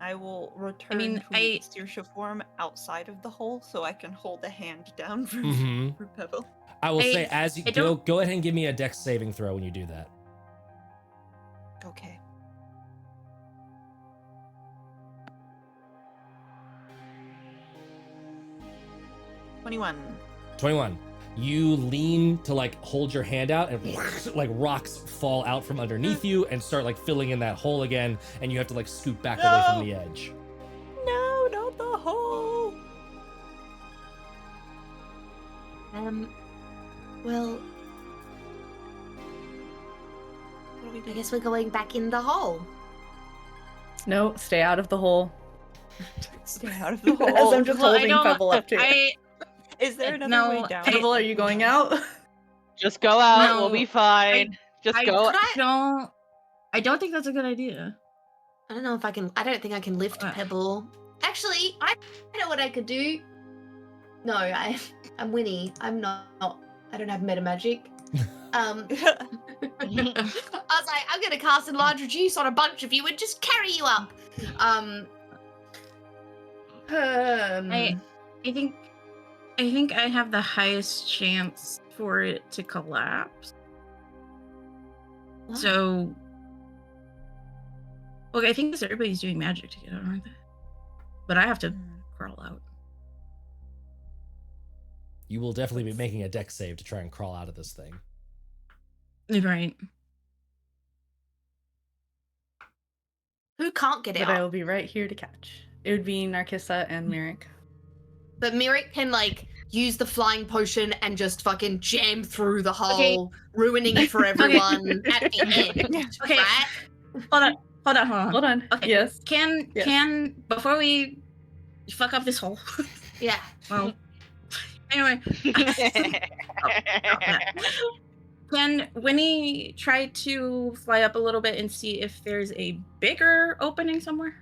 S3: I will return
S2: mean,
S3: to Saoirse form outside of the hole so I can hold a hand down for,
S1: Mhm.
S3: for Pebble.
S1: I will
S2: I-
S1: say, as you
S2: I
S1: go,
S2: don't-
S1: go ahead and give me a dex saving throw when you do that.
S3: Okay. "21.
S1: 21. You lean to like hold your hand out and like rocks fall out from underneath you and start like filling in that hole again, and you have to like scoot back away from
S3: No!
S1: the edge.
S3: No, not the hole!
S5: Well,
S3: What do we
S5: I
S3: do?
S5: guess we're going back in the hole.
S6: No, stay out of the hole.
S3: Stay out of the
S6: As
S3: hole.
S6: I'm just
S2: Well, I
S6: holding
S2: don't-
S6: Pebble up to it.
S3: Is there another
S2: No,
S3: way down?
S6: Pebble, are you going out?
S4: Just go out.
S2: No,
S4: We'll be fine. Just go.
S2: I don't think that's a good idea.
S5: I don't know if I can. I don't think I can lift
S2: Uh.
S5: Pebble. Actually, I know what I could do. No, I'm Winnie. I'm not. I don't have meta magic. I was like, I'm gonna cast enlarge reduce on a bunch of you and just carry you up.
S2: I think I have the highest chance for it to collapse.
S5: Wow.
S2: So, okay, I think because everybody's doing magic to get out, aren't they? But I have to crawl out.
S1: You will definitely be making a dex save to try and crawl out of this thing.
S2: Right.
S5: Who can't get
S6: But I
S5: out?
S6: will be right here to catch. It would be Narcissa and Merrick.
S5: But Mirik can like use the flying potion and just fucking jam through the hole, ruining it for everyone at the end.
S2: Okay.
S5: Right?
S2: Hold on.
S6: Hold on.
S2: Okay.
S6: Yes. Yes.
S2: Can before we fuck up this hole?
S5: Yeah.
S2: Well, anyway, can Winnie try to fly up a little bit and see if there's a bigger opening somewhere?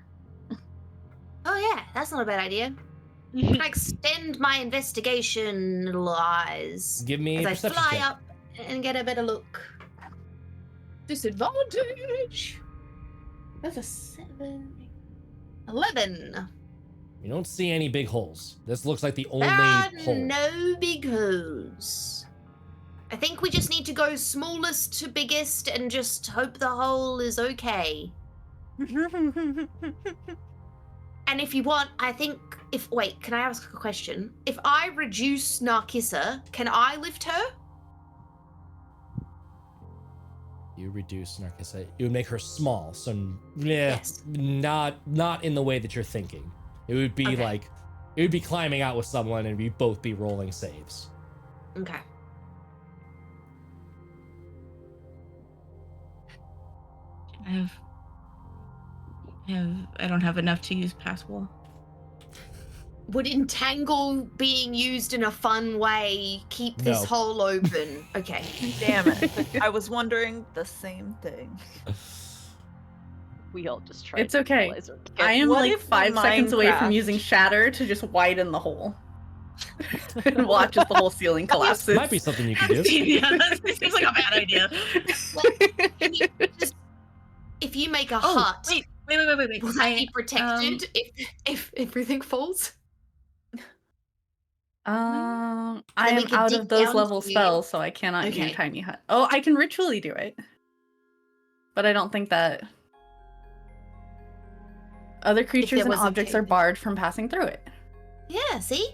S7: Oh yeah, that's not a bad idea. Can I extend my investigation eyes
S1: Give me
S7: as
S1: a
S7: I
S1: perception
S7: fly
S1: check.
S7: up and get a better look? Disadvantage. That's a 7. 11.
S1: You don't see any big holes. This looks like the only
S7: There are
S1: hole.
S7: no big holes. I think we just need to go smallest to biggest and just hope the hole is okay. And if you want, I think wait, can I ask a question? If I reduce Narkissa, can I lift her?
S1: You reduce Narkissa. You would make her small, so
S7: Yes.
S1: not in the way that you're thinking. It would be
S7: Okay.
S1: like, it would be climbing out with someone and we'd both be rolling saves.
S7: Okay.
S2: I don't have enough to use pass wall.
S7: Would entangle being used in a fun way keep this
S1: No.
S7: hole open? Okay.
S3: Damn it. I was wondering the same thing.
S4: We all just tried.
S6: It's okay.
S4: Laser.
S6: I am
S3: What
S6: like
S3: if in
S6: 5 seconds away from
S3: Minecraft-
S6: using shatter to just widen the hole. And watch as the whole ceiling collapses.
S1: Might be something you could do.
S2: Yeah, that seems like a bad idea.
S7: If you make a
S2: Oh,
S7: hut,
S2: wait.
S7: will that be protected if everything falls?
S6: I
S7: Then we
S6: am
S7: can
S6: out
S7: dig
S6: of those
S7: down
S6: level
S7: to you.
S6: spells, so I cannot do
S7: Okay.
S6: tiny hut. Oh, I can ritually do it. But I don't think that other creatures
S7: there
S6: and
S7: was a
S6: objects are
S7: cave.
S6: barred from passing through it.
S7: Yeah, see?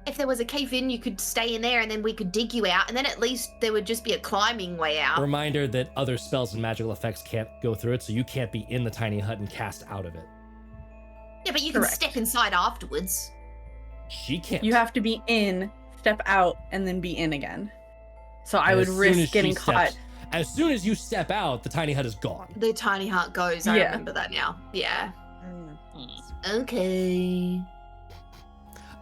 S7: If there was a cave in, you could stay in there and then we could dig you out, and then at least there would just be a climbing way out.
S1: Reminder that other spells and magical effects can't go through it, so you can't be in the tiny hut and cast out of it.
S7: Yeah, but you can
S6: Correct.
S7: step inside afterwards.
S1: She can't.
S6: You have to be in, step out, and then be in again. So I
S1: And
S6: would
S1: as soon as
S6: risk
S1: she
S6: getting caught.
S1: steps- As soon as you step out, the tiny hut is gone.
S7: The tiny hut goes. I
S6: Yeah.
S7: remember that now. Yeah.
S3: Mm.
S7: Okay.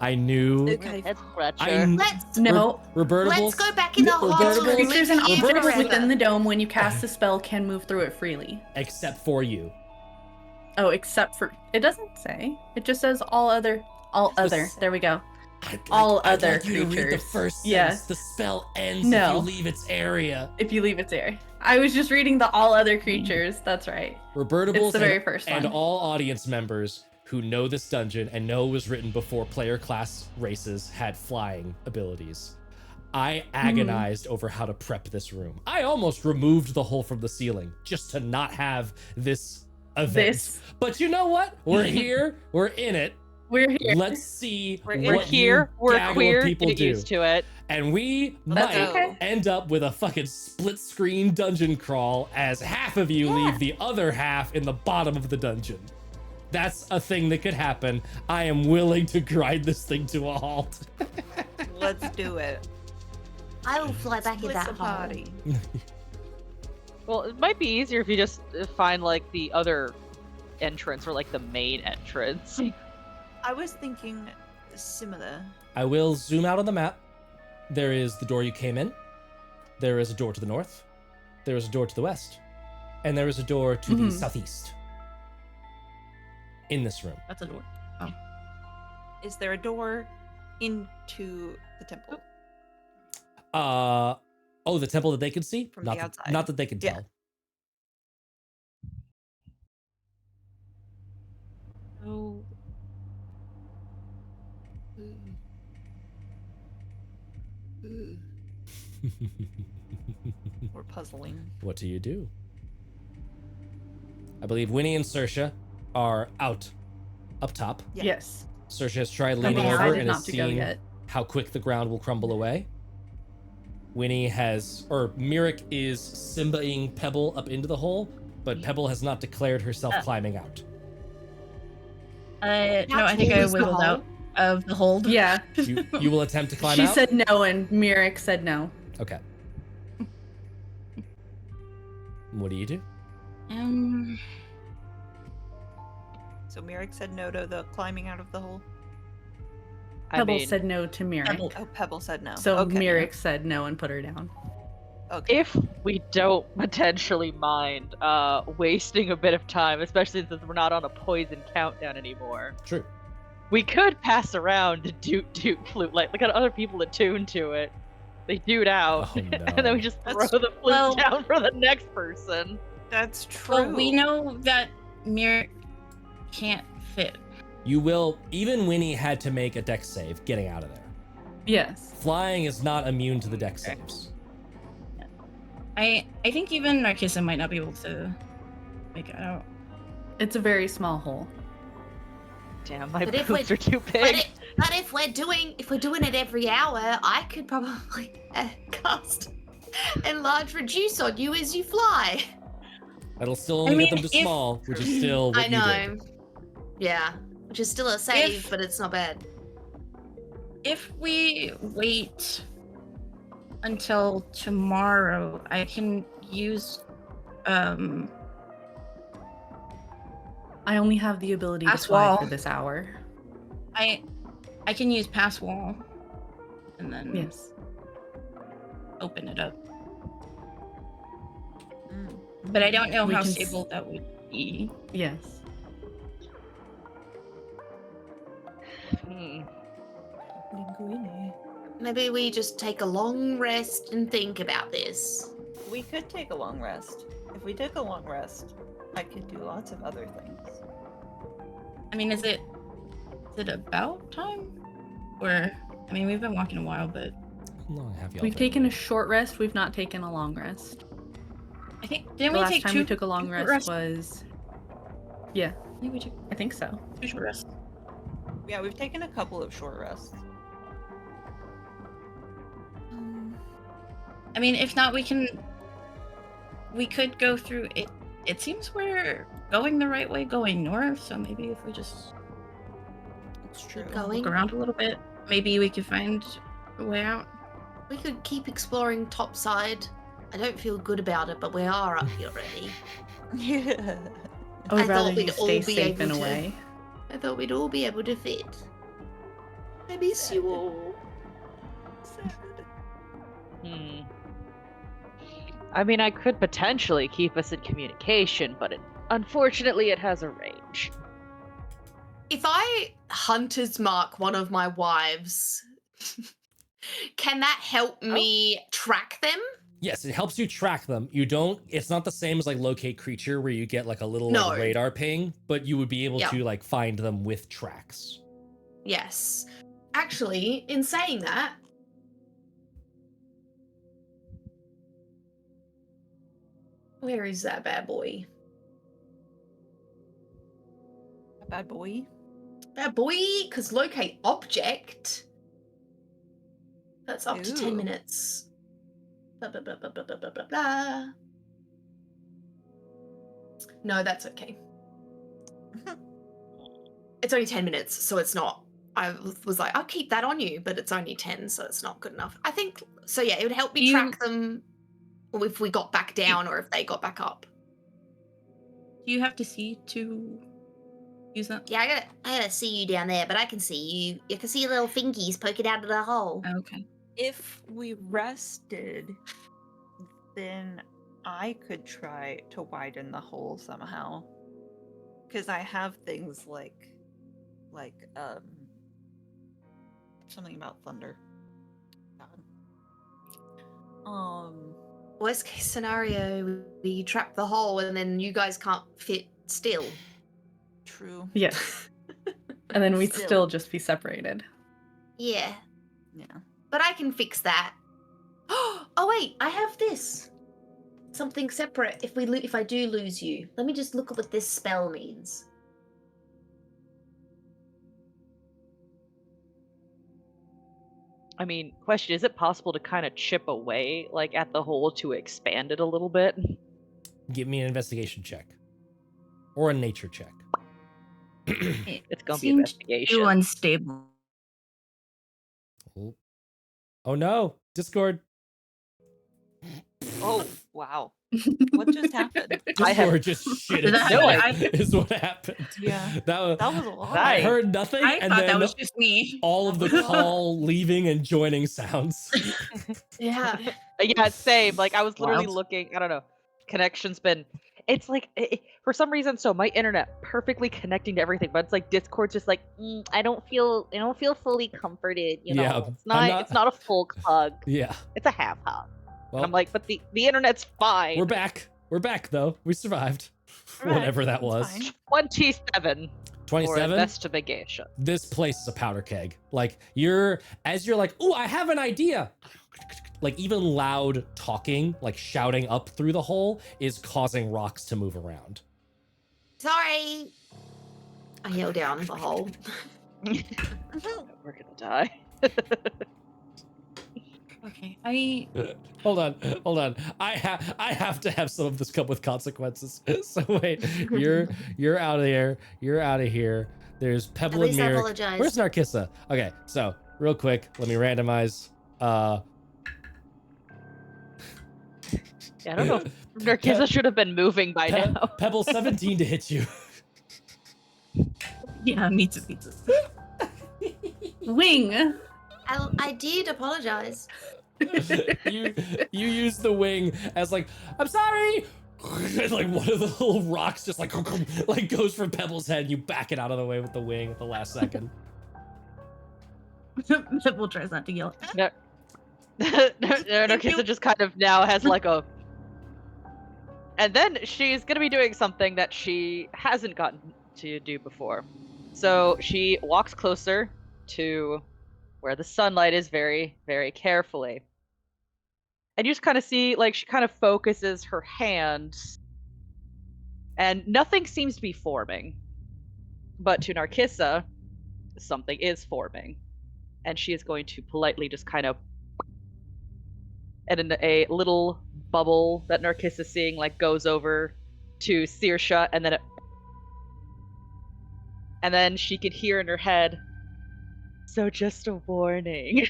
S1: I knew.
S3: Okay.
S4: Head scratcher.
S1: I
S7: Let's
S6: No,
S1: Revertibles.
S7: let's go back in the hut.
S1: Revertibles-
S7: and live
S6: creatures and
S7: here
S6: objects
S7: forever.
S6: within the dome when you cast a spell can move through it freely.
S1: Except for you.
S6: Oh, except for it doesn't say. It just says all other. There we go. All other
S1: like you to read the
S6: creatures.
S1: first
S6: Yeah.
S1: sentence. The spell ends
S6: No.
S1: if you leave its area.
S6: If you leave it there. I was just reading the all other creatures. That's right.
S1: Revertibles
S6: It's the very first
S1: and
S6: one.
S1: all audience members who know this dungeon and know it was written before player class races had flying abilities. I agonized over how to prep this room. I almost removed the hole from the ceiling just to not have this event.
S6: This.
S1: But you know what? We're here. We're in it.
S6: We're here.
S1: Let's see
S3: We're
S4: We're
S1: what
S4: here.
S1: you
S4: We're
S1: gaggle
S4: queer.
S1: people
S4: Get
S1: do.
S4: used to it.
S1: And we
S6: That's
S1: might
S6: okay.
S1: end up with a fucking split screen dungeon crawl as half of you leave the other half in the bottom of the dungeon. That's a thing that could happen. I am willing to grind this thing to a halt.
S3: Let's do it.
S7: I will fly back in
S3: Split
S7: that
S3: the
S7: hole.
S3: party.
S4: Well, it might be easier if you just find like the other entrance or like the main entrance.
S3: I was thinking similar.
S1: I will zoom out on the map. There is the door you came in. There is a door to the north. There is a door to the west. And there is a door to the
S6: Mhm.
S1: southeast. In this room.
S2: That's a door.
S3: Is there a door into the temple?
S1: Oh, the temple that they can see?
S3: From
S1: not
S3: the
S1: that,
S3: outside.
S1: not that they can
S3: Yeah.
S1: tell.
S2: Oh.
S3: We're puzzling.
S1: What do you do? I believe Winnie and Saoirse are out up top.
S3: Yeah.
S6: Yes.
S1: Saoirse has tried
S6: I'm
S1: leaning over
S6: excited
S1: and
S6: not
S1: has
S6: to go
S1: seen
S6: yet.
S1: how quick the ground will crumble away. Winnie has, or Mirik is Simba-ing Pebble up into the hole, but Pebble has not declared herself climbing out.
S2: No, I
S7: How
S2: think
S7: tall
S2: I
S7: is the
S2: wiggled
S7: hole?
S2: out of the hold.
S6: Yeah.
S1: You will attempt to climb
S6: She
S1: out?
S6: said no, and Mirik said no.
S1: Okay. What do you do?
S3: So Mirik said no to the climbing out of the hole.
S4: I
S6: Pebble
S4: mean,
S6: said no to Mirik.
S2: Pebble.
S3: Oh, Pebble said no.
S6: So
S3: okay.
S6: Mirik said no and put her down.
S3: Okay.
S4: If we don't potentially mind wasting a bit of time, especially since we're not on a poison countdown anymore,
S1: True.
S4: we could pass around the doot doot flute. Like, look at other people that tune to it. They doot out,
S1: Oh, no.
S4: and then we just throw
S3: That's-
S4: the flute
S2: well-
S4: down for the next person.
S3: That's true.
S2: Well, we know that Mir can't fit.
S1: You will. Even Winnie had to make a dex save getting out of there.
S6: Yes.
S1: Flying is not immune to the dex saves.
S2: I think even Narcissa might not be able to make it out.
S6: It's a very small hole.
S4: Damn, my
S7: But if
S4: boobs
S7: we-
S4: are too
S7: But,
S4: big.
S7: but if we're doing it every hour, I could probably cast enlarge reduce on you as you fly.
S1: That'll still only get them to
S2: mean, if-
S1: small, which is still what
S7: I
S1: you did.
S7: know. Yeah, which is still a save,
S2: If-
S7: but it's not bad.
S2: If we wait until tomorrow, I can use
S6: I only have the ability to
S2: Pass
S6: fly
S2: wall.
S6: for this hour.
S2: I can use pass wall and then
S6: Yes.
S2: open it up.
S3: Mm.
S2: But I don't know
S6: We
S2: how
S6: can s-
S2: stable that would be.
S6: Yes.
S4: Hmm.
S3: Linguini.
S7: Maybe we just take a long rest and think about this.
S3: We could take a long rest. If we took a long rest, I could do lots of other things.
S2: I mean, is it about time? Or I mean, we've been walking a while, but
S1: How long have y'all
S6: We've
S1: been?
S6: taken a short rest. We've not taken a long rest.
S2: I think
S6: The
S2: didn't we
S6: last
S2: take
S6: time
S2: two?
S6: we took a long
S2: two
S6: rest
S2: rests?
S6: was. Yeah,
S2: I think we took
S6: I think so.
S2: 2 short rests.
S3: Yeah, we've taken a couple of short rests.
S2: I mean, if not, we could go through it. It seems we're going the right way, going north. So maybe if we just
S3: It's true.
S7: Going.
S2: look around a little bit, maybe we could find a way out.
S7: We could keep exploring topside. I don't feel good about it, but we are up here already.
S3: Yeah.
S6: I would
S7: I
S6: rather
S7: thought
S6: you
S7: we'd
S6: stay
S7: all be
S6: safe in
S7: able
S6: a
S7: to-
S6: way.
S7: I thought we'd all be able to fit. I miss you all.
S4: Hmm. I mean, I could potentially keep us in communication, but unfortunately, it has a range.
S7: If I hunter's mark one of my wives, can that help me track them?
S1: Yes, it helps you track them. You don't. It's not the same as like locate creature where you get like a little
S7: No.
S1: like, radar ping, but you would be able
S7: Yeah.
S1: to like find them with tracks.
S7: Yes. Actually, in saying that, where is that bad boy?
S3: A bad boy.
S7: Bad boy, because locate object. That's up to
S3: Ooh.
S7: 10 minutes. Blah, blah, blah, blah, blah, blah, blah, blah, blah. No, that's okay. It's only 10 minutes, so it's not. I was like, I'll keep that on you, but it's only 10, so it's not good enough. I think, so yeah, it would help me
S2: You-
S7: track them if we got back down or if they got back up.
S2: Do you have to see to use that?
S7: Yeah, I gotta see you down there, but I can see you. You can see your little fingies poking out of the hole.
S2: Oh, okay.
S3: If we rested, then I could try to widen the hole somehow. Because I have things like something about thunder.
S7: Worst case scenario, we trap the hole and then you guys can't fit still.
S3: True.
S6: Yes. And then we'd
S7: Still.
S6: still just be separated.
S7: Yeah,
S3: Yeah.
S7: but I can fix that. Oh wait, I have this. Something separate. If I do lose you, let me just look at what this spell means.
S4: I mean, question, is it possible to kind of chip away, like, at the hole to expand it a little bit?
S1: Give me an investigation check or a nature check.
S4: It's gonna be
S2: Seems
S4: investigation.
S2: too unstable.
S1: Oh no, Discord.
S3: Oh, wow. What just happened?
S4: I have-
S1: Discord just shit
S2: Did that
S1: itself
S2: happen?
S1: is what happened.
S3: Yeah.
S1: That was,
S3: That was a lot.
S1: I
S4: Nice.
S1: heard nothing
S2: I
S1: and
S2: thought
S1: then
S2: that was just me.
S1: all of the call leaving and joining sounds.
S5: Yeah.
S4: Yeah, same. Like, I was literally
S2: Wild.
S4: looking. I don't know. Connection's been. It's like for some reason. So my internet perfectly connecting to everything, but it's like Discord's just like I don't feel fully comforted. You know,
S1: Yeah,
S4: it's not. It's not a full hug.
S1: Yeah.
S4: It's a half hug.
S1: Well,
S4: And I'm like, but the internet's fine.
S1: we're back. We're back though. We survived.
S3: Right,
S1: Whatever that
S3: it's
S1: was.
S3: fine.
S4: 27 for
S1: 27.
S4: investigation.
S1: This place is a powder keg. Like as you're like, oh, I have an idea. Like even loud talking, like shouting up through the hole is causing rocks to move around.
S5: Sorry. I yell down the hole.
S4: We're gonna die.
S2: Okay, I
S1: Hold on. I have to have some of this come with consequences. So wait, you're out of here. You're out of here. There's
S5: At
S1: Pebble and
S5: least I
S1: Mirror.
S5: apologize.
S1: Where's Narkissa? Okay, so real quick, let me randomize.
S4: Yeah, I don't know if Narkissa should have been moving by now.
S1: Pebble 17 to hit you.
S2: yeah, me too. Wing.
S5: I did apologize.
S1: you use the wing as like, I'm sorry. And like one of the little rocks just like goes for Pebble's head and you back it out of the way with the wing at the last second.
S2: Pibble tries not to yell.
S4: Narkissa just kind of now has like a. And then she's gonna be doing something that she hasn't gotten to do before. So she walks closer to where the sunlight is very, very carefully. And you just kind of see, like, she kind of focuses her hand, and nothing seems to be forming. But to Narkissa, something is forming. And she is going to politely just kind of. And in a little bubble that Narkissa is seeing, like, goes over to Saoirse, and then it. And then she can hear in her head, so just a warning.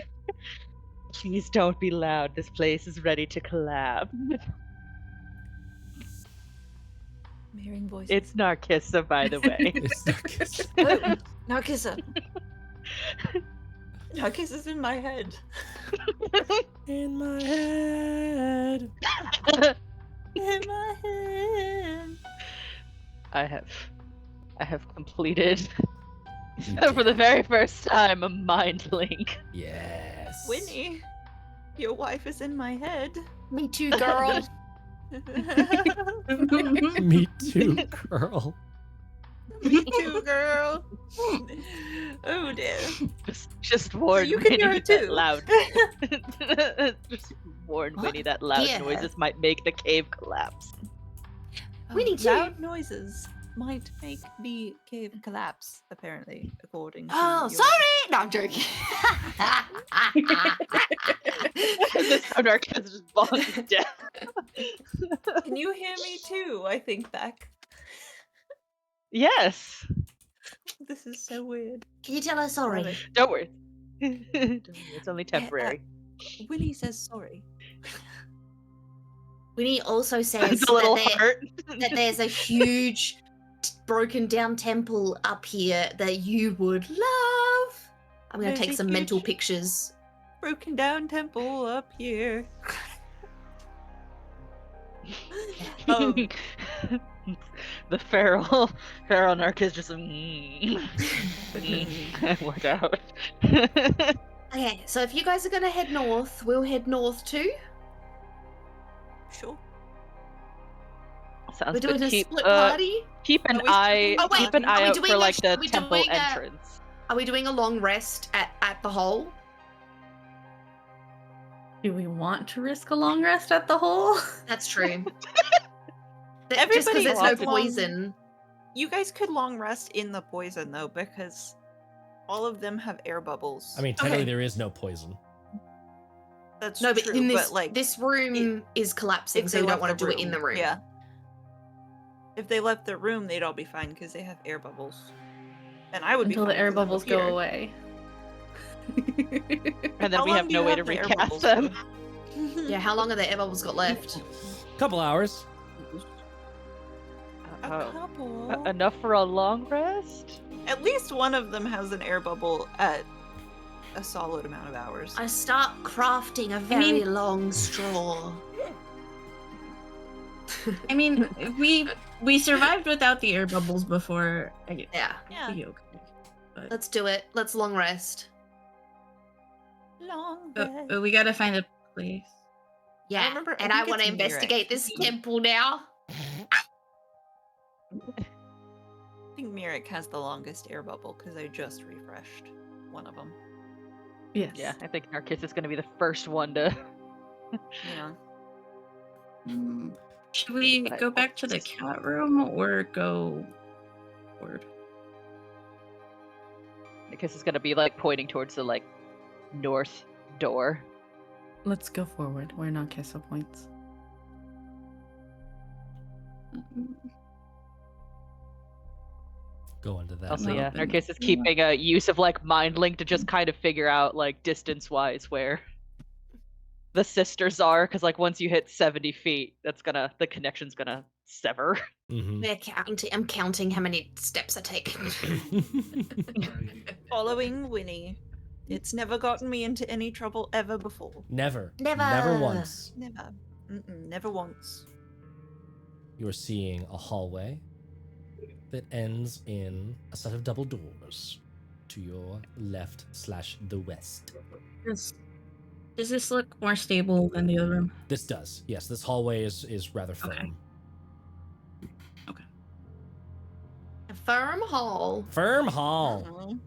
S4: Please don't be loud. This place is ready to collapse.
S3: I'm hearing voices.
S4: It's Narkissa, by the way.
S1: It's Narkissa.
S5: Narkissa.
S3: Narkissa's in my head.
S1: In my head.
S3: In my head.
S4: I have completed for the very first time a mind link.
S1: Yes.
S3: Winnie, your wife is in my head.
S5: Me too, girl.
S1: Me too, girl.
S3: Me too, girl. Oh dear.
S4: Just warn
S3: you can
S4: Winnie
S3: hear it
S4: that
S3: too.
S4: loud. Just warn Winnie that loud
S5: Yeah.
S4: noises might make the cave collapse.
S5: Winnie too.
S3: Loud noises might make the cave collapse, apparently, according to
S5: Oh,
S3: your-
S5: sorry. No, I'm joking.
S4: This time Narkissa just bonks down.
S3: Can you hear me too? I think back.
S4: Yes.
S3: This is so weird.
S5: Can you tell her sorry?
S4: Don't worry. Don't worry. It's only temporary.
S3: Winnie says sorry.
S5: Winnie also says
S4: It's a little
S5: that,
S4: hurt.
S5: that there's a huge broken down temple up here that you would love. I'm gonna
S3: There's
S5: take
S3: a
S5: some mental
S3: huge-
S5: pictures.
S3: Broken down temple up here. Oh.
S4: The feral Narc is just work out.
S5: Okay, so if you guys are gonna head north, we'll head north too.
S3: Sure.
S4: Sounds
S5: We're doing
S4: good.
S5: a
S4: Keep,
S5: split party.
S4: keep an
S3: Are we
S4: eye.
S5: Oh, wait,
S4: keep an
S5: are
S4: eye
S5: we
S4: out
S5: doing
S4: for
S5: a-
S4: like the
S5: are we
S4: temple
S5: doing a-
S4: entrance.
S5: Are we doing a long rest at the hole?
S6: Do we want to risk a long rest at the hole?
S5: That's true. Just
S3: Everybody
S5: because there's no
S3: wants long-
S5: poison.
S3: You guys could long rest in the poison though, because all of them have air bubbles.
S1: I mean, technically
S5: Okay.
S1: there is no poison.
S3: that's
S5: No, but
S3: true,
S5: in this
S3: but like
S5: this room is collapsing,
S3: if
S5: so
S3: they
S5: we don't
S3: left
S5: want to
S3: the
S5: do it in the room.
S3: Yeah. If they left the room, they'd all be fine because they have air bubbles. And I would
S6: Until
S3: be
S6: the
S3: fine
S6: air
S3: 'cause I'm
S6: bubbles
S3: up
S6: go
S3: here.
S6: away.
S4: And then
S3: How
S4: we
S3: long
S4: have
S3: do
S4: no
S3: you
S4: way
S3: have
S4: to
S3: the air
S4: recast
S3: bubbles
S4: them.
S3: for?
S5: Yeah, how long are the air bubbles got left?
S1: Couple hours.
S3: A couple.
S4: Enough for a long rest?
S3: At least one of them has an air bubble at a solid amount of hours.
S7: I start crafting a very long straw.
S2: I mean, we survived without the air bubbles before.
S7: Yeah.
S2: Be okay. But,
S7: Let's do it. Let's long rest.
S3: Long
S2: but we gotta find a place.
S7: Yeah.
S3: remember- I
S7: and I
S3: think
S7: want to
S3: it's Mirek.
S7: investigate this temple now.
S3: I think Mirek has the longest air bubble because I just refreshed one of them.
S6: Yes.
S4: Yeah, I think Narcissus is going to be the first one to.
S3: Yeah.
S2: Should we
S4: But I
S2: go
S4: hope
S2: back to the
S4: it's-
S2: cat room or go forward?
S4: Narcissus is going to be like pointing towards the like north door.
S6: Let's go forward. Where Narcissa points.
S1: Go into that.
S4: Also,
S2: No,
S4: yeah,
S2: but-
S4: Narcissus is keeping a use of like mind link to just kind of figure out like distance wise where the sisters are, because like once you hit 70 feet, the connection's gonna sever.
S1: Mhm.
S7: I'm counting how many steps I take.
S3: Following Winnie. It's never gotten me into any trouble ever before.
S1: Never.
S7: Never.
S1: Never once.
S3: Never. Never once.
S1: You are seeing a hallway that ends in a set of double doors to your left/the west.
S2: Does this look more stable than the other room?
S1: This does. Yes, this hallway is rather firm.
S2: Okay.
S7: A firm hall.
S1: Firm hall.
S3: Mhm.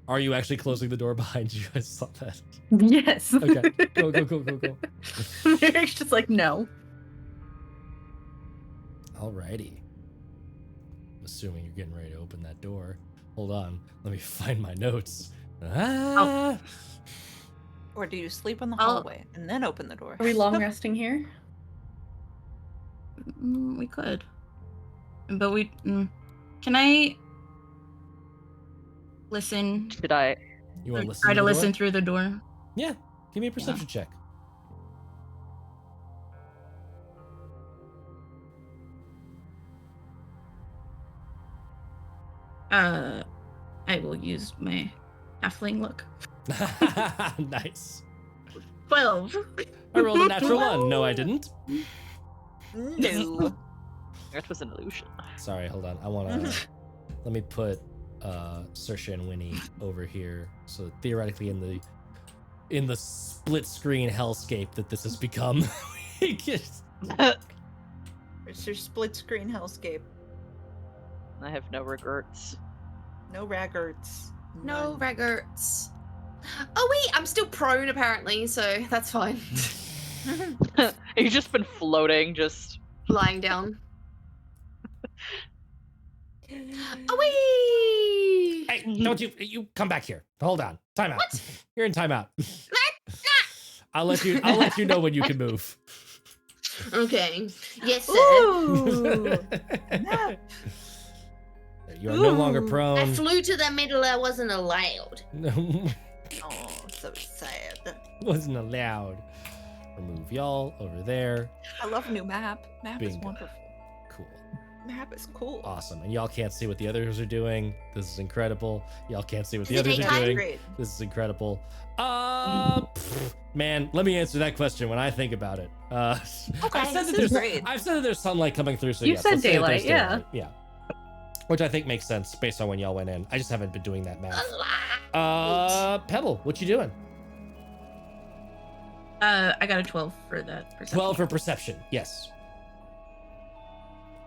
S1: Are you actually closing the door behind you? I saw that.
S6: Yes.
S1: Okay. Go.
S6: Mirac's just like, no.
S1: Alrighty. I'm assuming you're getting ready to open that door. Hold on. Let me find my notes. Ah!
S3: Or do you sleep in the
S2: I'll-
S3: hallway and then open the door?
S6: Are we long resting here?
S2: We could. But can I listen?
S4: Should I?
S1: You want to listen?
S2: Try
S1: to
S2: to
S1: the
S2: listen
S1: door?
S2: through the door.
S1: Yeah. Give me a perception check.
S2: I will use my halfling look.
S1: Nice.
S2: 12.
S1: I rolled a natural one. No, I didn't.
S3: No.
S4: That was an illusion.
S1: Sorry, hold on. I want to. Let me put Saoirse and Winnie over here. So theoretically, in the split screen hellscape that this has become, we can-
S3: It's your split screen hellscape.
S4: I have no regrets.
S3: No raggarts.
S7: No
S3: None.
S7: raggarts. Oh wait, I'm still prone apparently, so that's fine.
S4: You've just been floating, just.
S7: Lying down. Oh wait!
S1: Hey, don't you come back here. Hold on. Time out.
S7: What?
S1: You're in timeout. I'll let you know when you can move.
S7: Okay. Yes, sir.
S3: Ooh. No.
S1: You are no longer
S3: Ooh.
S7: I
S1: prone.
S7: flew to the middle. I wasn't allowed.
S3: Oh, so sad.
S1: Wasn't allowed. Remove y'all over there.
S3: I love a new map. Map is
S1: Bingo.
S3: wonderful.
S1: Cool.
S3: Map is cool.
S1: Awesome. And y'all can't see what the others are doing. This is incredible. Y'all can't see what the
S7: Is it
S1: others are
S7: daytime?
S1: doing.
S3: Great.
S1: This is incredible. Man, let me answer that question when I think about it.
S7: Okay,
S1: I've said
S3: this
S1: that
S3: is
S1: there's
S3: great.
S1: I've said that there's sunlight coming through, so
S6: You
S1: yes,
S6: said
S1: let's say that there's
S6: daylight, yeah.
S1: daylight. Yeah. Which I think makes sense based on when y'all went in. I just haven't been doing that math. Pebble, what you doing?
S2: I got a 12 for that. Perception.
S1: 12 for perception. Yes.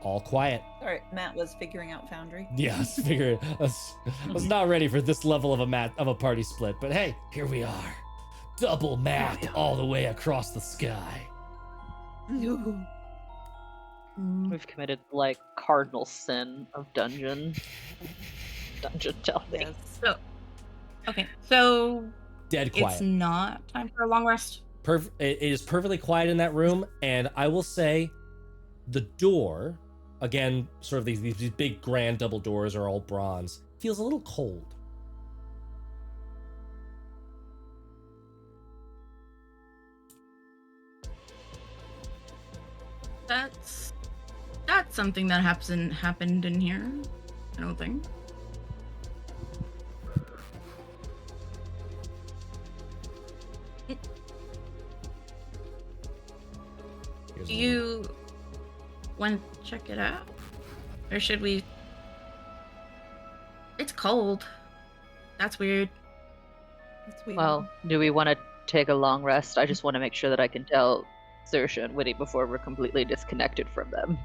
S1: All quiet.
S3: Alright, Matt was figuring out Foundry.
S1: Yes, figure I was not ready for this level of a party split, but hey, here we are. Double map all the way across the sky.
S4: We've committed like cardinal sin of dungeon delving.
S3: Yes.
S2: Okay, so
S1: Dead quiet.
S2: it's not time for a long rest.
S1: It is perfectly quiet in that room, and I will say the door, again, sort of these big grand double doors are all bronze, feels a little cold.
S2: That's something that happened in here. I don't think.
S1: Here's
S2: Do
S1: a
S2: you want to check it out? Or should we? It's cold. That's weird.
S3: It's weird.
S4: Well, do we want to take a long rest? I just want to make sure that I can tell Saoirse and Winnie before we're completely disconnected from them.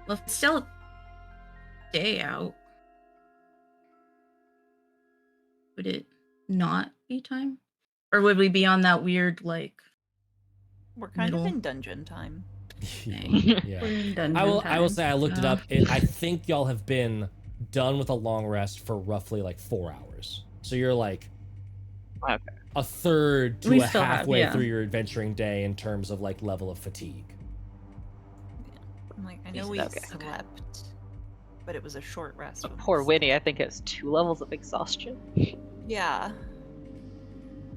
S2: Well, it's still day out. Would it not be time? Or would we be on that weird, like,
S3: We're kind
S2: middle.
S3: of in dungeon time.
S1: yeah.
S6: We're in dungeon
S1: I will
S6: time.
S1: say I looked it
S2: Yeah.
S1: up. I think y'all have been done with a long rest for roughly like 4 hours. So you're like
S4: Okay.
S1: a third to
S6: We
S1: a
S6: still have,
S1: halfway
S6: yeah.
S1: through your adventuring day in terms of like level of fatigue.
S3: I'm like, I know
S4: Okay.
S3: we
S4: Okay.
S3: slept, but it was a short rest. when we
S4: Poor
S3: slept.
S4: Winnie, I think, has 2 levels of exhaustion.
S3: Yeah.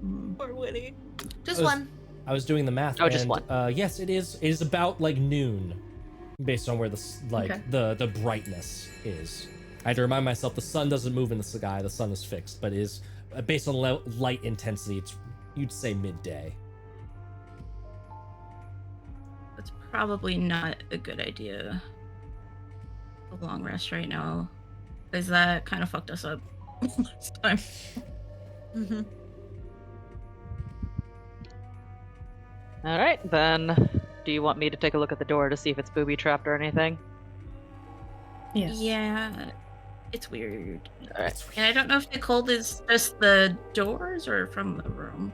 S6: Mm.
S3: Poor Winnie.
S5: Just
S1: was-
S5: one.
S1: I was doing the math.
S4: Oh, just
S1: and,
S4: one.
S1: Yes, it is. It is about like noon, based on where
S6: Okay.
S1: the brightness is. I had to remind myself the sun doesn't move in the sky. The sun is fixed, but it is based on light intensity. It's you'd say midday.
S2: that's probably not a good idea. A long rest right now. Because that kind of fucked us up last time.
S3: Mm-hmm.
S4: All right, then. Do you want me to take a look at the door to see if it's booby trapped or anything?
S6: Yes.
S2: Yeah, it's weird.
S4: All right.
S2: And I don't know if the cold is just the doors or from the room.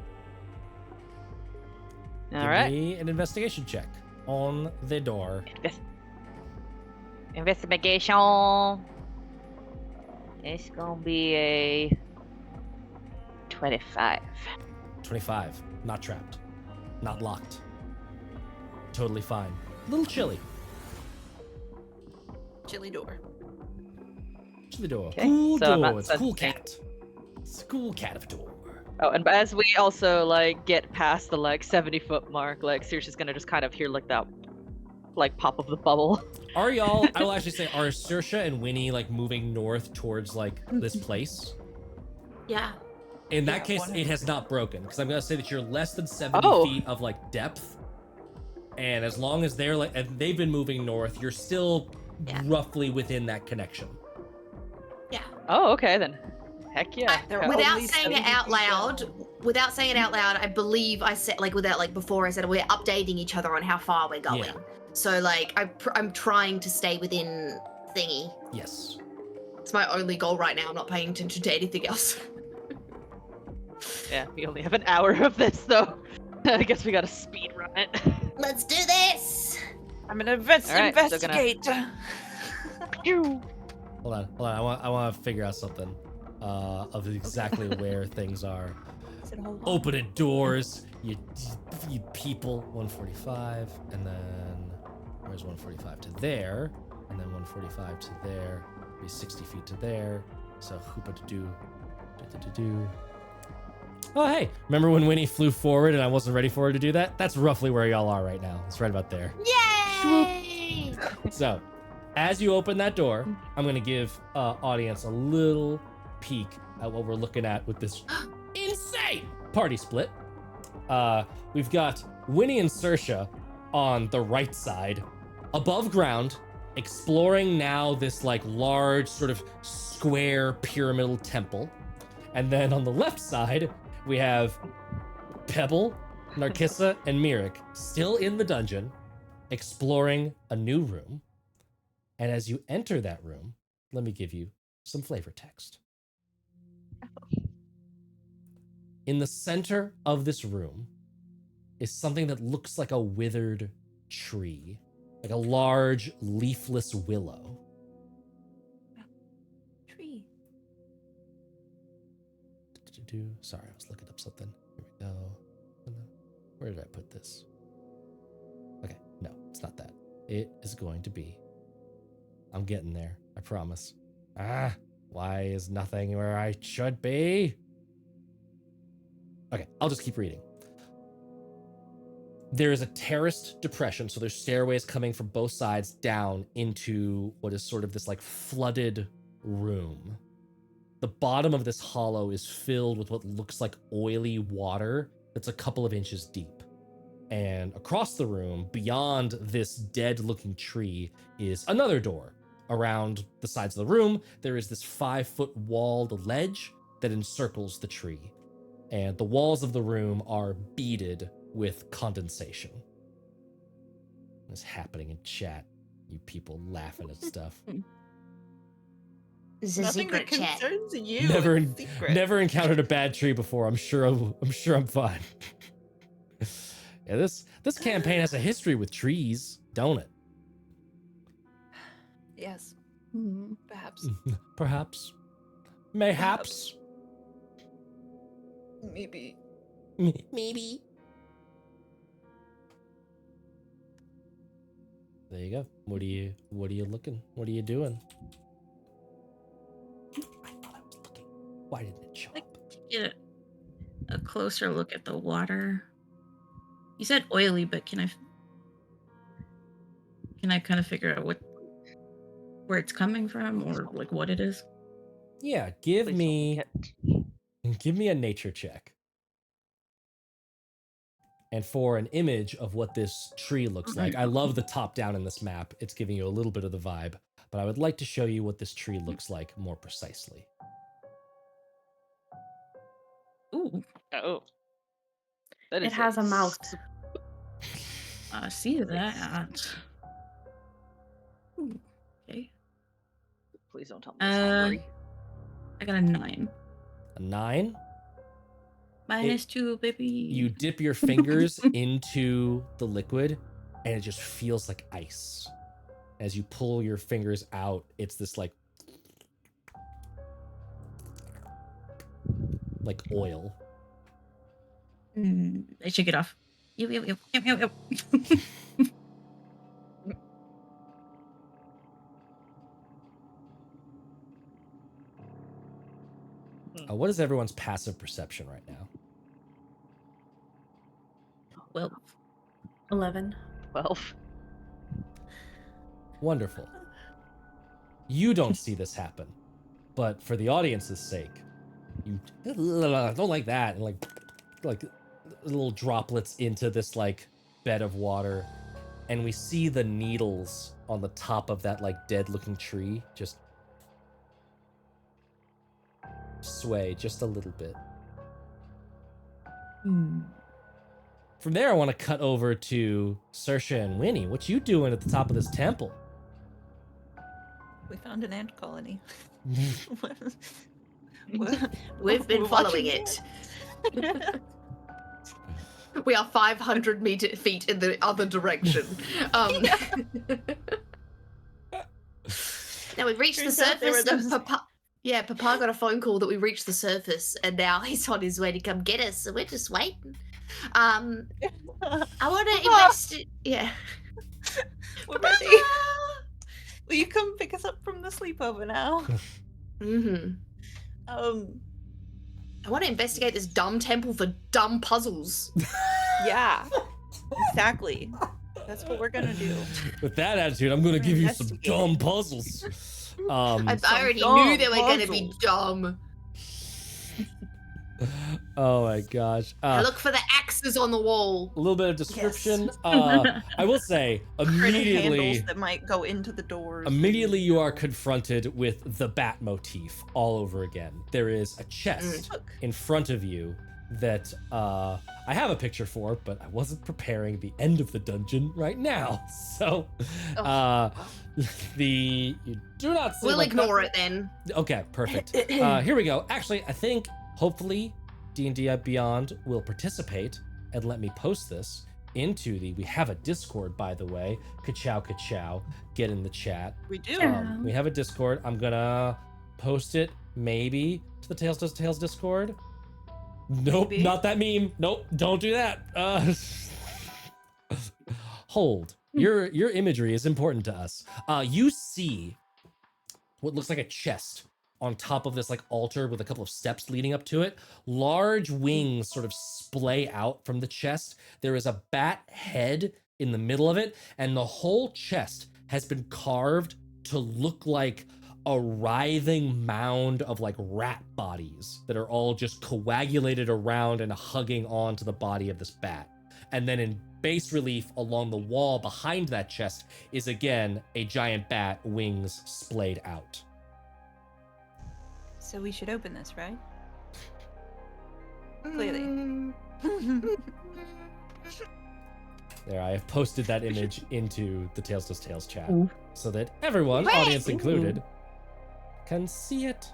S4: All
S1: Give
S4: right.
S1: me an investigation check on the door.
S4: Investigation. It's gonna be a 25.
S1: 25. Not trapped. Not locked. Totally fine. A little chilly.
S3: Chilly door.
S1: To the door.
S4: Okay,
S1: Cool
S4: so I'm
S1: door.
S4: not
S1: It's a cool
S4: sensing-
S1: cat. It's a cool cat of a door.
S4: Oh, and as we also like get past the like 70-foot mark, like Saoirse's gonna just kind of hear like that, like pop of the bubble.
S1: Are y'all? I will actually say, are Saoirse and Winnie like moving north towards like this place?
S5: Yeah.
S1: In that
S3: Yeah,
S1: case, it has not broken because I'm gonna say that you're less than 70
S4: Oh.
S1: feet of like depth, and as long as they're like, and they've been moving north, you're still
S5: Yeah.
S1: roughly within that connection.
S5: Yeah.
S4: Oh, okay then. Heck yeah.
S3: They're
S4: Okay.
S5: Without
S3: only
S5: saying it
S3: 70
S5: out
S3: feet
S5: loud,
S3: down.
S5: I believe I said like without like before I said we're updating each other on how far we're going.
S1: Yeah.
S5: So like I'm trying to stay within thingy.
S1: Yes.
S5: It's my only goal right now. I'm not paying attention to anything else.
S4: Yeah, we only have an hour of this though. I guess we gotta speed run it.
S5: Let's do this.
S3: I'm gonna
S4: All right, so gonna-
S3: investigate.
S1: Hold on. I want to figure out something of exactly where things are.
S3: Said, "Hold on."
S1: Opening doors, you people. 145, and then where's 145 to there, and then 145 to there. Be 60 feet to there. So hoopa to do. Oh hey, remember when Winnie flew forward and I wasn't ready for her to do that? That's roughly where y'all are right now. It's right about there.
S5: Yay!
S1: So, as you open that door, I'm gonna give audience a little peek at what we're looking at with this insane party split. We've got Winnie and Saoirse on the right side, above ground, exploring now this like large sort of square pyramidal temple. And then on the left side, we have Pebble, Narkissa, and Mirik still in the dungeon, exploring a new room. And as you enter that room, let me give you some flavor text. In the center of this room is something that looks like a withered tree, like a large leafless willow.
S3: Tree.
S1: Sorry, I was looking up something. Here we go. Where did I put this? Okay, no, it's not that. It is going to be. I'm getting there, I promise. Why is nothing where I should be? Okay, I'll just keep reading. There is a terraced depression, so there's stairways coming from both sides down into what is sort of this like flooded room. the bottom of this hollow is filled with what looks like oily water that's a couple of inches deep. And across the room, beyond this dead-looking tree, is another door. Around the sides of the room, there is this 5-foot walled ledge that encircles the tree. And the walls of the room are beaded with condensation. What's happening in chat? You people laughing at stuff.
S5: This is a
S3: Nothing that
S5: secret chat.
S3: concerns you.
S1: Never,
S3: is secret.
S1: never encountered a bad tree before. I'm sure I'm fine. Yeah, this campaign has a history with trees, don't it?
S3: Yes,
S2: Mhm.
S3: perhaps.
S1: Perhaps, mayhaps,
S3: Maybe.
S1: maybe. There you go. What are you looking? What are you doing? I thought I was looking. Why didn't it show up?
S2: Get a closer look at the water. You said oily, but can I kind of figure out where it's coming from or like what it is?
S1: Yeah, give
S4: Please don't
S1: me
S4: get-
S1: a nature check. And for an image of what this tree looks like, I love the top down in this map. It's giving you a little bit of the vibe, but I would like to show you what this tree looks like more precisely.
S2: Ooh,
S4: Oh. That
S6: It
S4: is
S6: has a mouth.
S2: I see that. Ooh, okay,
S4: Please don't tell me it's hungry.
S2: I got a 9.
S1: A 9.
S2: -2, baby.
S1: You dip your fingers into the liquid, and it just feels like ice. As you pull your fingers out, it's this like oil.
S2: I shake it off. Yep.
S1: What is everyone's passive perception right now?
S2: Well,
S6: 11.
S4: 12.
S1: Wonderful. You don't see this happen, but for the audience's sake, you don't like that, and like little droplets into this like bed of water, and we see the needles on the top of that like dead-looking tree just sway just a little bit. From there, I want to cut over to Saoirse and Winnie. What you doing at the top of this temple?
S3: We found an ant colony.
S5: We've been
S3: We're
S5: following
S3: watching
S5: it. We are 500 feet in the other direction. Now we've reached the
S3: Turns out they were
S5: surface.
S3: those-
S5: Papa got a phone call that we reached the surface, and now he's on his way to come get us. So we're just waiting. I want to invest. Yeah.
S3: We're ready. Will you come pick us up from the sleepover now?
S5: Mm-hmm. I want to investigate this dumb temple for dumb puzzles.
S3: Yeah. Exactly. That's what we're gonna do.
S1: With that attitude, I'm going to give you some
S3: Investigate.
S1: dumb puzzles.
S5: I already
S3: dumb
S5: knew they were going to be
S3: puzzles.
S5: dumb.
S1: Oh my gosh.
S5: I look for the axes on the wall.
S1: A little bit of description.
S2: Yes.
S1: I will say,
S3: Handles
S1: immediately
S3: that might go into the doors.
S1: you are confronted with the bat motif all over again. There is a chest
S3: Look.
S1: in front of you that I have a picture for, but I wasn't preparing the end of the dungeon right now. So you do not see
S5: We'll
S1: my
S5: ignore it then.
S1: Okay, perfect. Here we go. Actually, I think hopefully D&D Beyond will participate and let me post this into we have a Discord, by the way. Ka-chow, get in the chat.
S3: We do.
S1: We have a Discord. I'm gonna post it maybe to the Tales Does Tales Discord. Nope,
S3: Maybe.
S1: not that meme. Nope, don't do that. Hold. Your imagery is important to us. You see what looks like a chest on top of this like altar with a couple of steps leading up to it. Large wings sort of splay out from the chest. There is a bat head in the middle of it, and the whole chest has been carved to look like a writhing mound of like rat bodies that are all just coagulated around and hugging onto the body of this bat. And then in bas relief along the wall behind that chest is again a giant bat, wings splayed out.
S3: So we should open this, right? Clearly.
S1: There, I have posted that image into the Tales Does Tales chat
S6: Ooh.
S1: so that everyone,
S5: Wait!
S1: audience included, can see it.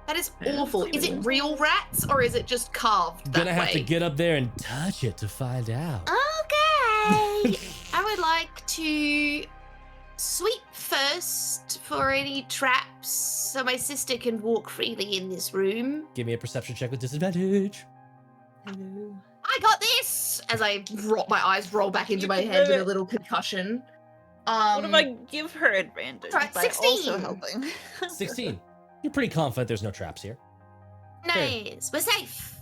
S5: That is
S2: Yeah,
S5: awful.
S2: let's
S5: Is
S2: see
S5: it
S2: what
S5: real rats or is it just carved that
S1: Gonna have to
S5: way?
S1: get up there and touch it to find out.
S5: Okay. I would like to sweep first for any traps so my sister can walk freely in this room.
S1: Give me a perception check with disadvantage.
S5: Hello. I got this! As my eyes roll back into my head with a little concussion.
S3: What if I give her advantage
S5: Alright,
S3: by
S5: 16.
S3: also helping?
S1: 16. You're pretty confident there's no traps here.
S5: Nice. We're safe.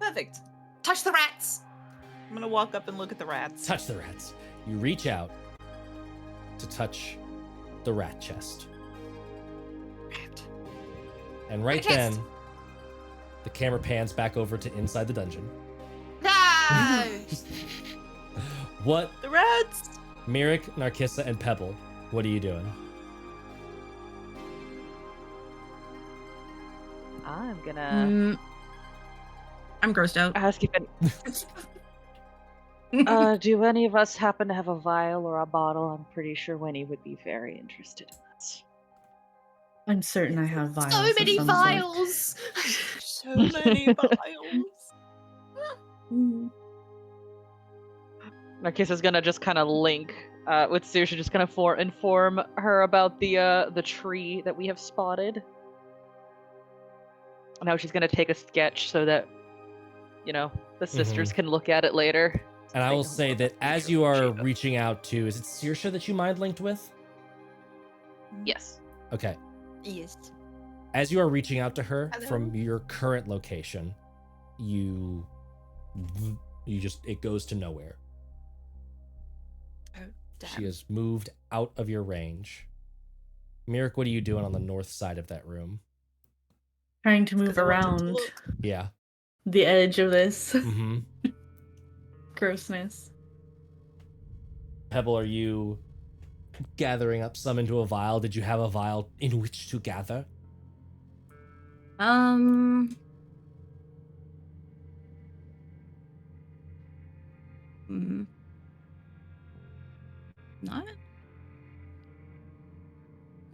S3: Perfect.
S5: Touch the rats.
S3: I'm gonna walk up and look at the rats.
S1: Touch the rats. You reach out to touch the rat chest. And right
S5: Rat chest.
S1: then, the camera pans back over to inside the dungeon.
S5: No!
S1: What,
S3: The rats!
S1: Mirik, Narcissa, and Pebble, what are you doing?
S4: I'm gonna
S2: I'm grossed out.
S4: ask if do any of us happen to have a vial or a bottle? I'm pretty sure Winnie would be very interested in this.
S6: I'm certain I have vials.
S5: So
S6: of
S5: many
S6: some sort.
S5: vials!
S3: So many vials.
S4: Narcissa's gonna just kind of link with Saoirse, just kind of inform her about the tree that we have spotted. Now she's gonna take a sketch so that, you know, the sisters can look at it later.
S1: And I
S4: They
S1: will
S4: know
S1: say
S4: what
S1: that
S4: the
S1: as
S4: future
S1: you are
S4: shape of-
S1: reaching out to, is it Saoirse that you mind linked with?
S4: Yes.
S1: Okay.
S3: Yes.
S1: As you are reaching out to her
S5: Hello?
S1: from your current location, you just, it goes to nowhere. She has moved out of your range. Mirik, what are you doing on the north side of that room?
S6: Trying to move
S3: 'Cause I wanted to
S6: around
S3: look.
S1: Yeah.
S6: the edge of this
S1: Mm-hmm.
S6: grossness.
S1: Pebble, are you gathering up some into a vial? Did you have a vial in which to gather?
S2: Not.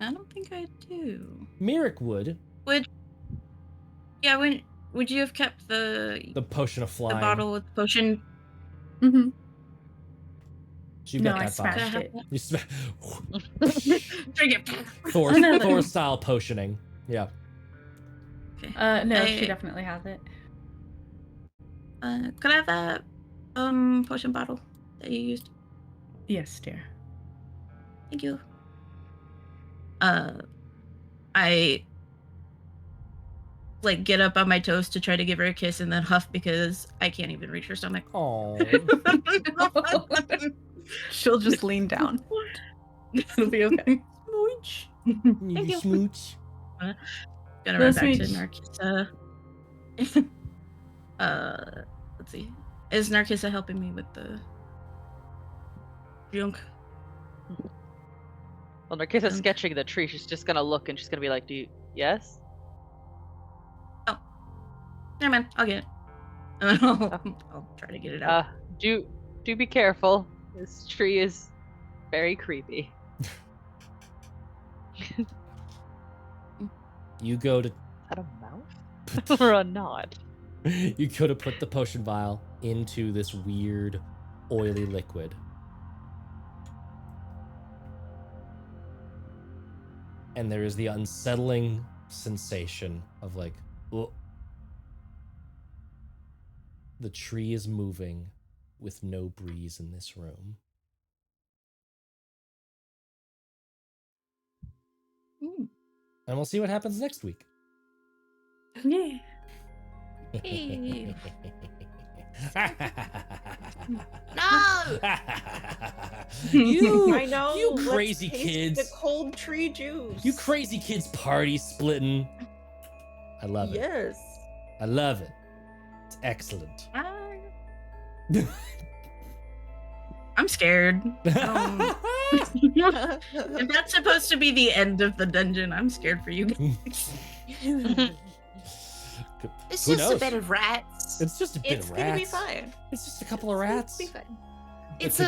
S2: I don't think I do.
S1: Mirik would.
S2: Yeah, would you have kept the
S1: potion of
S2: the
S1: flying.
S2: bottle with the potion?
S6: Mm-hmm.
S1: So you've
S6: No,
S1: got
S6: I
S1: that vial.
S6: smashed
S2: have
S6: it.
S1: You
S2: Drink it.
S1: Thor,
S6: Another.
S1: Thor style potioning. Yeah.
S2: Okay.
S6: No,
S2: I-
S6: she definitely has it.
S2: Could I have that potion bottle that you used?
S6: Yes, dear.
S2: Thank you. I like get up on my toes to try to give her a kiss and then huff because I can't even reach her stomach.
S1: Oh.
S6: She'll just lean down. It'll be okay.
S2: Smooch.
S1: You
S2: you.
S1: smooch.
S2: Gonna
S6: No
S2: run back to
S6: smooch.
S2: Narcissa. Let's see. Is Narcissa helping me with the junk?
S4: Well, Narcissa's
S2: Okay.
S4: sketching the tree. She's just gonna look and she's gonna be like, "Do you? Yes."
S2: Never mind. I'll get it. And then I'll try to get it out.
S4: Do be careful. This tree is very creepy.
S1: You go to
S4: Is that a mouth or a nod?
S1: you go to put the potion vial into this weird oily liquid. And there is the unsettling sensation of like, "Ugh." The tree is moving with no breeze in this room.
S2: Mm.
S1: And we'll see what happens next week.
S2: Yeah.
S5: No!
S1: you,
S3: I know.
S1: you
S3: let's
S1: crazy
S3: taste
S1: kids.
S3: The cold tree juice.
S1: You crazy kids party splitting. I love it.
S3: Yes.
S1: I love it. It's excellent.
S2: I'm scared. If that's supposed to be the end of the dungeon, I'm scared for you.
S5: It's
S1: Who
S5: just
S1: knows?
S5: a bed of rats.
S1: It's just a bit
S3: It's
S1: of
S3: gonna be
S1: rats.
S3: fine.
S1: It's just a couple of rats.
S5: It's fine. It's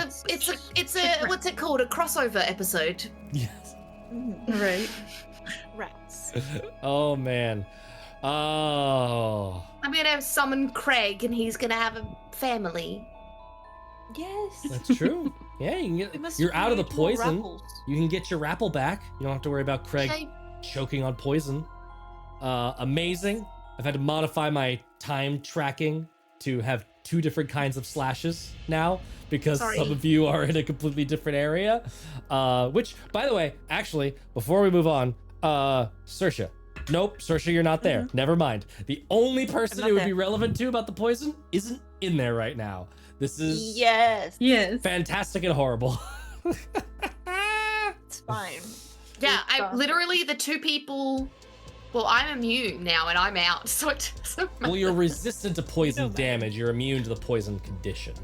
S5: a what's it called? A crossover episode.
S1: Yes.
S6: Right.
S3: Rats.
S1: Oh man. Oh.
S5: I'm gonna summon Craig, and he's gonna have a family.
S3: Yes.
S1: That's true. Yeah, you can
S3: We
S1: get.
S3: must
S1: You're out of the
S3: create more
S1: poison.
S3: raffles.
S1: You can get your rapple back. You don't have to worry about Craig
S5: Okay.
S1: choking on poison. Amazing. I've had to modify my time tracking to have 2 different kinds of slashes now because
S5: Sorry.
S1: some of you are in a completely different area. Which, by the way, actually, before we move on, Saoirse. Nope, Saoirse, you're not there. Never mind. The only person
S3: not
S1: it would
S3: there.
S1: be relevant to about the poison isn't in there right now. This is
S3: Yes.
S6: Yes.
S1: fantastic and horrible.
S3: It's fine.
S5: Yeah,
S3: It's,
S5: I literally the 2 people. Well, I'm immune now, and I'm out. So it doesn't matter.
S1: Well, you're resistant to poison
S3: No matter.
S1: damage. You're immune to the poison condition.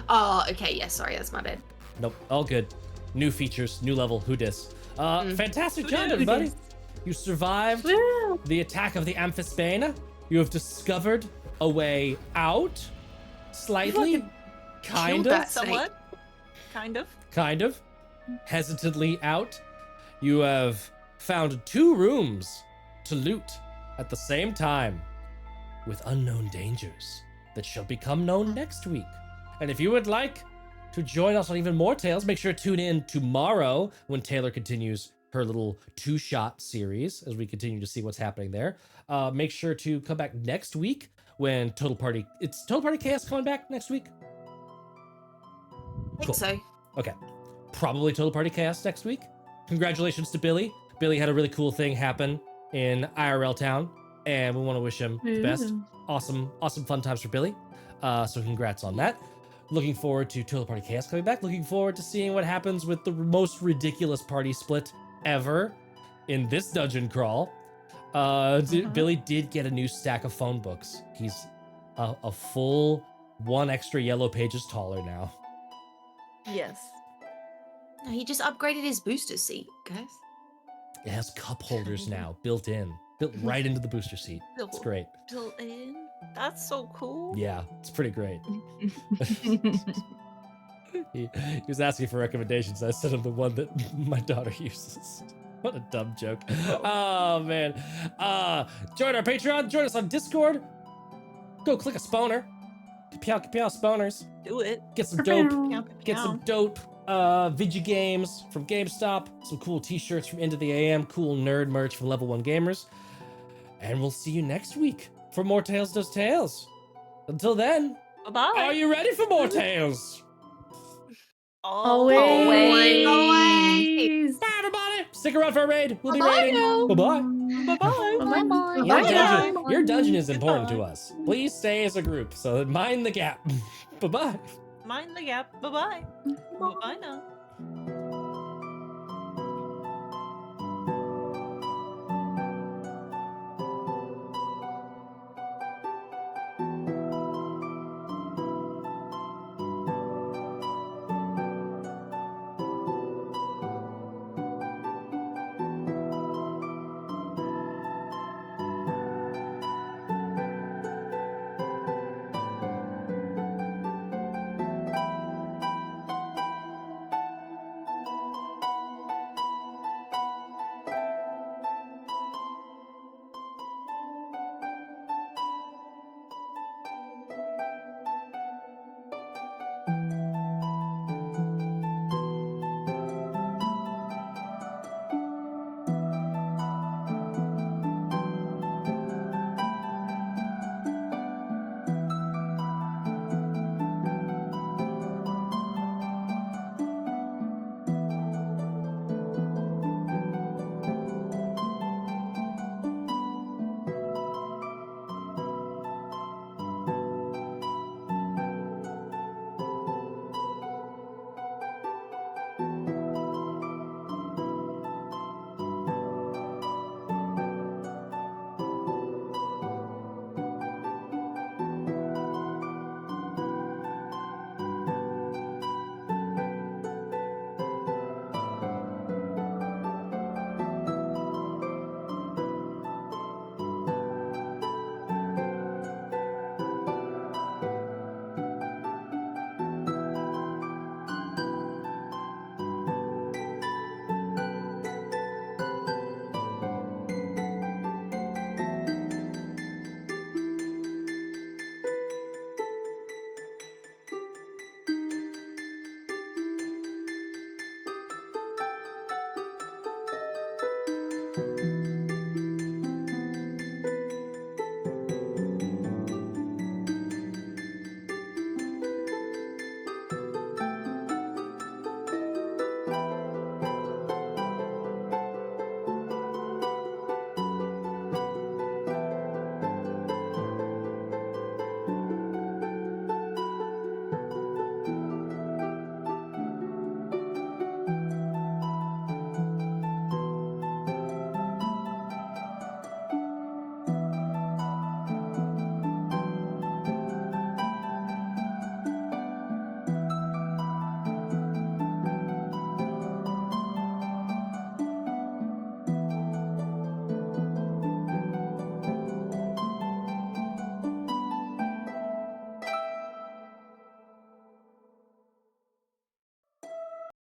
S5: Oh, okay. Yeah, sorry, that's my bad.
S1: Nope, all good. New features, new level. Who dis? Fantastic
S3: Who
S1: job,
S3: dis?
S1: everybody. You survived the attack of the Amphisbaena. You have discovered a way out. Slightly, kind
S5: killed
S1: of,
S5: that snake.
S3: Somewhat. Kind of.
S1: hesitantly out. You have found 2 rooms to loot at the same time with unknown dangers that shall become known next week. And if you would like to join us on even more tales, make sure to tune in tomorrow when Taylor continues her little 2-shot series as we continue to see what's happening there. Make sure to come back next week when Total Party Chaos coming back next week.
S5: I
S1: Cool.
S5: think so.
S1: Okay. Probably Total Party Chaos next week. Congratulations to Billy. Billy had a really cool thing happen in IRL Town, and we want to wish him the best. Awesome fun times for Billy. So congrats on that. Looking forward to Total Party Chaos coming back. Looking forward to seeing what happens with the most ridiculous party split ever in this dungeon crawl. Billy did get a new stack of phone books. He's a full 1 extra yellow pages taller now.
S3: Yes.
S5: No, he just upgraded his booster seat, guys.
S1: It has cup holders now, built right into the booster seat. It's great.
S3: Built in. That's so cool.
S1: Yeah, it's pretty great. he was asking for recommendations. I sent him the one that my daughter uses. What a dumb joke. Oh man. Join our Patreon, join us on Discord. Go click a spawner. Kapow kapow spawners.
S3: Do it.
S1: Get some dope.
S3: Meow,
S1: Get
S3: meow.
S1: some dope Vigi games from GameStop, some cool t-shirts from Into the AM, cool nerd merch from Level 1 Gamers. And we'll see you next week for more Tales Does Tales. Until then,
S3: Bye-bye.
S1: are you ready for more tales?
S6: Always.
S1: Bye everybody! Stick around for a raid. We'll be
S5: Bye-bye
S1: raiding.
S5: now.
S1: Bye-bye.
S3: Bye-bye.
S6: Bye-bye.
S1: Your dungeon is important to
S3: Goodbye.
S1: us. Please stay as a group, so mind the gap. Bye-bye.
S3: Mind the gap. Bye-bye. Bye-bye now.